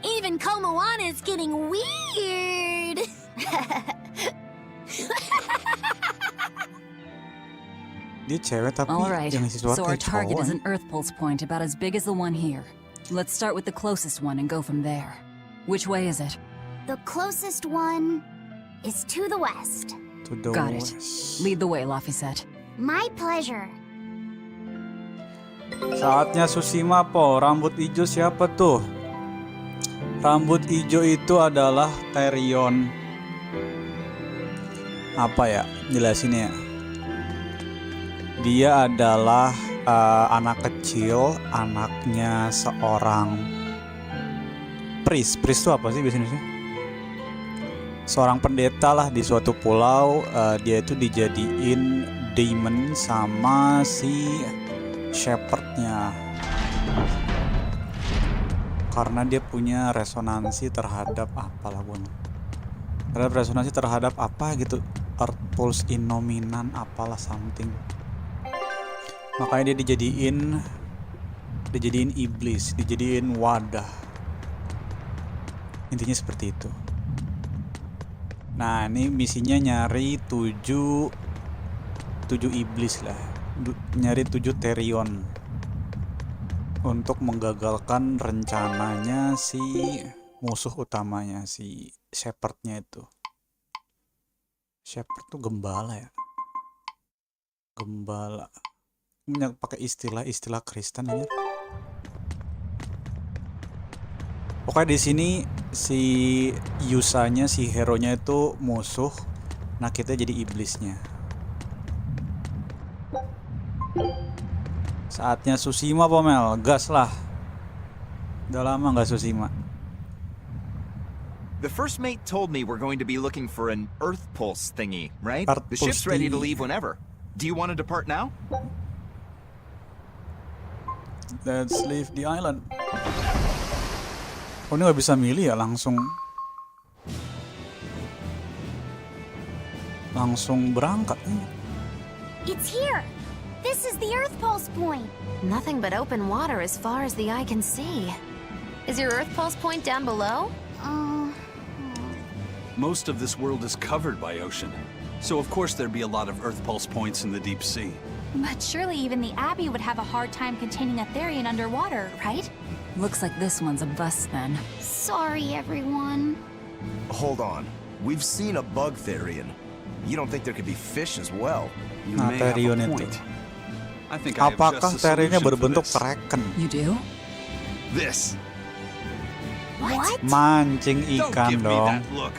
Even Komoana's getting weird. Dia cewek tapi All right, yang siswa so our kayak target cowok. is an Earth Pulse point about as big as the one here. Let's start with the closest one and go from there. Which way is it? The closest one is to the west. To the Got it. west. Lead the way, Laphicet. My pleasure. Saatnya Tsushima po. Rambut hijau siapa tuh? Rambut hijau itu adalah Therion. Apa ya? Jelasin ya. Dia adalah anak kecil, anaknya seorang priest. Priest itu apa sih biasanya? Seorang pendeta lah di suatu pulau. Dia itu dijadiin demon sama si shepherdnya karena dia punya resonansi terhadap apalah gue. Terhadap resonansi terhadap apa gitu, Earth Pulse Innominan apalah something. Makanya dia dijadiin iblis, dijadiin wadah. Intinya seperti itu. Nah, ini misinya nyari 7 iblis lah. Nyari 7 Therion untuk menggagalkan rencananya si musuh utamanya, si shepherdnya itu. Shepherd tuh gembala ya. Gembala. Pakai istilah Kristen aja. Pokoknya di sini si Yusanya, si hero-nya itu musuh. Nah, kita jadi iblisnya. Saatnya Tsushima, Pomel. Gas lah. Udah lama nggak Tsushima. The first mate told me we're going to be looking for an Earth Pulse thingy, right? Earth The ship's Pulse ready to thingy. leave whenever. Do you want to depart now? Let's leave the island. Oh, ini nggak bisa milih ya, langsung berangkat. It's here. This is the Earth Pulse point. Nothing but open water as far as the eye can see. Is your Earth Pulse point down below? Most of this world is covered by ocean, so of course there'd be a lot of Earth Pulse points in the deep sea. But surely even the Abbey would have a hard time containing a Therion underwater, right? Looks like this one's a bust then. Sorry, everyone. Hold on. We've seen a bug Therion. You don't think there could be fish as well? You Nah, may have Therion a itu. point. I think I have Apakah just the Therionnya solution for berbentuk this. kraken? You do? This. What? Mancing Don't ikan give me dong. that look.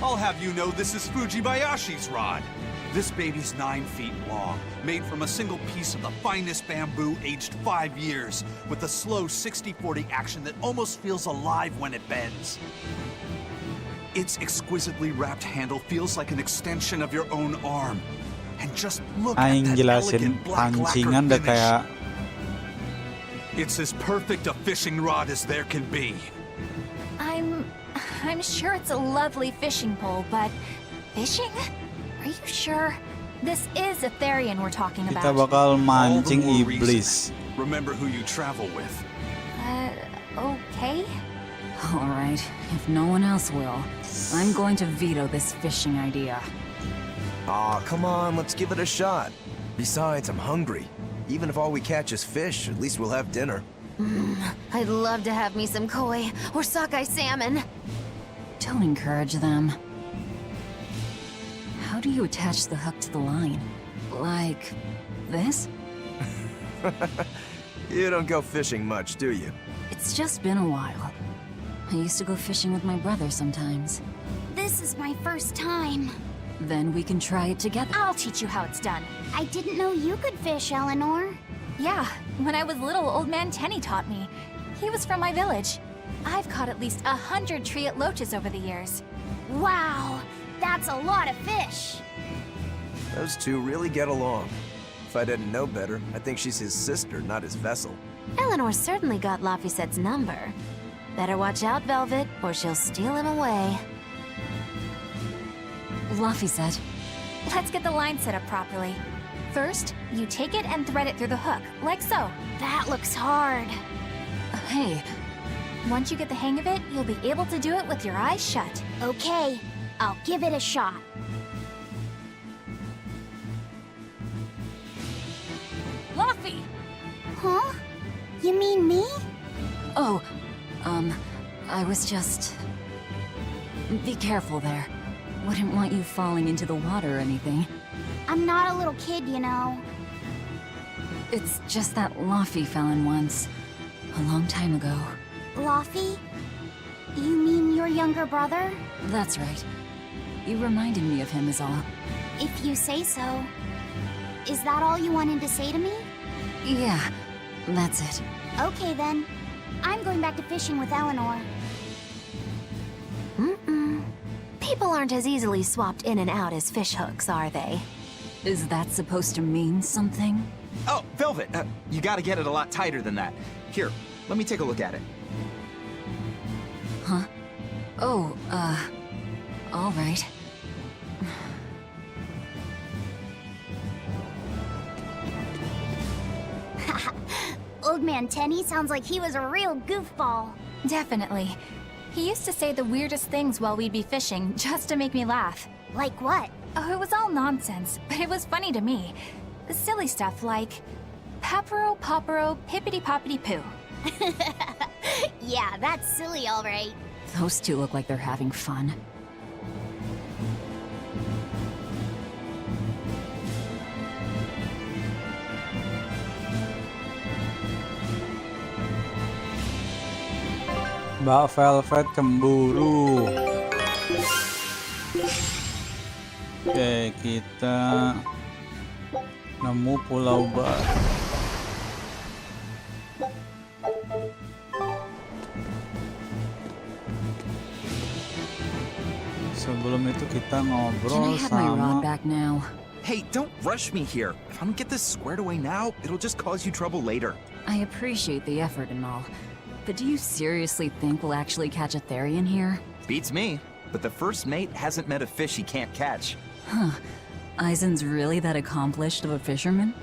I'll have you know this is Fujibayashi's rod. This baby's 9 feet long, made from a single piece of the finest bamboo aged 5 years, with a slow 60-40 action that almost feels alive when it bends. Its exquisitely wrapped handle feels like an extension of your own arm. And just look at Aing that jelasin elegant black pancingan lacquer udah kayak finish. It's as perfect a fishing rod as there can be. I'm sure it's a lovely fishing pole, but fishing? Are you sure? This is a Therian we're talking Kita about. bakal mancing All the more iblis. reason. Remember who you travel with. Okay? Alright, if no one else will, I'm going to veto this fishing idea. Aw, come on, let's give it a shot. Besides, I'm hungry. Even if all we catch is fish, at least we'll have dinner. I'd love to have me some koi or sockeye salmon. Don't encourage them. How do you attach the hook to the line? Like this? You don't go fishing much, do you? It's just been a while. I used to go fishing with my brother sometimes. This is my first time. Then we can try it together. I'll teach you how it's done. I didn't know you could fish, Eleanor. Yeah, when I was little, Old Man Tenny taught me. He was from my village. I've caught at least 100 triot loaches over the years. Wow, that's a lot of fish. Those two really get along. If I didn't know better, I think she's his sister, not his vessel. Eleanor certainly got Lafisette's number. Better watch out, Velvet, or she'll steal him away. Lafisette. Let's get the line set up properly. First, you take it and thread it through the hook, like so. That looks hard. Hey. Once you get the hang of it, you'll be able to do it with your eyes shut. Okay, I'll give it a shot. Laffy! Huh? You mean me? Oh, I was just... Be careful there. Wouldn't want you falling into the water or anything. I'm not a little kid, you know. It's just that Laffy fell in once. A long time ago. Laffy? You mean your younger brother? That's right. You reminded me of him is all. If you say so. Is that all you wanted to say to me? Yeah, that's it. Okay then. I'm going back to fishing with Eleanor. People aren't as easily swapped in and out as fish hooks, are they? Is that supposed to mean something? Oh, Velvet, you gotta get it a lot tighter than that. Here, let me take a look at it. Huh? Oh, all right. Old Man Tenny sounds like he was a real goofball. Definitely. He used to say the weirdest things while we'd be fishing, just to make me laugh. Like what? Oh, it was all nonsense, but it was funny to me. Silly stuff like... Papero, popero, pippity-poppity-poo. Yeah, that's silly, all right. Those two look like they're having fun. Mbak Velvet cemburu. Oke, kita nemu pulau baru. Sebelum itu kita ngobrol sama... Hey, don't rush me here. If I don't get this squared away now, it'll just cause you trouble later. I appreciate the effort and all, but do you seriously think we'll actually catch a Therian here? Beats me, but the first mate hasn't met a fish he can't catch. Huh. Eisen's really that accomplished of a fisherman?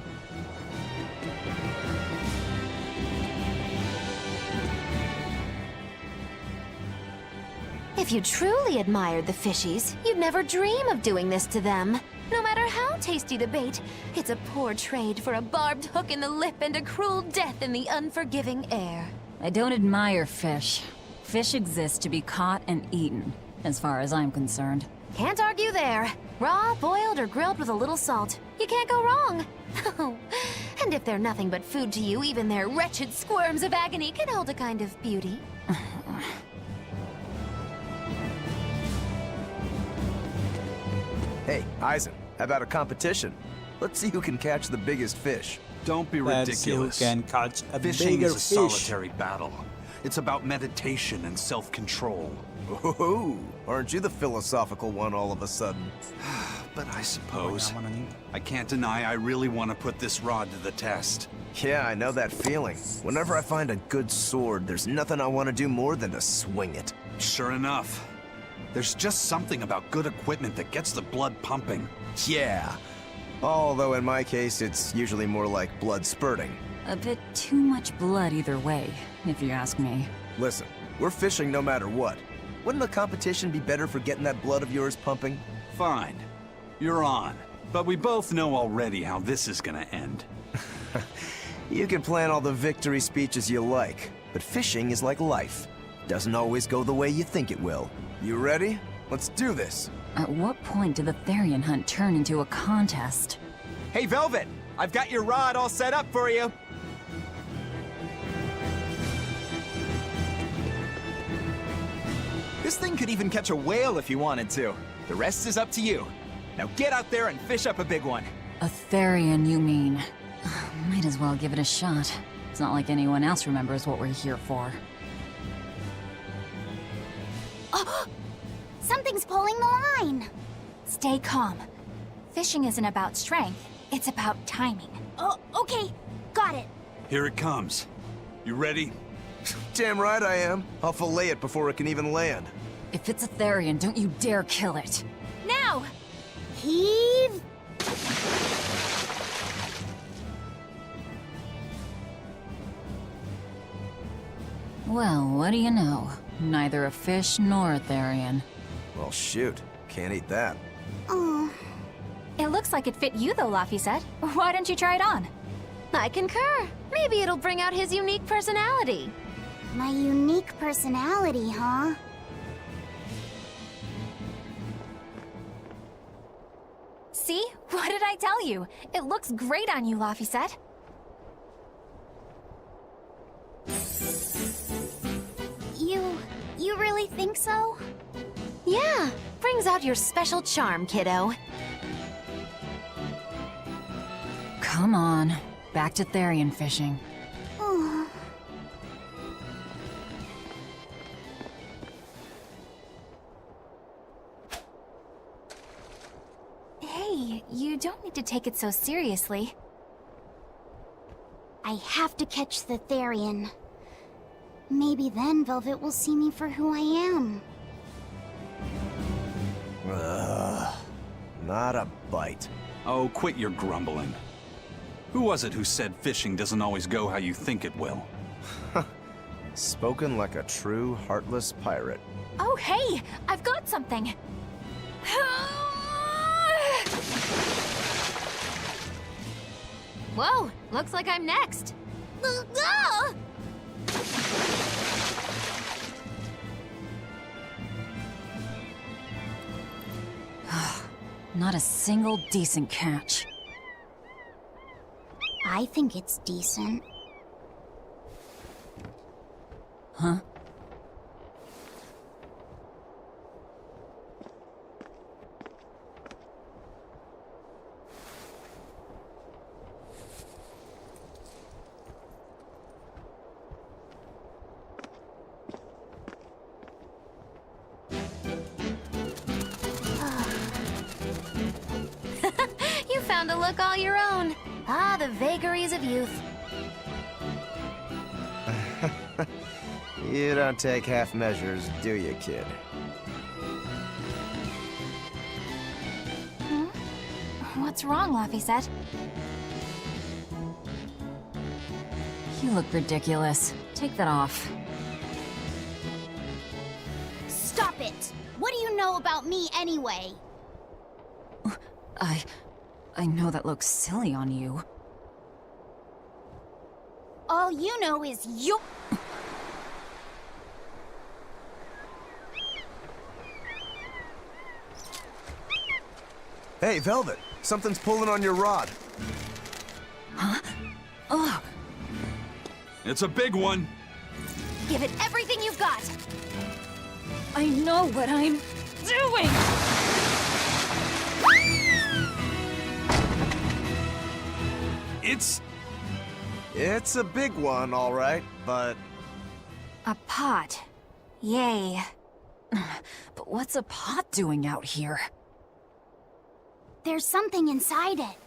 If you truly admired the fishies, you'd never dream of doing this to them. No matter how tasty the bait, it's a poor trade for a barbed hook in the lip and a cruel death in the unforgiving air. I don't admire fish. Fish exist to be caught and eaten, as far as I'm concerned. Can't argue there. Raw, boiled, or grilled with a little salt. You can't go wrong. And if they're nothing but food to you, even their wretched squirms of agony can hold a kind of beauty. Hey, Eisen, how about a competition? Let's see who can catch the biggest fish. Don't be Let's see who ridiculous. can catch a Fishing bigger is a fish. solitary battle. It's about meditation and self-control. Ooh, aren't you the philosophical one all of a sudden? But I suppose. I can't deny I really want to put this rod to the test. Yeah, I know that feeling. Whenever I find a good sword, there's nothing I want to do more than to swing it. Sure enough. There's just something about good equipment that gets the blood pumping. Yeah. Although in my case, it's usually more like blood spurting. A bit too much blood either way, if you ask me. Listen, we're fishing no matter what. Wouldn't a competition be better for getting that blood of yours pumping? Fine. You're on. But we both know already how this is gonna end. You can plan all the victory speeches you like, but fishing is like life. Doesn't always go the way you think it will. You ready? Let's do this. At what point did the Therian hunt turn into a contest? Hey, Velvet! I've got your rod all set up for you! This thing could even catch a whale if you wanted to. The rest is up to you. Now get out there and fish up a big one. A Therian, you mean? Might as well give it a shot. It's not like anyone else remembers what we're here for. Oh! Something's pulling the line! Stay calm. Fishing isn't about strength, it's about timing. Oh, okay. Got it. Here it comes. You ready? Damn right I am. I'll fillet it before it can even land. If it's a Therian, don't you dare kill it. Now! Heave! Well, what do you know? Neither a fish nor a Therian. Well, shoot. Can't eat that. Oh. It looks like it fit you though, Laphicet. Why don't you try it on? I concur. Maybe it'll bring out his unique personality. My unique personality, huh? See? What did I tell you? It looks great on you, Laphicet. You really think so? Yeah, brings out your special charm, kiddo. Come on, back to Therian fishing. Oh. Hey, you don't need to take it so seriously. I have to catch the Therian. Maybe then Velvet will see me for who I am. Ugh. Not a bite. Oh, quit your grumbling. Who was it who said fishing doesn't always go how you think it will? Spoken like a true, heartless pirate. Oh, hey! I've got something! Whoa, looks like I'm next. Not a single decent catch. I think it's decent. Huh? You found a look all your own. Ah, the vagaries of youth. You don't take half measures, do you, kid? What's wrong, Laphicet? You look ridiculous. Take that off. Stop it! What do you know about me anyway? I know that looks silly on you. All you know is you. Hey, Velvet! Something's pulling on your rod. Huh? Oh! It's a big one! Give it everything you've got! I know what I'm doing! It's a big one, all right, but... A pot. Yay. But what's a pot doing out here? There's something inside it.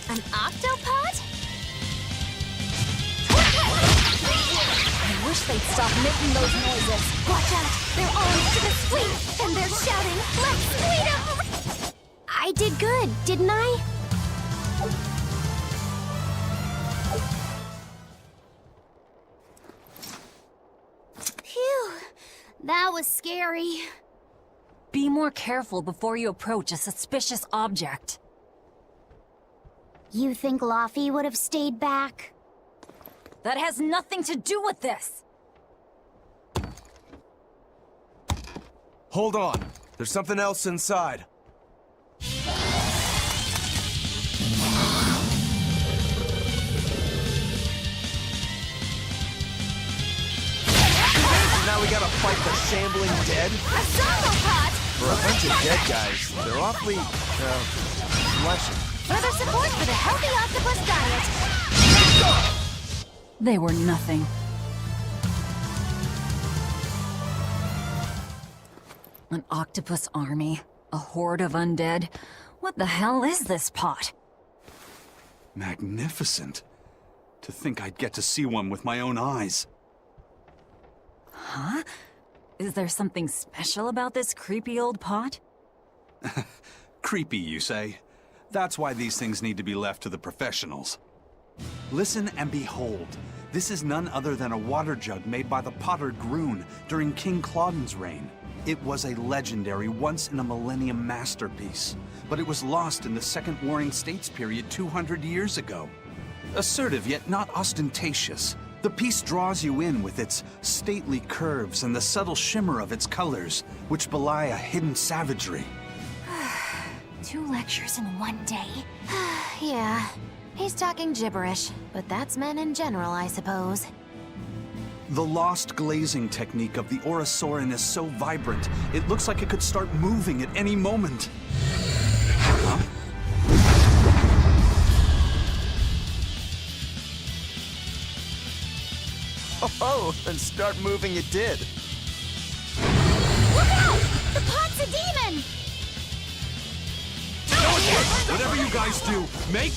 An octopod? wish they'd stop making those noises. Watch out! They're armed to the squeak, and they're shouting, "Let's squeak 'em!" I did good, didn't I? Phew, that was scary. Be more careful before you approach a suspicious object. You think Laffy would have stayed back? That has nothing to do with this! Hold on. There's something else inside. Now we gotta fight the shambling dead? A solo pot! For a bunch of dead guys, they're awfully, fleshy. Further support for the healthy octopus diet. They were nothing. An octopus army? A horde of undead? What the hell is this pot? Magnificent. To think I'd get to see one with my own eyes. Huh? Is there something special about this creepy old pot? Creepy, you say? That's why these things need to be left to the professionals. Listen and behold. This is none other than a water jug made by the potter Groon during King Clauden's reign. It was a legendary, once-in-a-millennium masterpiece, but it was lost in the Second Warring States period 200 years ago. Assertive, yet not ostentatious, the piece draws you in with its stately curves and the subtle shimmer of its colors, which belie a hidden savagery. 2 lectures in one day. Yeah, he's talking gibberish, but that's men in general, I suppose. The lost glazing technique of the Orosaurin is so vibrant, it looks like it could start moving at any moment. Huh? Oh, and start moving it did. Look out! The pot's a demon! Whatever you guys do, make...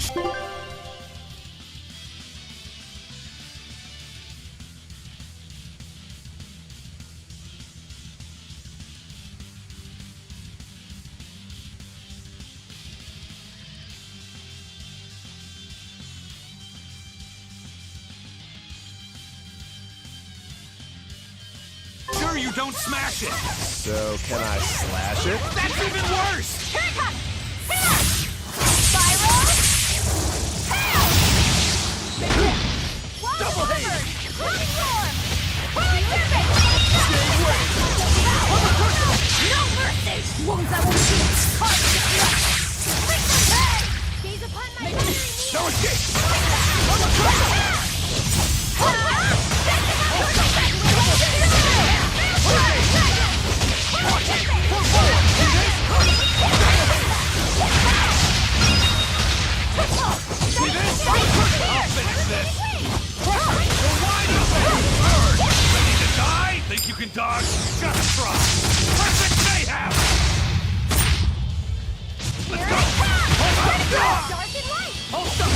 Sure you don't smash it! So, can I slash it? That's even worse! Here it comes! Spiral! Double haze! Running form! Holy perfect! No mercy! Wounds I won't see! Heart to flesh! Quick head! Gaze upon my No escape! I'll finish this! Ready to die? Think you can dodge? Just try! Perfect mayhem! Let's go! Hold up!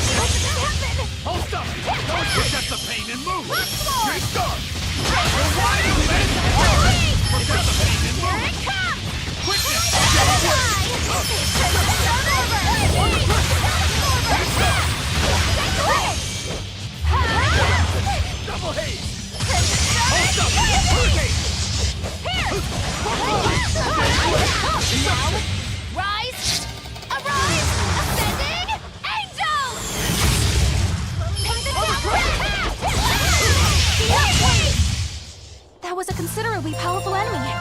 Hold up! Don't forget the pain and move! Great start! You're wide open! Forget the pain and move! Here it comes! Quickness! Double haze! Hold up! Hurricane! Now, rise! Arise! Ascending! Angel! That was a considerably powerful enemy.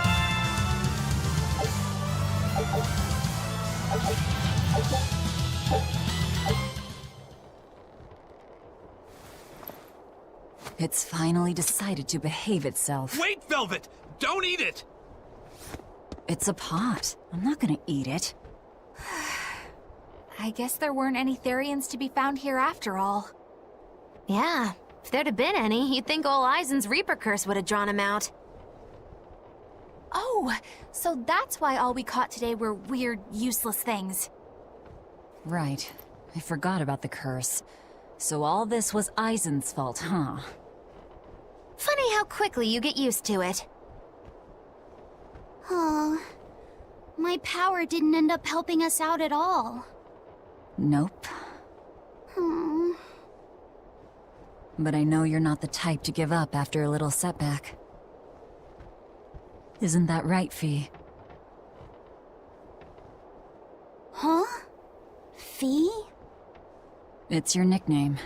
It's finally decided to behave itself. Wait, Velvet! Don't eat it! It's a pot. I'm not gonna eat it. I guess there weren't any Therians to be found here after all. Yeah, if there'd have been any, you'd think ol' Eisen's Reaper curse would have drawn him out. Oh, so that's why all we caught today were weird, useless things. Right. I forgot about the curse. So all this was Eisen's fault, huh? Funny how quickly you get used to it. Oh, my power didn't end up helping us out at all. Nope. Hmm. But I know you're not the type to give up after a little setback. Isn't that right, Fee? Huh? Fee? It's your nickname.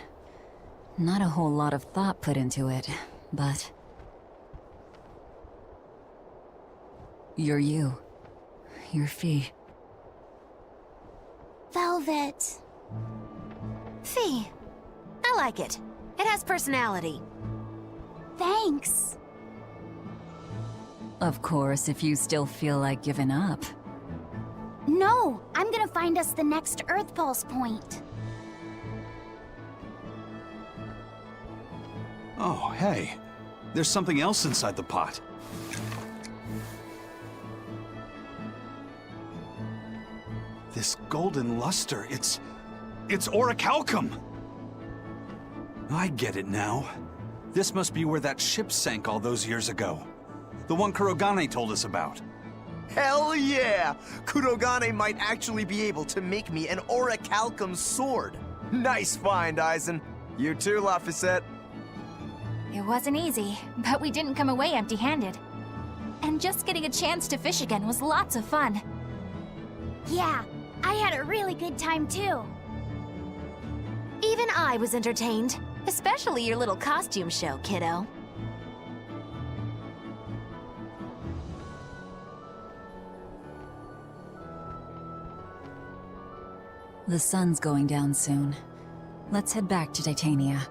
Not a whole lot of thought put into it, but... You're you. You're Fee. Velvet. Fee. I like it. It has personality. Thanks. Of course, if you still feel like giving up. No, I'm gonna find us the next Earth Pulse point. Oh, hey. There's something else inside the pot. This golden luster, it's orichalcum! I get it now. This must be where that ship sank all those years ago. The one Kurogane told us about. Hell yeah! Kurogane might actually be able to make me an orichalcum sword. Nice find, Aizen. You too, Laphicet. It wasn't easy, but we didn't come away empty-handed. And just getting a chance to fish again was lots of fun. Yeah, I had a really good time too. Even I was entertained. Especially your little costume show, kiddo. The sun's going down soon. Let's head back to Titania.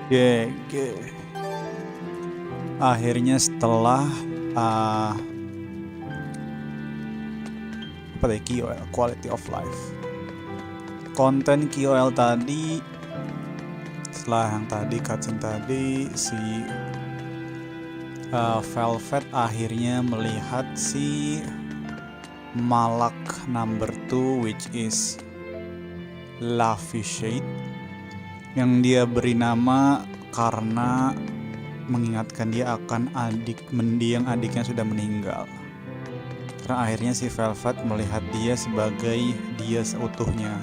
GG. Akhirnya setelah apa deh, QOL, quality of life, konten QOL tadi, setelah yang tadi cutscene tadi, si Velvet akhirnya melihat si Malak number 2, which is Laphicet, yang dia beri nama karena mengingatkan dia akan adik mendiang adiknya sudah meninggal. Karena akhirnya si Velvet melihat dia sebagai dia seutuhnya,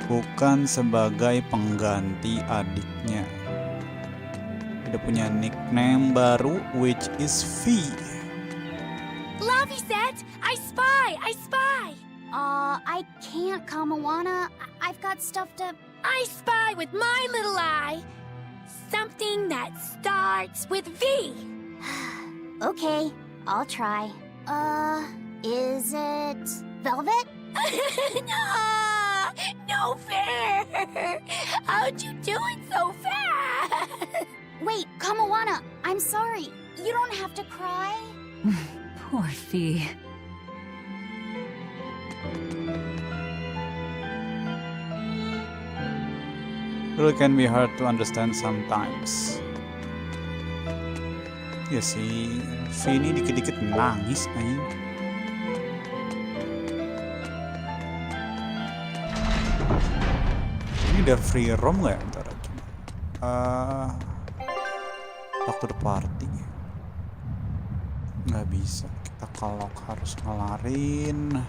bukan sebagai pengganti adiknya. Dia punya nickname baru, which is V. Laphicet, I spy! I can't, Kamawana. I've got stuff to... I spy with my little eye. Something that starts with V. Okay, I'll try. Is it Velvet? No fair! How'd you do it so fast? Wait, Kamawana, I'm sorry. You don't have to cry. Poor Fee. Really can be hard to understand sometimes. Ya si V ini dikit-dikit nangis aja. Ini udah free roam nggak ya? Ntar aja. Waktu the party nggak bisa. Kita kalau harus ngelarin.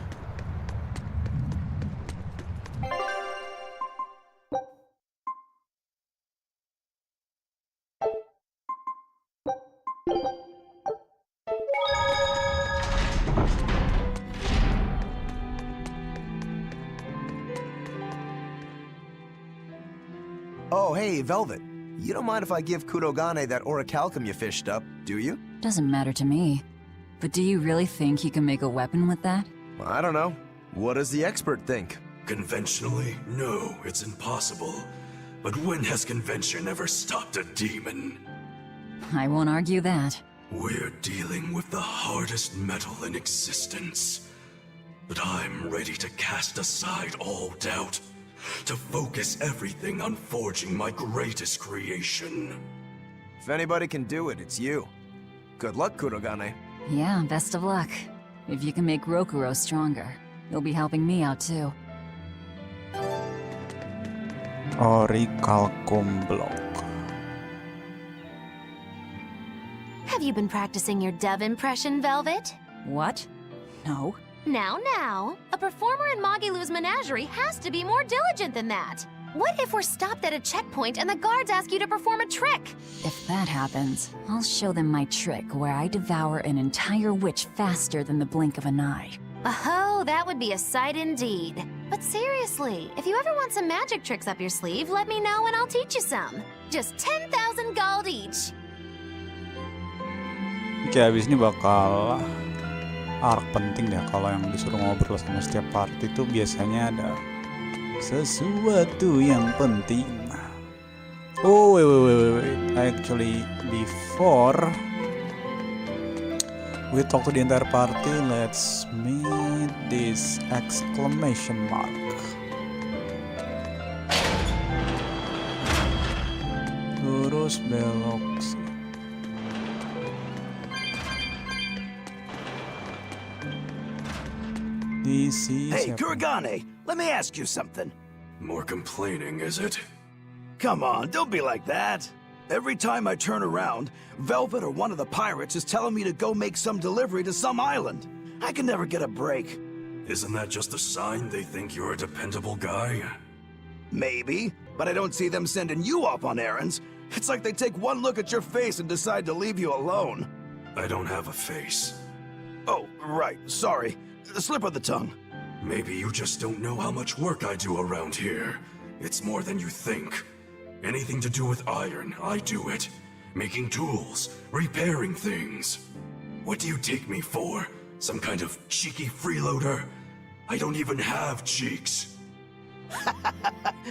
Oh, hey, Velvet. You don't mind if I give Kurogane that orichalcum you fished up, do you? Doesn't matter to me. But do you really think he can make a weapon with that? I don't know. What does the expert think? Conventionally, no, it's impossible. But when has convention ever stopped a demon? I won't argue that. We're dealing with the hardest metal in existence. But I'm ready to cast aside all doubt, to focus everything on forging my greatest creation. If anybody can do it, it's you. Good luck, Kurogane. Yeah, best of luck. If you can make Rokuro stronger, you'll be helping me out too. Orichalcum block. Have you been practicing your dove impression, Velvet? What? No. Now, a performer in Magilu's menagerie has to be more diligent than that. What if we're stopped at a checkpoint and the guards ask you to perform a trick? If that happens, I'll show them my trick where I devour an entire witch faster than the blink of an eye. Oh, that would be a sight indeed. But seriously, if you ever want some magic tricks up your sleeve, let me know and I'll teach you some. Just 10,000 gold each. Oke, abis ini bakal arc penting deh. Kalau yang disuruh ngobrol sama setiap party itu biasanya ada sesuatu yang penting. Oh, wait. Actually, before we talk to the entire party, let's meet this exclamation mark. Terus belok sih. Hey, Kurogane, let me ask you something. More complaining, is it? Come on, don't be like that. Every time I turn around, Velvet or one of the pirates is telling me to go make some delivery to some island. I can never get a break. Isn't that just a sign they think you're a dependable guy? Maybe, but I don't see them sending you off on errands. It's like they take one look at your face and decide to leave you alone. I don't have a face. Oh, right, sorry. A slip of the tongue. Maybe you just don't know how much work I do around here. It's more than you think. Anything to do with iron, I do it. Making tools, repairing things. What do you take me for? Some kind of cheeky freeloader? I don't even have cheeks.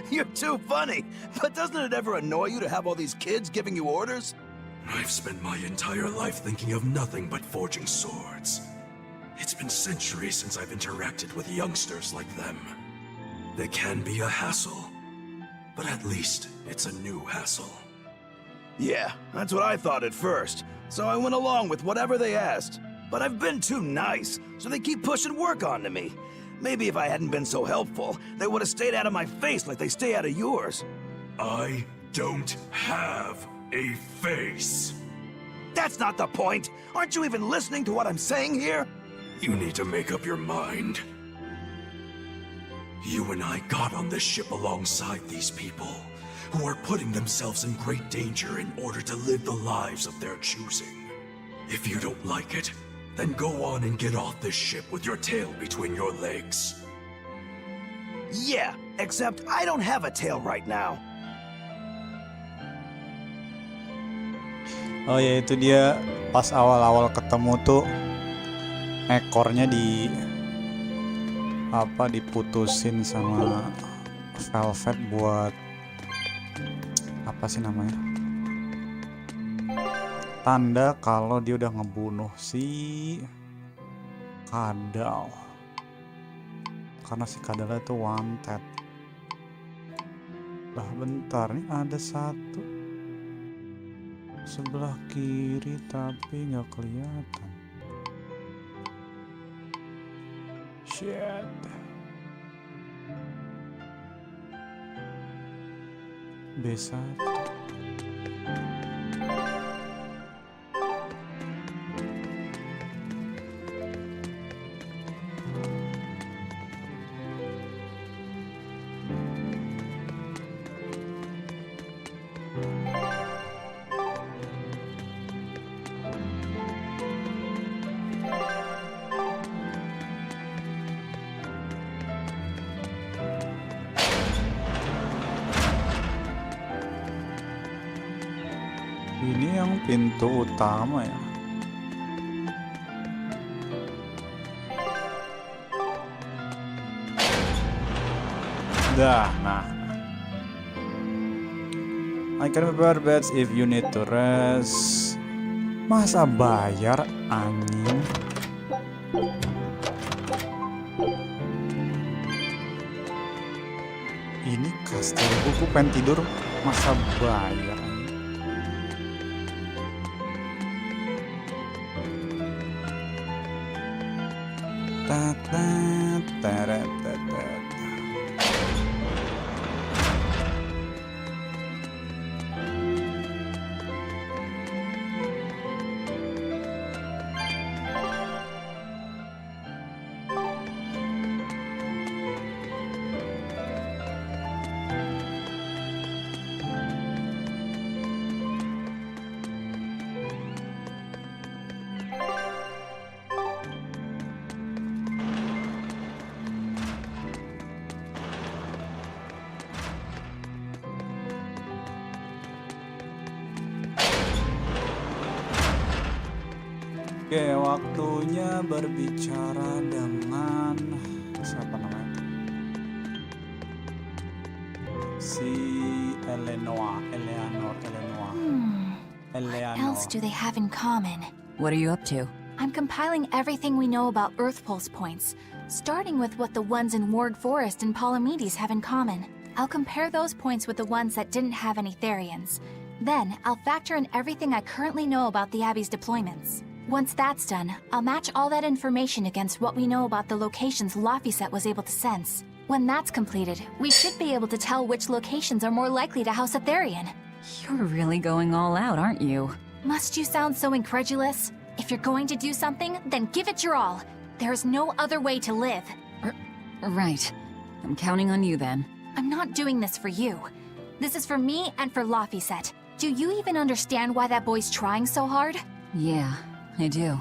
You're too funny. But doesn't it ever annoy you to have all these kids giving you orders? I've spent my entire life thinking of nothing but forging swords. It's been centuries since I've interacted with youngsters like them. They can be a hassle, but at least it's a new hassle. Yeah, that's what I thought at first, so I went along with whatever they asked. But I've been too nice, so they keep pushing work onto me. Maybe if I hadn't been so helpful, they would have stayed out of my face like they stay out of yours. I don't have a face. That's not the point. Aren't you even listening to what I'm saying here? You need to make up your mind. You and I got on this ship alongside these people, who are putting themselves in great danger in order to live the lives of their choosing. If you don't like it, then go on and get off this ship with your tail between your legs. Yeah, except I don't have a tail right now. Oh ya, itu dia pas awal-awal ketemu tuh ekornya diputusin sama Velvet buat apa sih namanya, tanda kalau dia udah ngebunuh si Kadal, karena si Kadal itu wanted. Lah bentar, nih ada satu sebelah kiri tapi nggak kelihatan. Shit. B1. Ini yang pintu utama ya. Dah, nah. I can prepare beds if you need to rest. Masa bayar anjing? Ini kastil buku pengen tidur masa bayar anjing. Oke, waktunya berbicara dengan siapa namanya? Si Eleanor. What else do they have in common? What are you up to? I'm compiling everything we know about Earth Pulse points, starting with what the ones in Ward Forest and Palamedes have in common. I'll compare those points with the ones that didn't have any Therians. Then, I'll factor in everything I currently know about the Abbey's deployments. Once that's done, I'll match all that information against what we know about the locations Laphicet was able to sense. When that's completed, we should be able to tell which locations are more likely to house a Therian. You're really going all out, aren't you? Must you sound so incredulous? If you're going to do something, then give it your all. There's no other way to live. Right. I'm counting on you then. I'm not doing this for you. This is for me and for Laphicet. Do you even understand why that boy's trying so hard? Yeah, I do.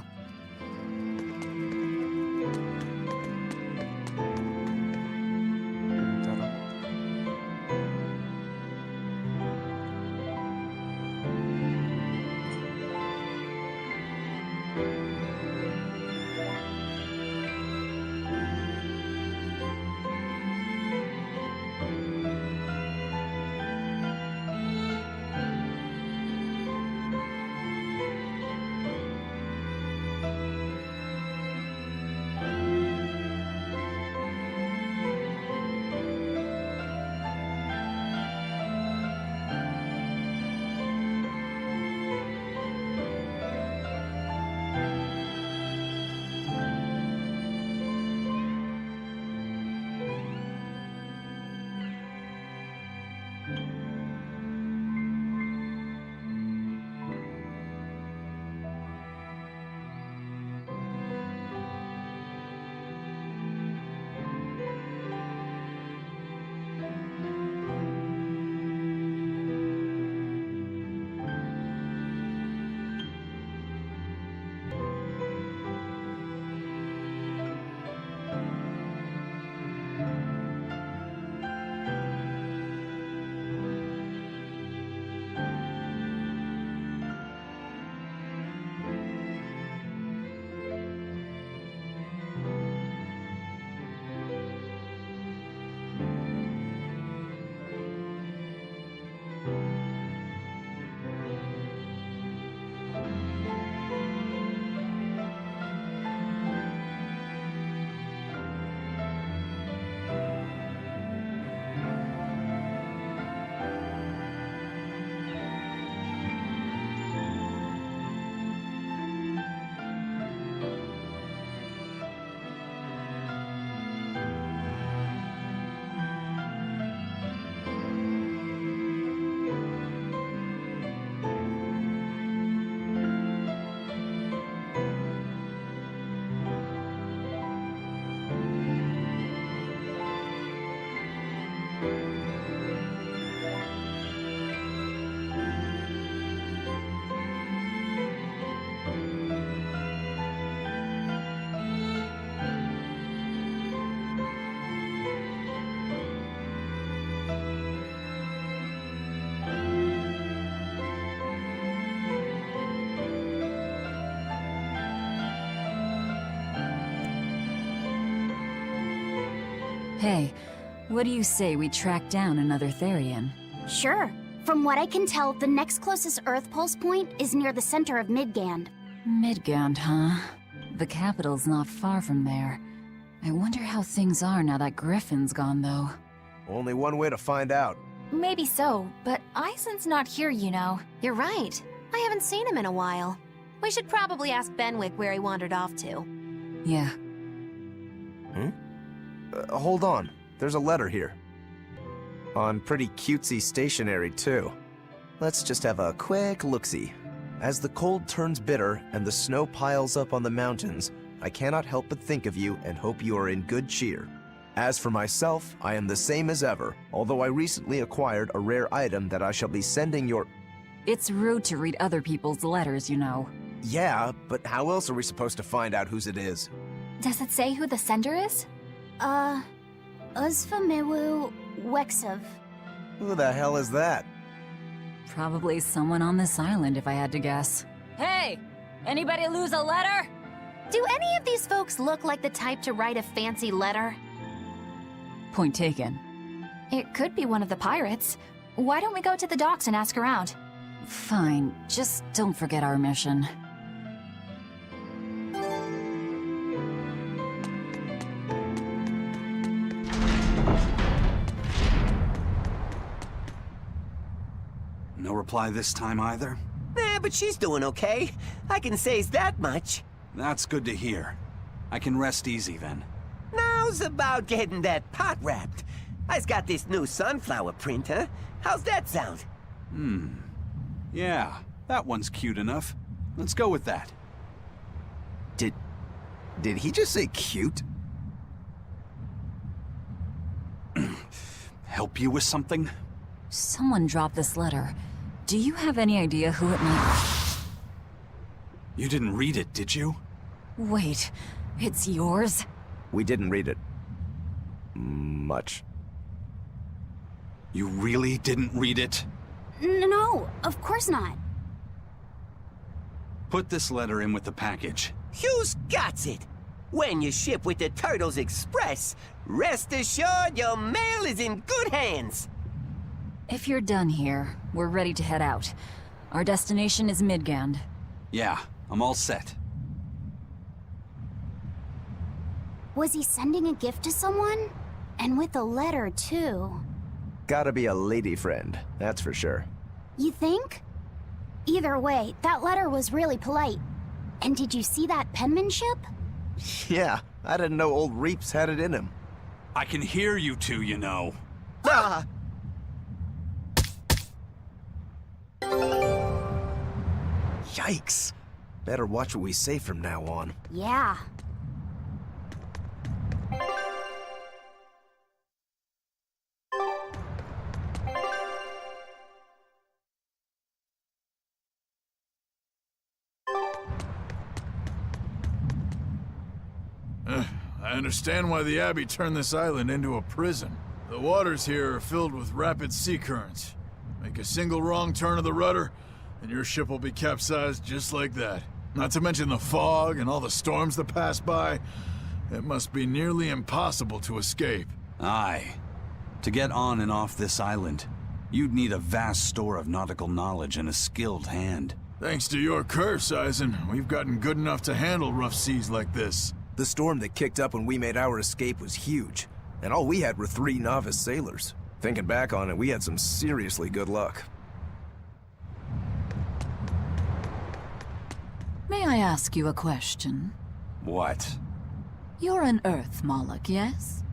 Hey, what do you say we track down another Therian? Sure. From what I can tell, the next closest Earth pulse point is near the center of Midgand. Midgand, huh? The capital's not far from there. I wonder how things are now that Griffin's gone, though. Only one way to find out. Maybe so, but Eisen's not here, you know. You're right. I haven't seen him in a while. We should probably ask Benwick where he wandered off to. Yeah. Hold on. There's a letter here. On pretty cutesy stationery, too. Let's just have a quick look-see. As the cold turns bitter and the snow piles up on the mountains, I cannot help but think of you and hope you are in good cheer. As for myself, I am the same as ever, although I recently acquired a rare item that I shall be sending your... It's rude to read other people's letters, you know. Yeah, but how else are we supposed to find out whose it is? Does it say who the sender is? Uzfamewu Wexov. Who the hell is that? Probably someone on this island, if I had to guess. Hey! Anybody lose a letter? Do any of these folks look like the type to write a fancy letter? Point taken. It could be one of the pirates. Why don't we go to the docks and ask around? Fine, just don't forget our mission. No reply this time either? But she's doing okay. I can say's that much. That's good to hear. I can rest easy then. Now's about getting that pot wrapped. I's got this new sunflower printer. How's that sound? Yeah, that one's cute enough. Let's go with that. Did he just say cute? Help you with something? Someone dropped this letter. Do you have any idea who it might... You didn't read it, did you? Wait, it's yours? We didn't read it. Much. You really didn't read it? No, of course not. Put this letter in with the package. Who's got it? When you ship with the Turtles Express, rest assured your mail is in good hands. If you're done here, we're ready to head out. Our destination is Midgand. Yeah, I'm all set. Was he sending a gift to someone? And with a letter, too. Gotta be a lady friend, that's for sure. You think? Either way, that letter was really polite. And did you see that penmanship? Yeah, I didn't know old Reeps had it in him. I can hear you two, you know. Ah! Yikes. Better watch what we say from now on. Yeah. I understand why the Abbey turned this island into a prison. The waters here are filled with rapid sea currents. Make a single wrong turn of the rudder, and your ship will be capsized just like that. Not to mention the fog and all the storms that pass by. It must be nearly impossible to escape. Aye. To get on and off this island, you'd need a vast store of nautical knowledge and a skilled hand. Thanks to your curse, Eisen, we've gotten good enough to handle rough seas like this. The storm that kicked up when we made our escape was huge, and all we had were 3 novice sailors. Thinking back on it, we had some seriously good luck. May I ask you a question? What? You're an Earth Moloch, yes?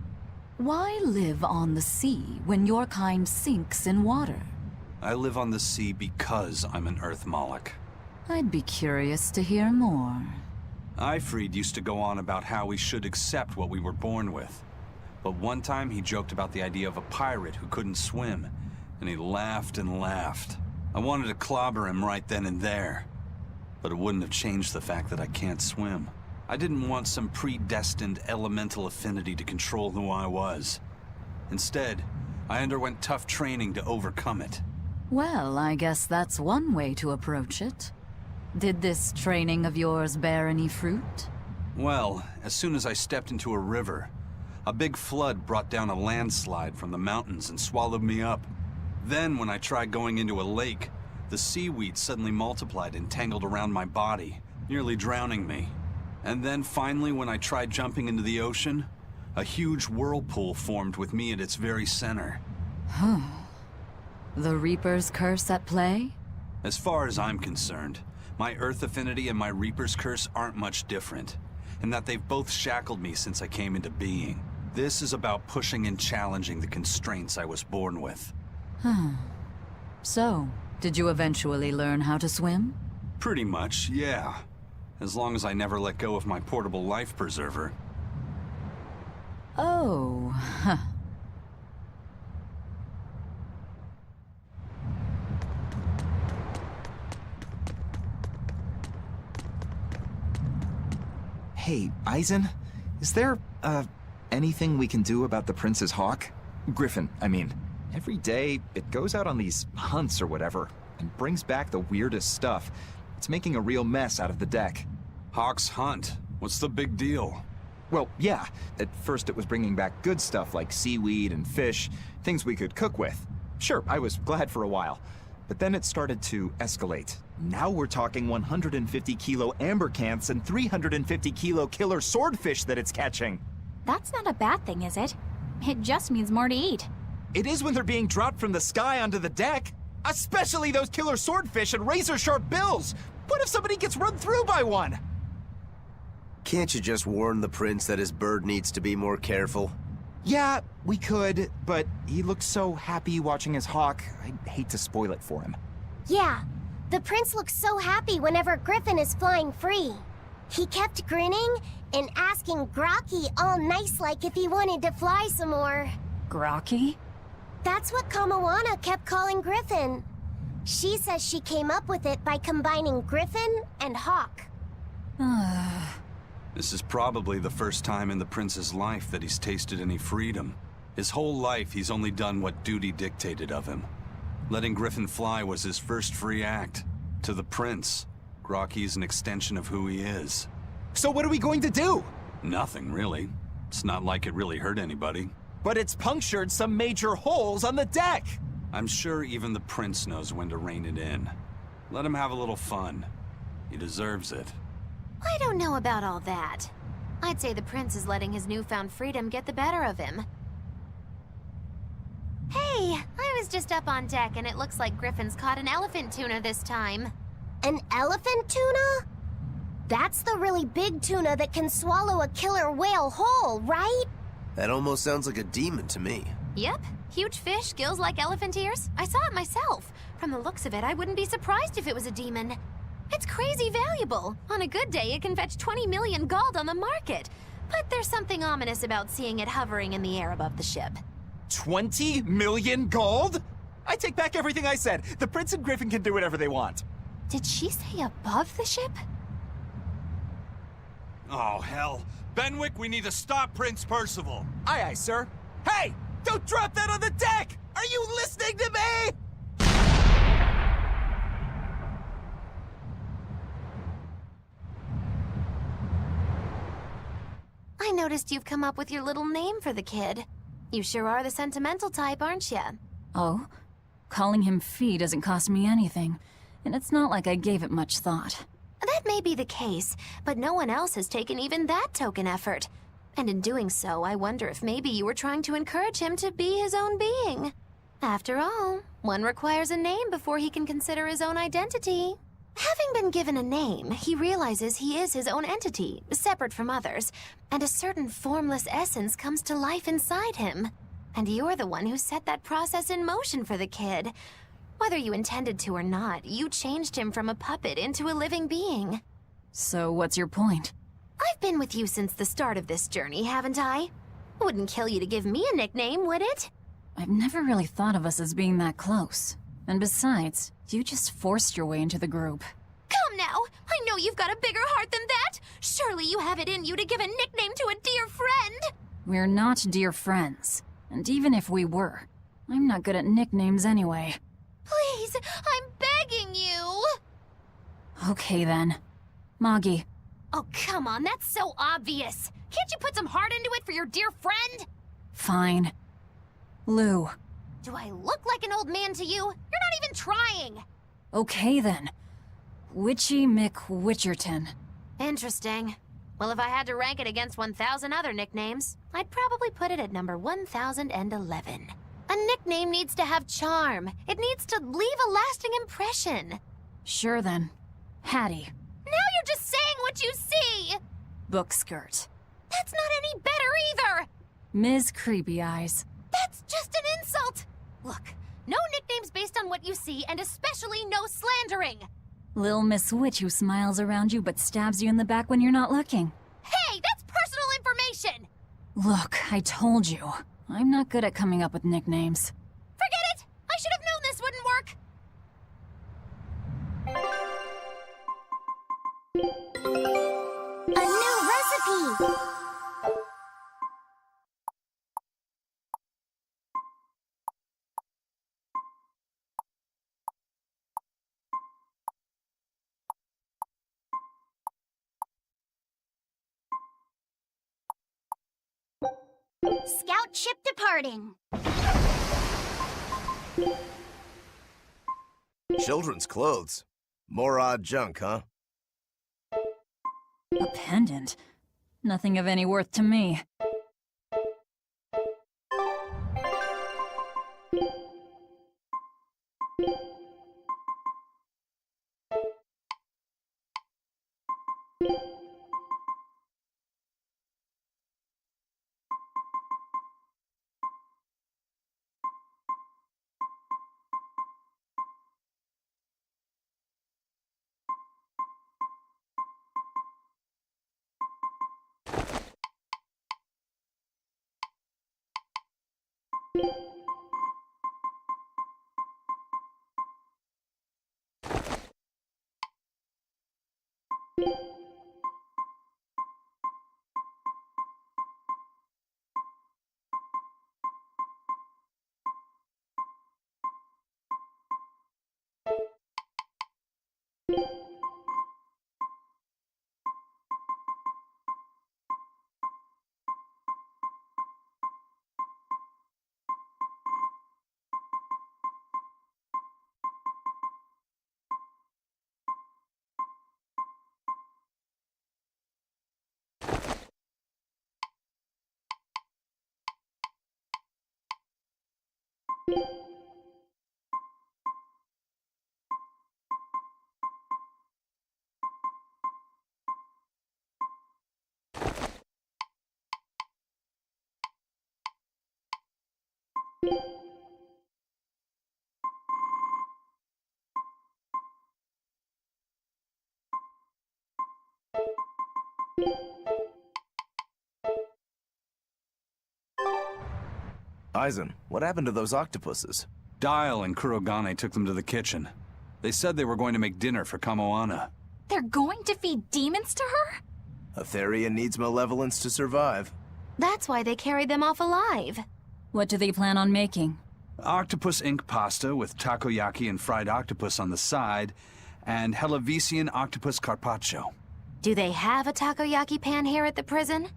Why live on the sea when your kind sinks in water? I live on the sea because I'm an Earth Moloch. I'd be curious to hear more. Ifrid used to go on about how we should accept what we were born with. But one time he joked about the idea of a pirate who couldn't swim, and he laughed and laughed. I wanted to clobber him right then and there, but it wouldn't have changed the fact that I can't swim. I didn't want some predestined elemental affinity to control who I was. Instead, I underwent tough training to overcome it. Well, I guess that's one way to approach it. Did this training of yours bear any fruit? Well, as soon as I stepped into a river, a big flood brought down a landslide from the mountains and swallowed me up. Then, when I tried going into a lake, the seaweed suddenly multiplied and tangled around my body, nearly drowning me. And then finally, when I tried jumping into the ocean, a huge whirlpool formed with me at its very center. Huh. The Reaper's curse at play? As far as I'm concerned, my Earth affinity and my Reaper's curse aren't much different, in that they've both shackled me since I came into being. This is about pushing and challenging the constraints I was born with. Huh. So, did you eventually learn how to swim? Pretty much, yeah. As long as I never let go of my portable life preserver. Oh, huh. Hey, Eisen, is there, anything we can do about the Prince's hawk? Griffin, I mean. Every day, it goes out on these hunts or whatever, and brings back the weirdest stuff. It's making a real mess out of the deck. Hawk's hunt? What's the big deal? Well, yeah. At first it was bringing back good stuff like seaweed and fish, things we could cook with. Sure, I was glad for a while. But then it started to escalate. Now we're talking 150-kilo ambercants and 350-kilo killer swordfish that it's catching. That's not a bad thing, is it? It just means more to eat. It is when they're being dropped from the sky onto the deck. Especially those killer swordfish and razor-sharp bills. What if somebody gets run through by one? Can't you just warn the prince that his bird needs to be more careful? Yeah, we could, but he looks so happy watching his hawk. I hate to spoil it for him. Yeah, the prince looks so happy whenever Griffin is flying free. He kept grinning and asking Grocky all nice-like if he wanted to fly some more. Grocky? That's what Kamawana kept calling Griffin. She says she came up with it by combining Griffin and Hawk. This is probably the first time in the prince's life that he's tasted any freedom. His whole life, he's only done what duty dictated of him. Letting Griffin fly was his first free act. To the prince, Grocky's an extension of who he is. So what are we going to do? Nothing, really. It's not like it really hurt anybody. But it's punctured some major holes on the deck! I'm sure even the prince knows when to rein it in. Let him have a little fun. He deserves it. I don't know about all that. I'd say the prince is letting his newfound freedom get the better of him. Hey, I was just up on deck and it looks like Griffin's caught an elephant tuna this time. An elephant tuna? That's the really big tuna that can swallow a killer whale whole, right? That almost sounds like a demon to me. Yep, huge fish, gills like elephant ears. I saw it myself. From the looks of it, I wouldn't be surprised if it was a demon. It's crazy valuable. On a good day, it can fetch 20 million gold on the market. But there's something ominous about seeing it hovering in the air above the ship. 20 million gold? I take back everything I said. The prince and Griffin can do whatever they want. Did she say above the ship? Oh, hell. Benwick, we need to stop Prince Percival. Aye, aye, sir. Hey! Don't drop that on the deck! Are you listening to me? I noticed you've come up with your little name for the kid. You sure are the sentimental type, aren't you? Oh? Calling him Fee doesn't cost me anything. And it's not like I gave it much thought. That may be the case, but no one else has taken even that token effort. And in doing so, I wonder if maybe you were trying to encourage him to be his own being. After all, one requires a name before he can consider his own identity. Having been given a name, he realizes he is his own entity, separate from others, and a certain formless essence comes to life inside him. And you're the one who set that process in motion for the kid. Whether you intended to or not, you changed him from a puppet into a living being. So what's your point? I've been with you since the start of this journey, haven't I? Wouldn't kill you to give me a nickname, would it? I've never really thought of us as being that close. And besides, you just forced your way into the group. Come now! I know you've got a bigger heart than that! Surely you have it in you to give a nickname to a dear friend! We're not dear friends. And even if we were, I'm not good at nicknames anyway. Please, I'm begging you! Okay then. Moggy. Oh, come on, that's so obvious! Can't you put some heart into it for your dear friend? Fine. Lou. Do I look like an old man to you? You're not even trying! Okay then. Witchy McWitcherton. Interesting. Well, if I had to rank it against 1,000 other nicknames, I'd probably put it at number 1,011. A nickname needs to have charm. It needs to leave a lasting impression. Sure then. Hattie. Now you're just saying what you see! Book skirt. That's not any better either! Ms. Creepy Eyes. That's just an insult! Look, no nicknames based on what you see, and especially no slandering! Lil Miss Witch who smiles around you but stabs you in the back when you're not looking. Hey, that's personal information! Look, I told you. I'm not good at coming up with nicknames. Forget it! I should have known this wouldn't work! A new recipe! Scout ship departing. Children's clothes. More odd junk, huh? A pendant? Nothing of any worth to me. Aizen, what happened to those octopuses? Dial and Kurogane took them to the kitchen. They said they were going to make dinner for Kamoana. They're going to feed demons to her? A Theria needs malevolence to survive. That's why they carried them off alive. What do they plan on making? Octopus ink pasta with takoyaki and fried octopus on the side, and Hellavesian octopus carpaccio. Do they have a takoyaki pan here at the prison?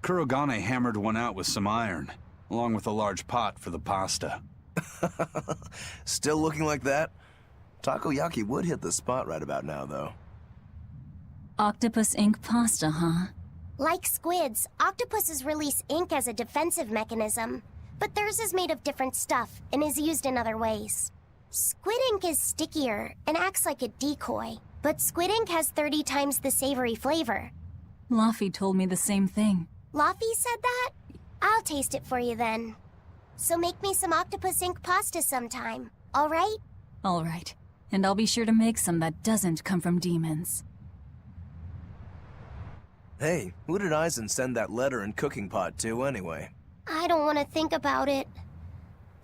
Kurogane hammered one out with some iron, along with a large pot for the pasta. Still looking like that? Takoyaki would hit the spot right about now, though. Octopus ink pasta, huh? Like squids, octopuses release ink as a defensive mechanism, but theirs is made of different stuff and is used in other ways. Squid ink is stickier and acts like a decoy, but squid ink has 30 times the savory flavor. Luffy told me the same thing. Luffy said that? I'll taste it for you then. So make me some octopus ink pasta sometime, alright? Alright. And I'll be sure to make some that doesn't come from demons. Hey, who did Aizen send that letter and cooking pot to, anyway? I don't want to think about it.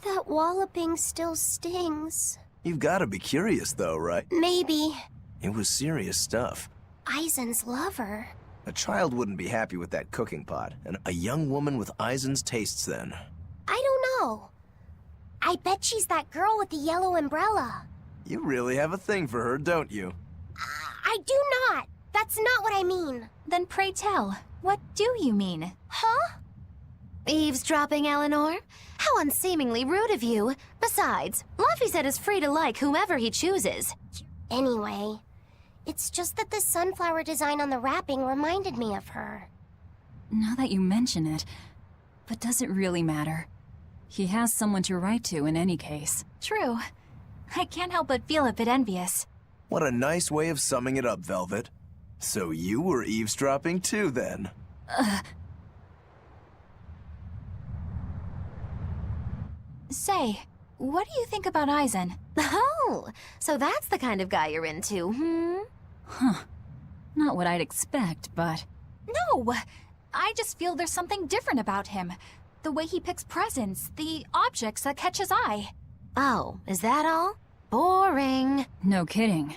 That walloping still stings. You've gotta be curious, though, right? Maybe. It was serious stuff. Aizen's lover. A child wouldn't be happy with that cooking pot, and a young woman with Aizen's tastes then. I don't know. I bet she's that girl with the yellow umbrella. You really have a thing for her, don't you? I do not. That's not what I mean. Then pray tell, what do you mean? Huh? Eavesdropping, Eleanor? How How unseemingly rude of you. Besides, Laphicet is free to like whoever he chooses. Anyway, it's just that the sunflower design on the wrapping reminded me of her. Now that you mention it, but does it really matter? He has someone to write to in any case. True. I can't help but feel a bit envious. What a nice way of summing it up, Velvet. So you were eavesdropping too, then? Say, what do you think about Aizen? Oh, so that's the kind of guy you're into, hmm? Huh. Not what I'd expect, but... No! I just feel there's something different about him. The way he picks presents, the objects that catch his eye. Oh, is that all? Boring. No kidding.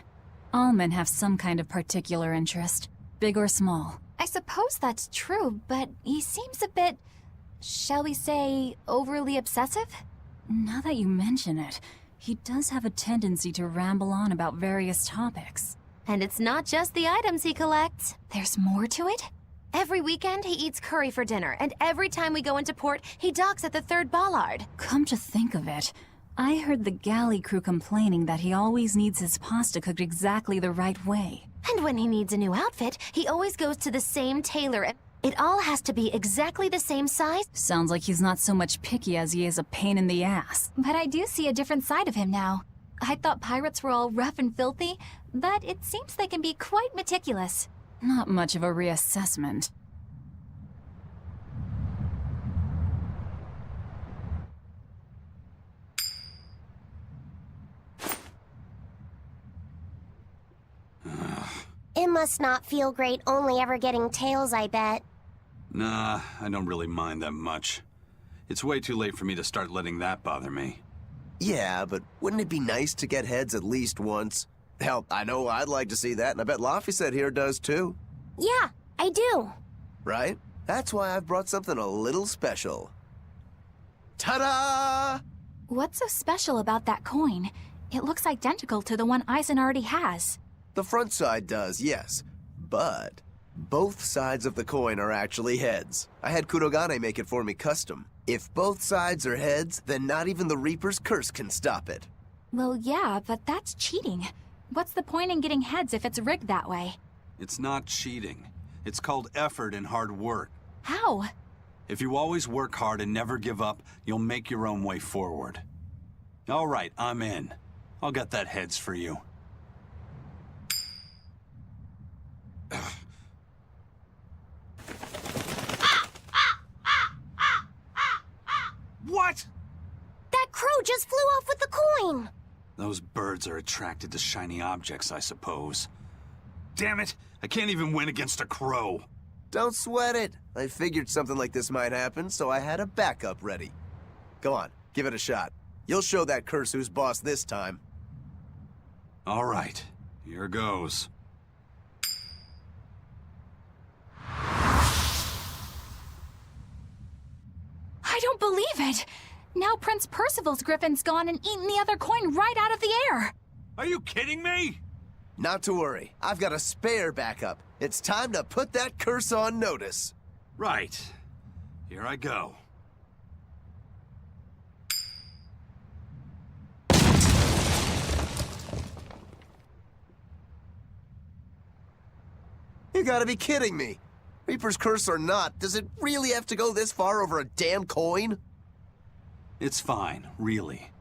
All men have some kind of particular interest, big or small. I suppose that's true, but he seems a bit, shall we say, overly obsessive? Now that you mention it, he does have a tendency to ramble on about various topics. And it's not just the items he collects. There's more to it? Every weekend, he eats curry for dinner, and every time we go into port, he docks at the 3rd bollard. Come to think of it, I heard the galley crew complaining that he always needs his pasta cooked exactly the right way. And when he needs a new outfit, he always goes to the same tailor. It all has to be exactly the same size. Sounds like he's not so much picky as he is a pain in the ass. But I do see a different side of him now. I thought pirates were all rough and filthy, but it seems they can be quite meticulous. Not much of a reassessment. It must not feel great only ever getting tails, I bet. Nah, I don't really mind that much. It's way too late for me to start letting that bother me. Yeah, but wouldn't it be nice to get heads at least once? Hell, I know I'd like to see that, and I bet Laphicet here does too. Yeah, I do. Right? That's why I've brought something a little special. Ta-da! What's so special about that coin? It looks identical to the one Aizen already has. The front side does, yes. But both sides of the coin are actually heads. I had Kurogane make it for me custom. If both sides are heads, then not even the Reaper's curse can stop it. Well, yeah, but that's cheating. What's the point in getting heads if it's rigged that way? It's not cheating. It's called effort and hard work. How? If you always work hard and never give up, you'll make your own way forward. All right, I'm in. I'll get that heads for you. What? That crow just flew off with the coin! Those birds are attracted to shiny objects, I suppose. Damn it! I can't even win against a crow. Don't sweat it. I figured something like this might happen, so I had a backup ready. Go on, give it a shot. You'll show that curse who's boss this time. All right, here goes. I don't believe it! Now Prince Percival's griffin's gone and eaten the other coin right out of the air! Are you kidding me? Not to worry. I've got a spare backup. It's time to put that curse on notice. Right. Here I go. You gotta be kidding me. Reaper's curse or not, does it really have to go this far over a damn coin? It's fine, really.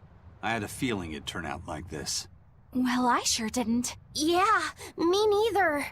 I had a feeling it'd turn out like this. Well, I sure didn't. Yeah, me neither.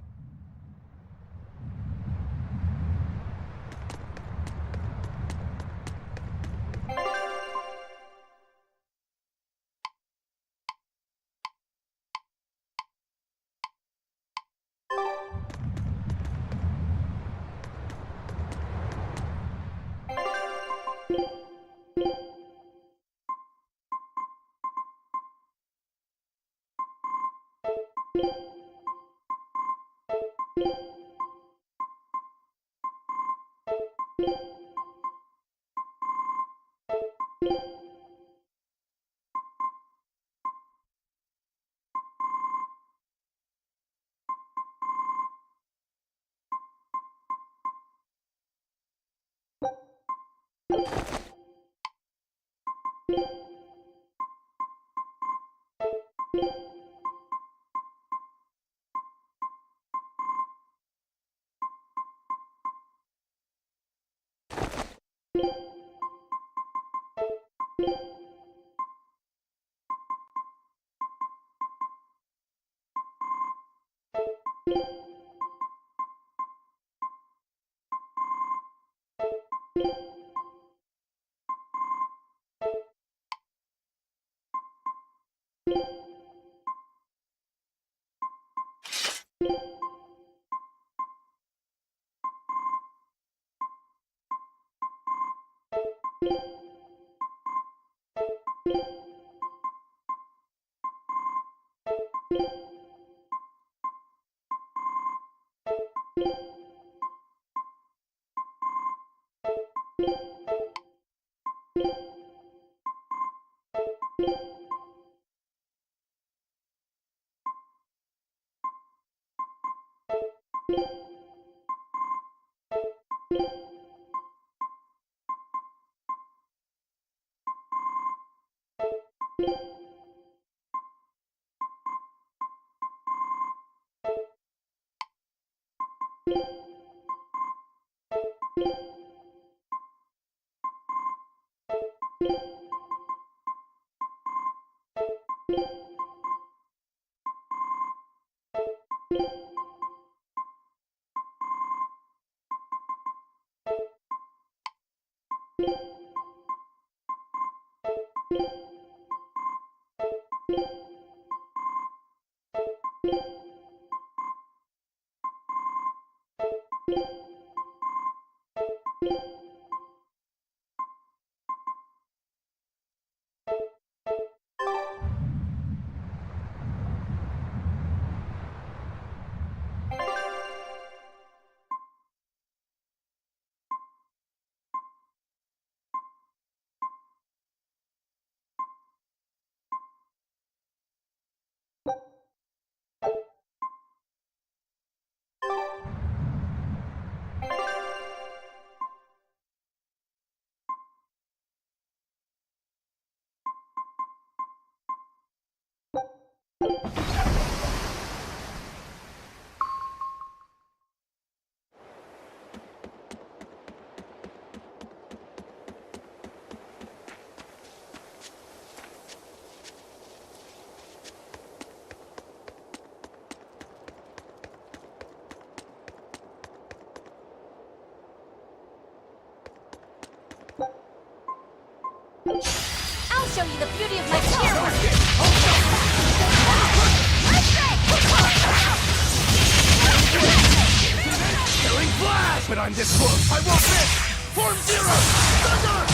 I'll show you the beauty of my camera! Killing flash! But I'm this close, I won't miss! Form zero! Thunder!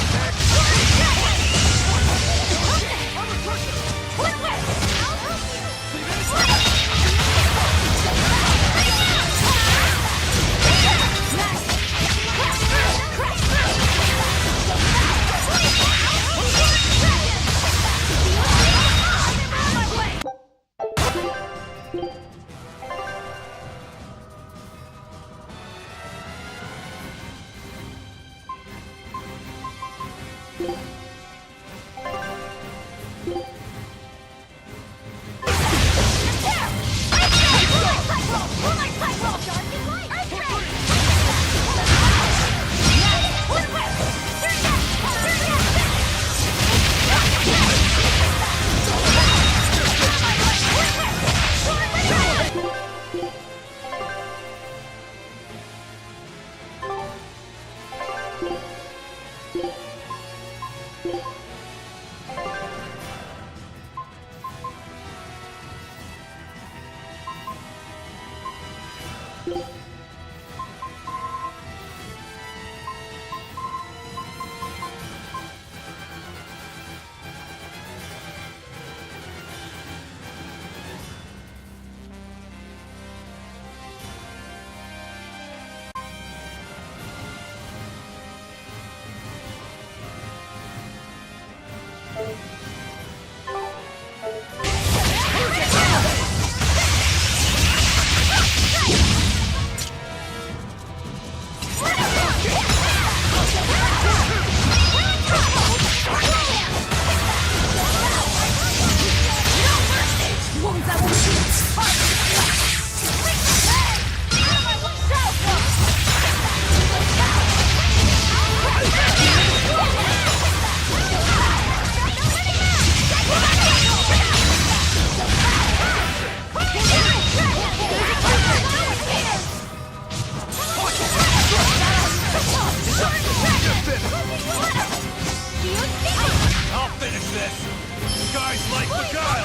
this! Guys like beguile!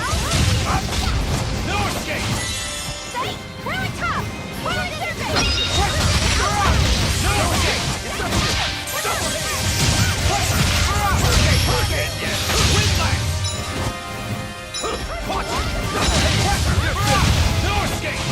No escape! Say, really tough! What are you No escape! No escape!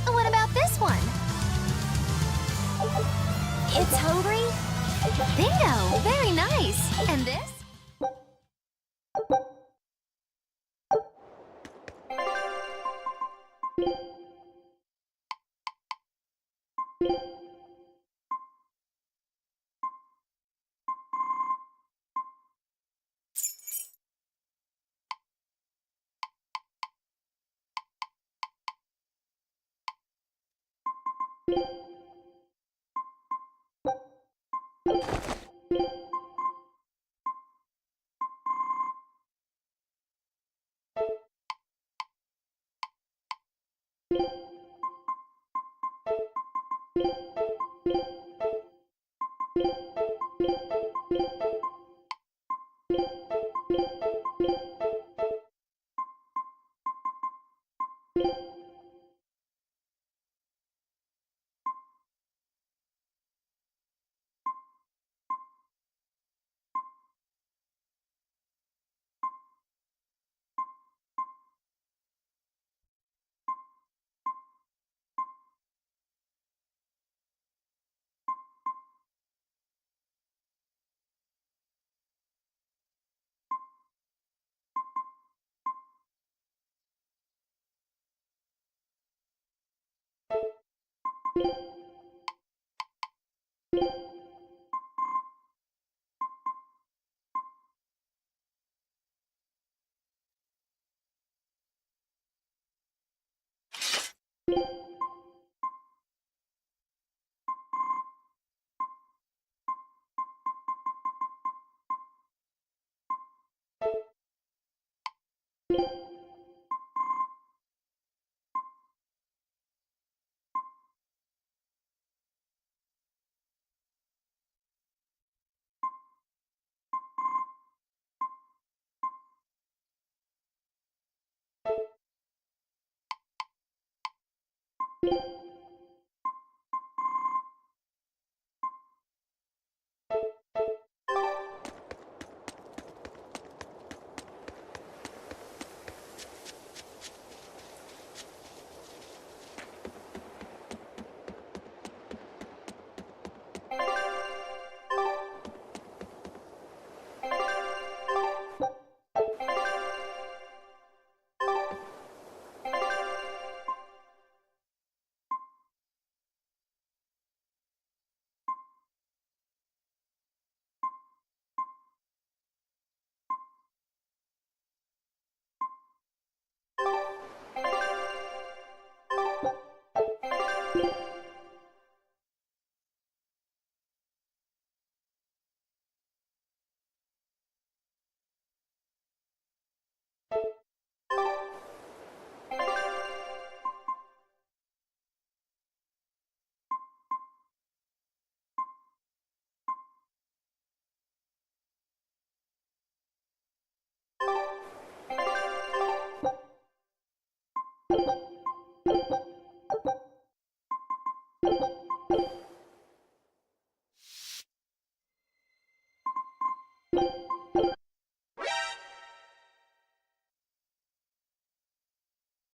What about this one? It's hungry? Bingo! Very nice. And this? you.